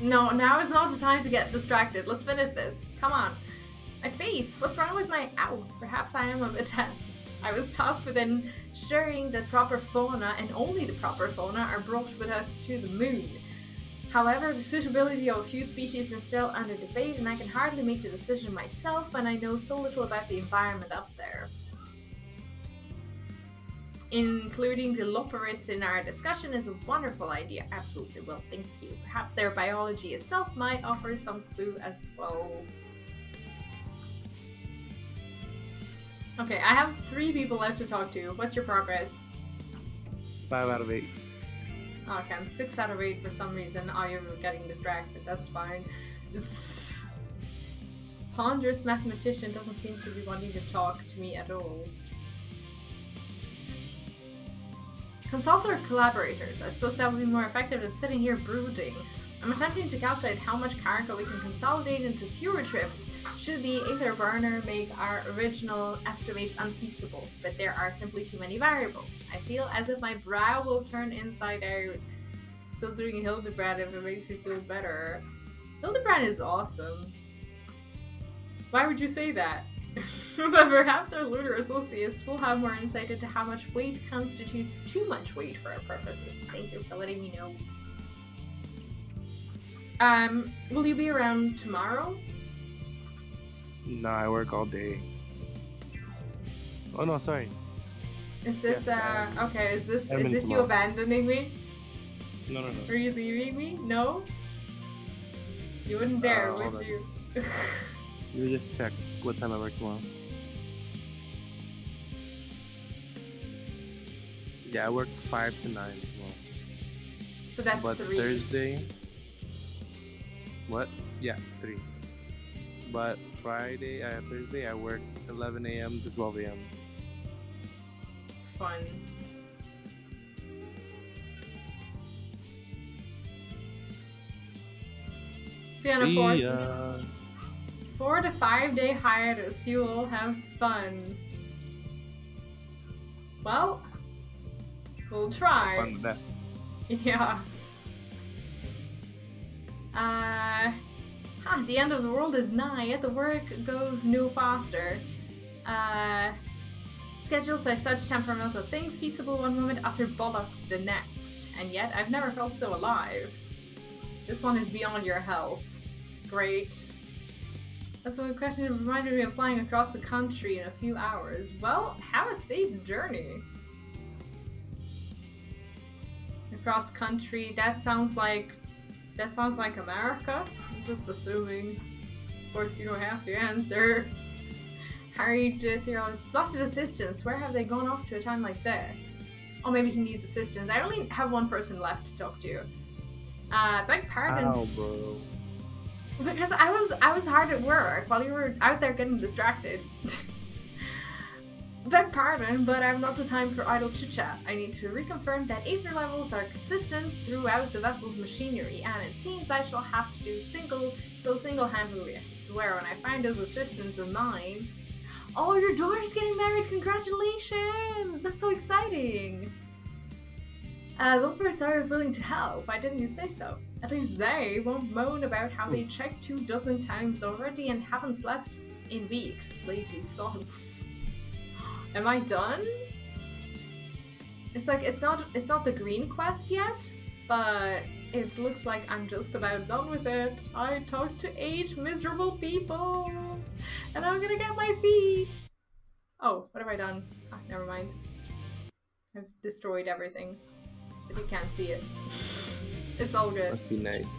No, now is not the time to get distracted. Let's finish this. Come on. My face! What's wrong with my... Ow! Perhaps I am a bit tense. I was tasked with ensuring that proper fauna, and only the proper fauna, are brought with us to the moon. However, the suitability of a few species is still under debate, and I can hardly make the decision myself when I know so little about the environment up there. Including the Loperids in our discussion is a wonderful idea. Absolutely, well, thank you. Perhaps their biology itself might offer some clue as well. Okay, I have 3 people left to talk to. What's your progress? 5 out of 8. Okay, I'm 6 out of 8 for some reason. Oh, you're getting distracted. That's fine. Ponderous mathematician doesn't seem to be wanting to talk to me at all. Consult our collaborators. I suppose that would be more effective than sitting here brooding. I'm attempting to calculate how much cargo we can consolidate into fewer trips should the Aether Burner make our original estimates unfeasible, but there are simply too many variables. I feel as if my brow will turn inside out. Still doing Hildebrand if it makes you feel better. Hildebrand is awesome. Why would you say that? But perhaps our lunar associates will have more insight into how much weight constitutes too much weight for our purposes. Thank you for letting me know. Will you be around tomorrow? No, I work all day. Oh no, sorry. Is this yes, okay, is this you tomorrow. Abandoning me? No. Are you leaving me? No? You wouldn't dare, would you? You just check what time I work tomorrow. Yeah, I work 5 to 9 tomorrow. So that's but 3. Thursday. What? Yeah, 3. But Thursday, I work 11 a.m. to 12 a.m. Fun. Be on a 4 to 5 day hiatus. You will have fun. Well, we'll try. Fun with that. Yeah. The end of the world is nigh, yet the work goes no faster. Schedules are such temperamental things, feasible one moment, utter bollocks the next. And yet, I've never felt so alive. This one is beyond your help. Great. That's one question that reminded me of flying across the country in a few hours. Well, have a safe journey. Across country, that sounds like America. I'm just assuming. Of course, you don't have to answer. Harry Theros, lost his assistance. Where have they gone off to a time like this? Oh, maybe he needs assistance. I only have one person left to talk to. Beg pardon. Ow, bro. Because I was hard at work while you were out there getting distracted. Beg pardon, but I have not the time for idle chit-chat. I need to reconfirm that Aether levels are consistent throughout the vessel's machinery, and it seems I shall have to do single-handedly. I swear, when I find those assistants of mine... Oh, your daughter's getting married! Congratulations! That's so exciting! Lopers are willing to help. Why didn't you say so? At least they won't moan about how they checked 24 times already and haven't slept in weeks. Lazy sods. Am I done? It's like it's not the green quest yet, but it looks like I'm just about done with it. I talked to 8 miserable people, and I'm gonna get my feet. Oh, what have I done? Ah, never mind. I've destroyed everything, but you can't see it. It's all good. Must be nice.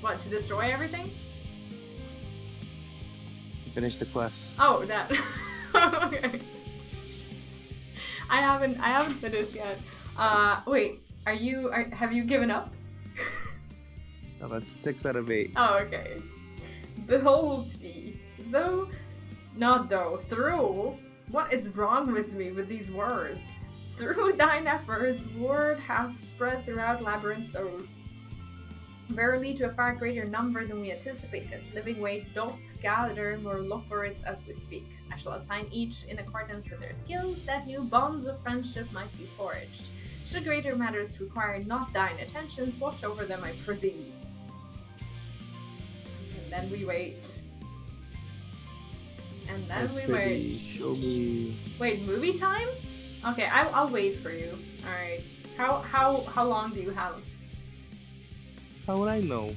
What, to destroy everything? Finish the quest. Oh, that. Okay. I haven't finished yet. Wait, have you given up? No, that's 6 out of 8. Oh, okay. Behold me. Through. What is wrong with me with these words? Through thine efforts, word hath spread throughout Labyrinthos. Verily, to a far greater number than we anticipated. Living weight doth gather more loperids as we speak. I shall assign each in accordance with their skills, that new bonds of friendship might be forged. Should greater matters require not thine attentions, watch over them, I prithee. And then we wait. And then we wait. Show me. Wait, movie time? Okay, I'll wait for you. All right. How long do you have? How would I know?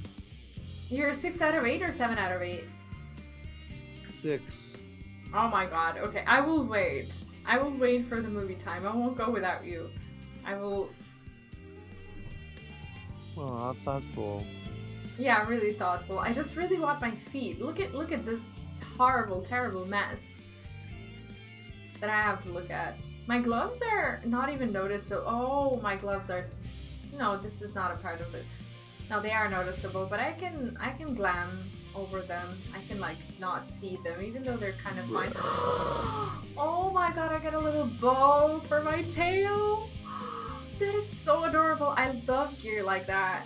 You're 6 out of 8 or 7 out of 8? 6. Oh my god. Okay, I will wait. I will wait for the movie time. I won't go without you. I will. Oh, how thoughtful. Yeah, really thoughtful. I just really want my feet. Look at this horrible, terrible mess that I have to look at. My gloves are not even noticeable. Oh, my gloves are. No, this is not a part of it. No, they are noticeable, but I can glam over them. I can like not see them, even though they're kind of fine. Oh my god, I got a little bow for my tail. That is so adorable. I love gear like that.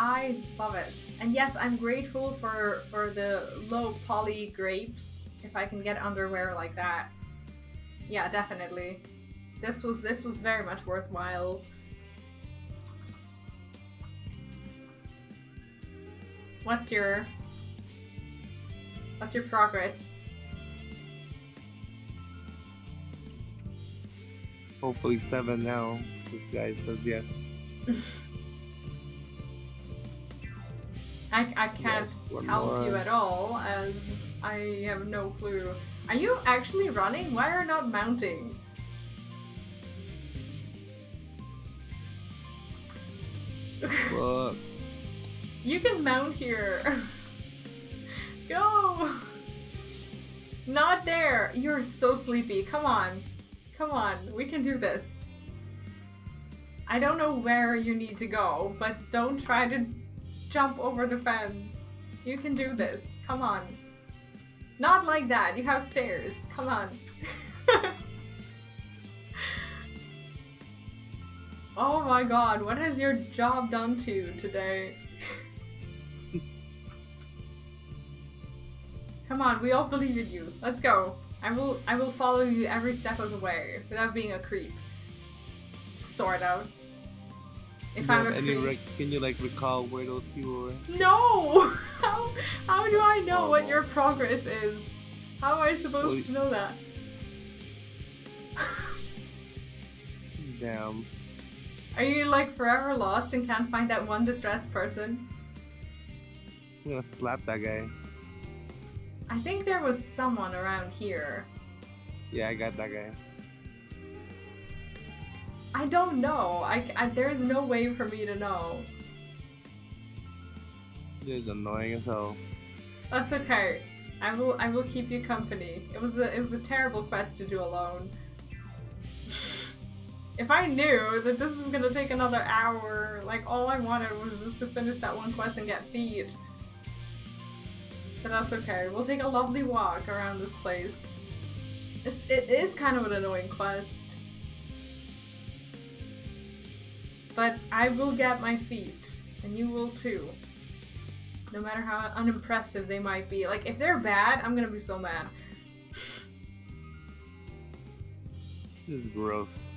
I love it. And yes, I'm grateful for the low poly grapes. If I can get underwear like that. Yeah, definitely. This was very much worthwhile. What's your progress? Hopefully 7 now. This guy says yes. I can't help you at all, as I have no clue. Are you actually running? Why are you not mounting? Look. You can mount here. Go! Not there! You're so sleepy. Come on. Come on. We can do this. I don't know where you need to go, but don't try to jump over the fence. You can do this. Come on. Not like that. You have stairs. Come on. Oh my god, what has your job done to you today? Come on, we all believe in you. Let's go. I will follow you every step of the way without being a creep. Sort of. If I'm a creep. Can you like recall where those people were? No! How do I know what your progress is? How am I supposed to know that? Damn. Are you like forever lost and can't find that one distressed person? I'm gonna slap that guy. I think there was someone around here. Yeah, I got that guy. I don't know. There's no way for me to know. It's annoying as hell. That's okay. I will keep you company. It was a terrible quest to do alone. If I knew that this was gonna take another hour, like all I wanted was just to finish that one quest and get feet. But that's okay. We'll take a lovely walk around this place. It is kind of an annoying quest. But I will get my feet, and you will too. No matter how unimpressive they might be. Like, if they're bad, I'm gonna be so mad. This is gross.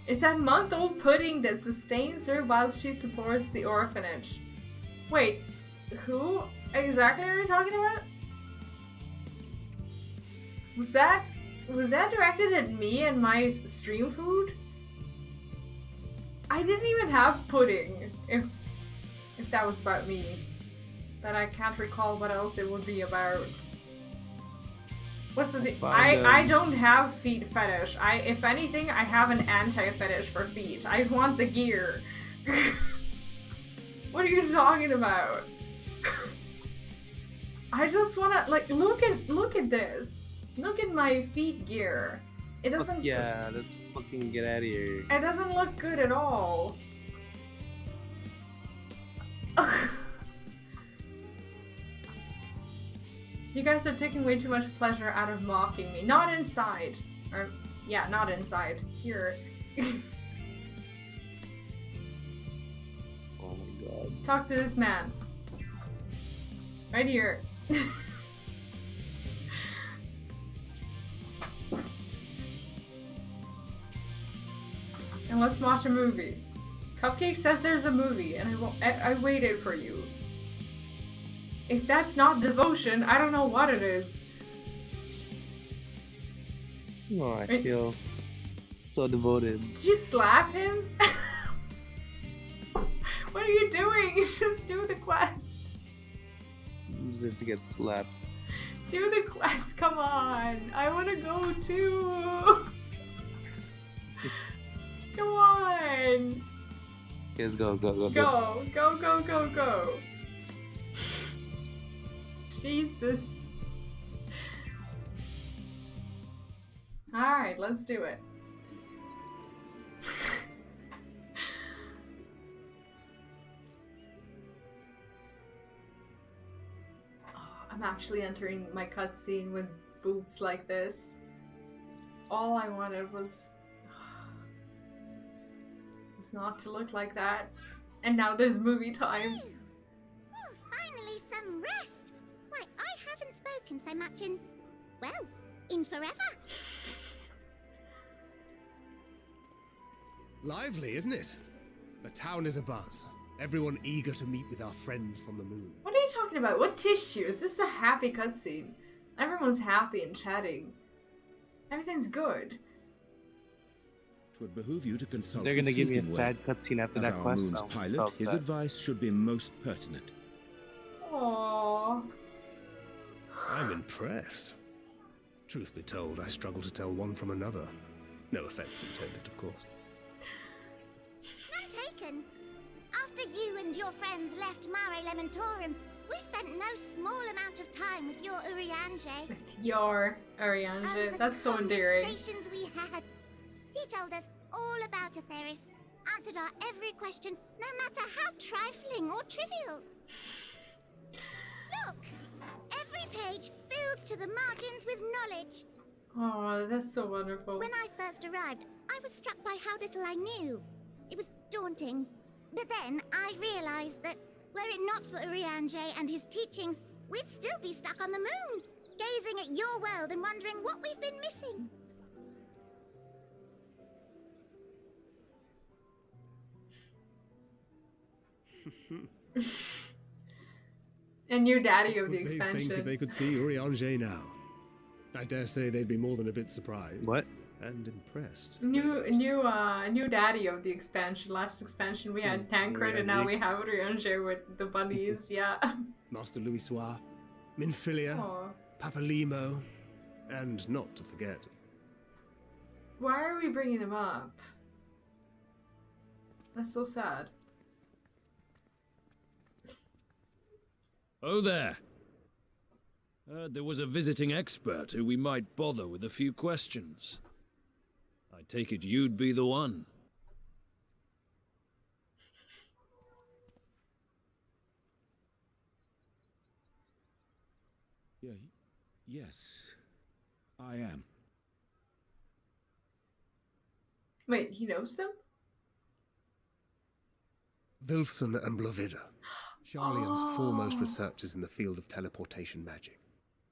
Is that month-old pudding that sustains her while she supports the orphanage. Wait, who exactly are you talking about? Was that directed at me and my stream food? I didn't even have pudding, if that was about me. But I can't recall what else it would be about. What's with the I don't have feet fetish. If anything, I have an anti-fetish for feet. I want the gear. What are you talking about? I just wanna like look at this. Look at my feet gear. It doesn't. Yeah, let's fucking get out of here. It doesn't look good at all. You guys are taking way too much pleasure out of mocking me. Not inside. Or, yeah, not inside. Here. Oh my god. Talk to this man. Right here. And let's watch a movie. Cupcake says there's a movie, and I waited for you. If that's not devotion, I don't know what it is. Oh, I feel so devoted. Did you slap him? What are you doing? Just do the quest. Just to get slapped. Do the quest, come on. I want to go too. Come on. Okay, let's go. Go. Jesus. Alright, let's do it. I'm actually entering my cutscene with boots like this. All I wanted was not to look like that. And now there's movie time. Oh, finally some rest. Why, I haven't spoken so much in, well, in forever. Lively, isn't it? The town is abuzz. Everyone eager to meet with our friends from the moon. What are you talking about? What tissue? Is this a happy cutscene? Everyone's happy and chatting. Everything's good. It would behoove you to consult. They're gonna give me a Sleeping sad Well. cutscene after As that our quest. moon's I'm pilot, so his upset. advice should be most pertinent. Aww. I'm impressed. Truth be told, I struggle to tell one from another. No offense intended, of course. None taken. After you and your friends left Mare Elementorum, we spent no small amount of time with your Urianger. With your Urianger. That's so endearing. Conversations we had. He told us all about Atheris, answered our every question, no matter how trifling or trivial. Look! Every page filled to the margins with knowledge. Oh, that's so wonderful. When I first arrived, I was struck by how little I knew. It was daunting. But then I realized that were it not for Urianger and his teachings, we'd still be stuck on the moon, gazing at your world and wondering what we've been missing. And you're daddy of Would the they expansion. think if they could see Urianger now? I dare say they'd be more than a bit surprised. What? And impressed. New daddy of the expansion. Last expansion we had Tancred and now we have Urianger with the bunnies, yeah. Master Louisoix, Minfilia, Aw. Papalimo, and not to forget. Why are we bringing them up? That's so sad. Oh there. Heard there was a visiting expert who we might bother with a few questions. I take it you'd be the one. Yes, I am. Wait, he knows them? Vilson and Blovida, Sharlayan's foremost researchers in the field of teleportation magic,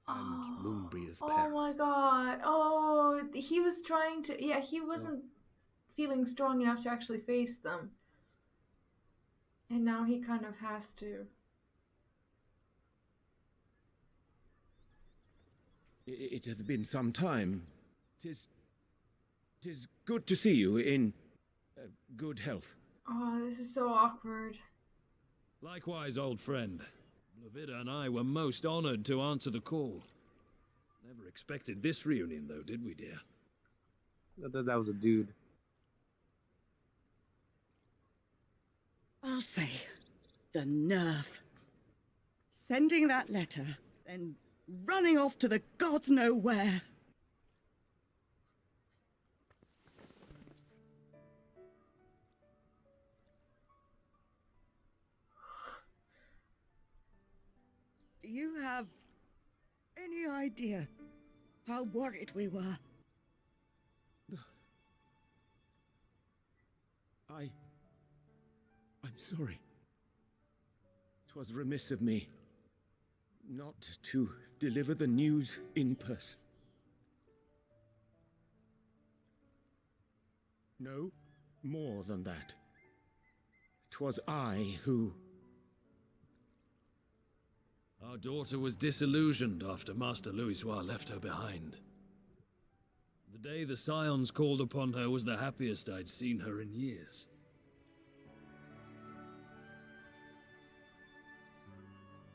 and Moonbreeder's Oh parents. my god. Oh, he was trying to... Yeah, he wasn't feeling strong enough to actually face them. And now he kind of has to. It hath been some time. 'Tis good to see you in good health. Oh, this is so awkward. Likewise, old friend. Blovida and I were most honored to answer the call. Never expected this reunion, though, did we, dear? That was a dude. Arthur, the nerve. Sending that letter, then running off to the gods know where. Do you have any idea how worried we were? I'm sorry. 'Twas remiss of me not to deliver the news in person. No, more than that. 'Twas I who... Our daughter was disillusioned after Master Louisoix left her behind. The day the Scions called upon her was the happiest I'd seen her in years.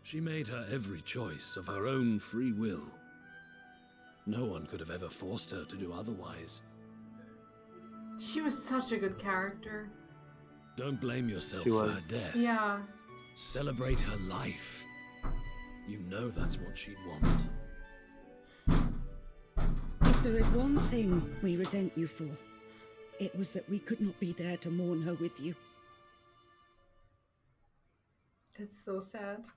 She made her every choice of her own free will. No one could have ever forced her to do otherwise. She was such a good character. Don't blame yourself She for was. her death. Yeah. Celebrate her life. You know that's what she'd want. If there is one thing we resent you for, it was that we could not be there to mourn her with you. That's so sad.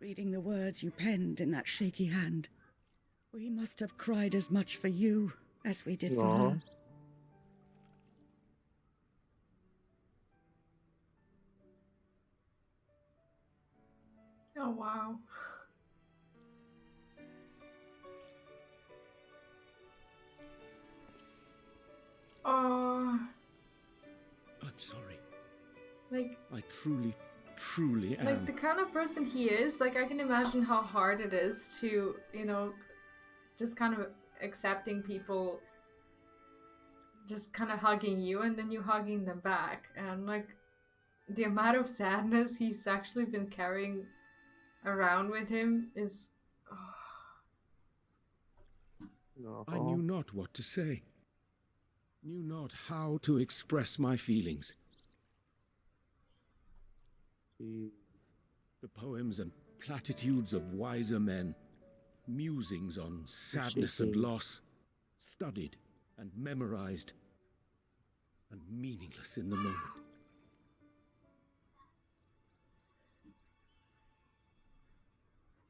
Reading the words you penned in that shaky hand, we must have cried as much for you as we did for her. Oh, wow. Oh, I'm sorry. like, I truly am. like the kind of person he is, like I can imagine how hard it is to, you know, just kind of accepting people just kind of hugging you and then you hugging them back. And like the amount of sadness he's actually been carrying around with him is... I knew not what to say. Knew not how to express my feelings. The poems and platitudes of wiser men, musings on sadness and loss, studied and memorized, and meaningless in the moment.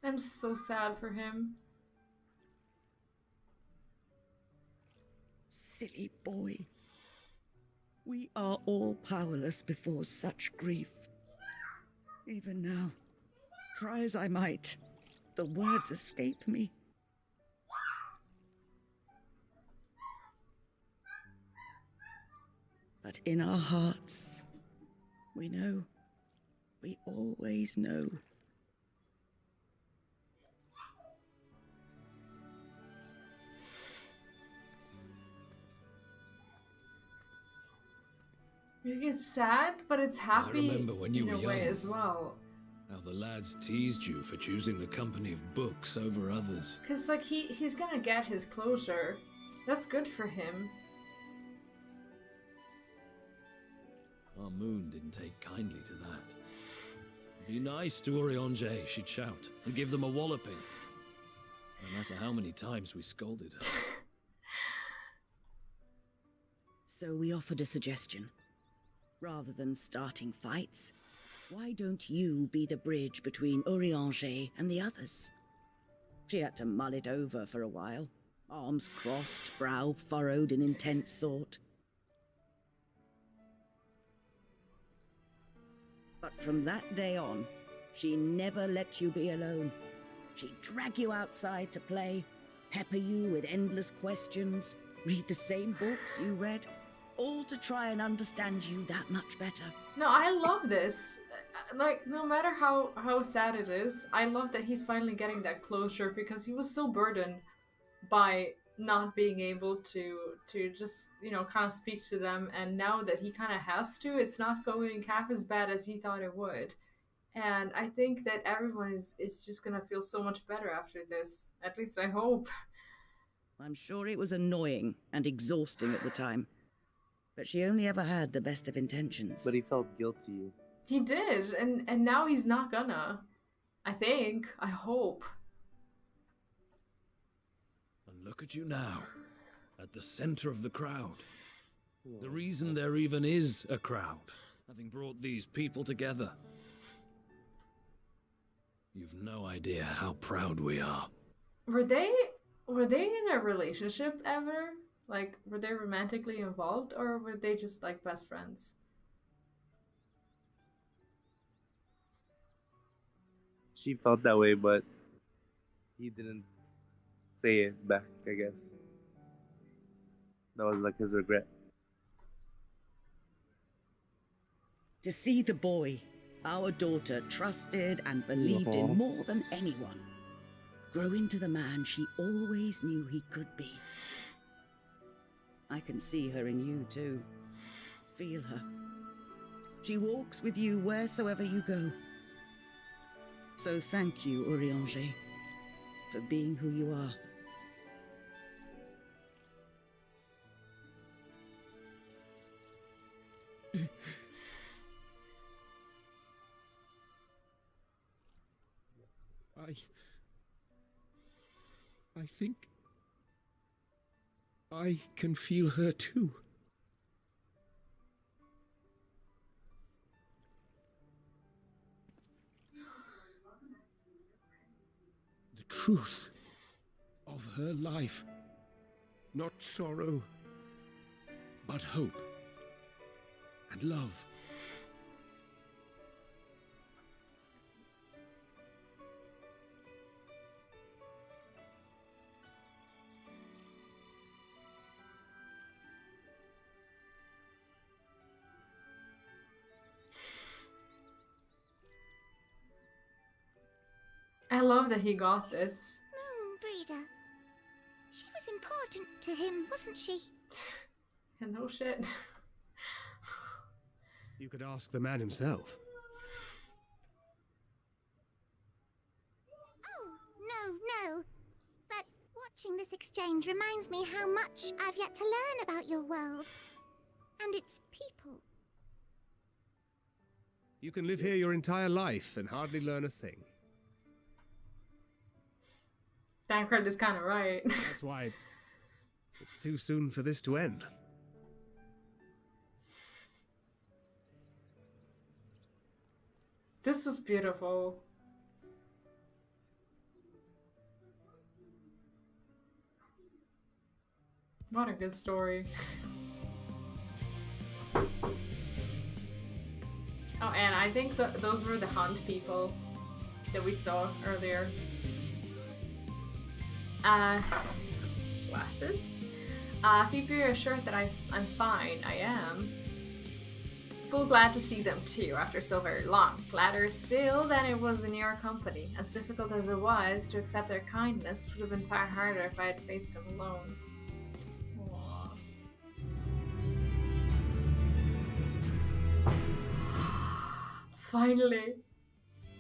I'm so sad for him. Silly boy. We are all powerless before such grief. Even now, try as I might, the words escape me. But in our hearts, we know, we always know. It's sad, but it's happy I remember when you in were a young, way as well. how the lads teased you for choosing the company of books over others. Cause like he's gonna get his closure. That's good for him. Our moon didn't take kindly to that. Be nice to Urianger, she'd shout, and give them a walloping. No matter how many times we scolded her. So we offered a suggestion. Rather than starting fights, why don't you be the bridge between Urianger and the others? She had to mull it over for a while, arms crossed, brow furrowed in intense thought. But from that day on, she never let you be alone. She'd drag you outside to play, pepper you with endless questions, read the same books you read, all to try and understand you that much better. No, I love this. Like, no matter how sad it is, I love that he's finally getting that closure because he was so burdened by not being able to just, you know, kind of speak to them, and now that he kind of has to, it's not going half as bad as he thought it would. And I think that everyone is just gonna feel so much better after this. At least I hope. I'm sure it was annoying and exhausting at the time. But she only ever had the best of intentions. But he felt guilty. He did, and now he's not gonna. I think. I hope. And look at you now, at the center of the crowd. The reason there even is a crowd, having brought these people together. You've no idea how proud we are. Were they in a relationship ever? Like, were they romantically involved, or were they just like best friends? She felt that way, but he didn't say it back, I guess. That was like his regret. To see the boy, our daughter, trusted and believed in more than anyone, grow into the man she always knew he could be. I can see her in you too. Feel her. She walks with you wheresoever you go. So thank you, Urianger, for being who you are. I think I can feel her too. The truth of her life. Not sorrow, but hope and love. I love that he got this. Moon Breeder. She was important to him, wasn't she? Yeah, no shit. You could ask the man himself. Oh, no. But watching this exchange reminds me how much I've yet to learn about your world. And its people. You can live here your entire life and hardly learn a thing. Thancred is kind of right. That's why it's too soon for this to end. This was beautiful. What a good story. Oh, and I think those were the hunt people that we saw earlier. Glasses. If you be assured that I'm fine, I am. Full glad to see them too, after so very long. Gladder still than it was in your company. As difficult as it was to accept their kindness, it would have been far harder if I had faced them alone. Aww. Finally.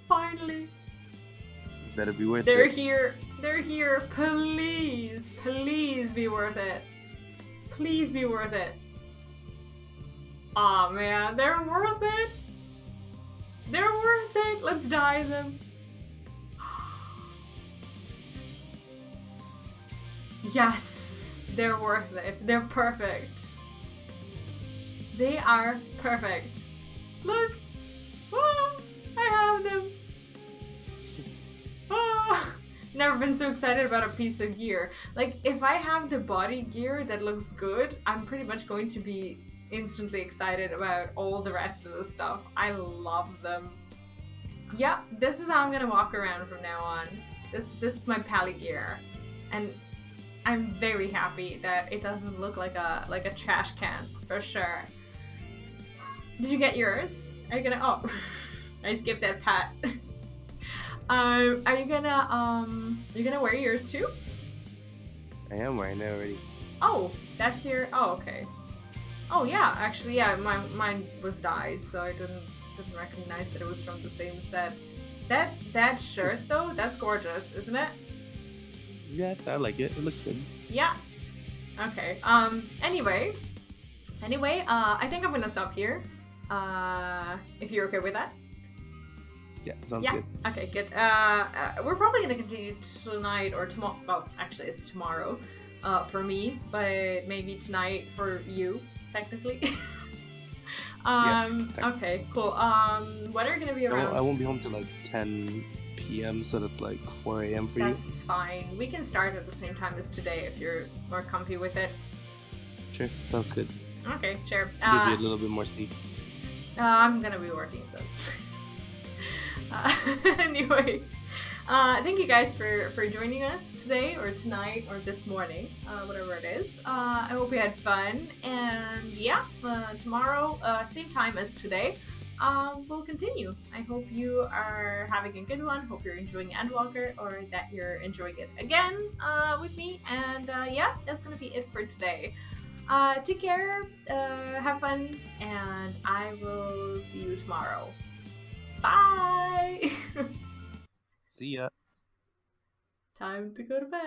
Finally. Better be worth They're it. here. They're here. Please. Please be worth it. Please be worth it. Aw, man. They're worth it. They're worth it. Let's dye them. Yes. They're worth it. They're perfect. They are perfect. Look. Ah, I have them. Ah. Never been so excited about a piece of gear. Like, if I have the body gear that looks good, I'm pretty much going to be instantly excited about all the rest of the stuff. I love them. Yeah, this is how I'm gonna walk around from now on. This is my pally gear. And I'm very happy that it doesn't look like a trash can, for sure. Did you get yours? Are you gonna oh I skipped that pat. Are you gonna wear yours too? I am wearing it already. Oh, that's your oh okay. Oh yeah, actually yeah, mine was dyed, so I didn't recognize that it was from the same set. That shirt though, that's gorgeous, isn't it? Yeah, I like it. It looks good. Yeah. Okay. Anyway, I think I'm gonna stop here. If you're okay with that. Yeah, sounds Yeah. good. Okay, good. We're probably gonna continue tonight or tomorrow. Well, actually, it's tomorrow for me, but maybe tonight for you, technically. Okay, cool. When are you gonna be around? I won't be home till like 10 p.m., so that's like 4 a.m. for you. That's fine. We can start at the same time as today if you're more comfy with it. Sure, sounds good. Okay, sure. Give you a little bit more sleep. I'm gonna be working, so. Anyway, thank you guys for joining us today or tonight or this morning, whatever it is. I hope you had fun, and yeah, tomorrow, same time as today, we'll continue. I hope you are having a good one. Hope you're enjoying Endwalker, or that you're enjoying it again with me. And yeah, that's gonna be it for today. Take care, have fun, and I will see you tomorrow. Bye! See ya. Time to go to bed.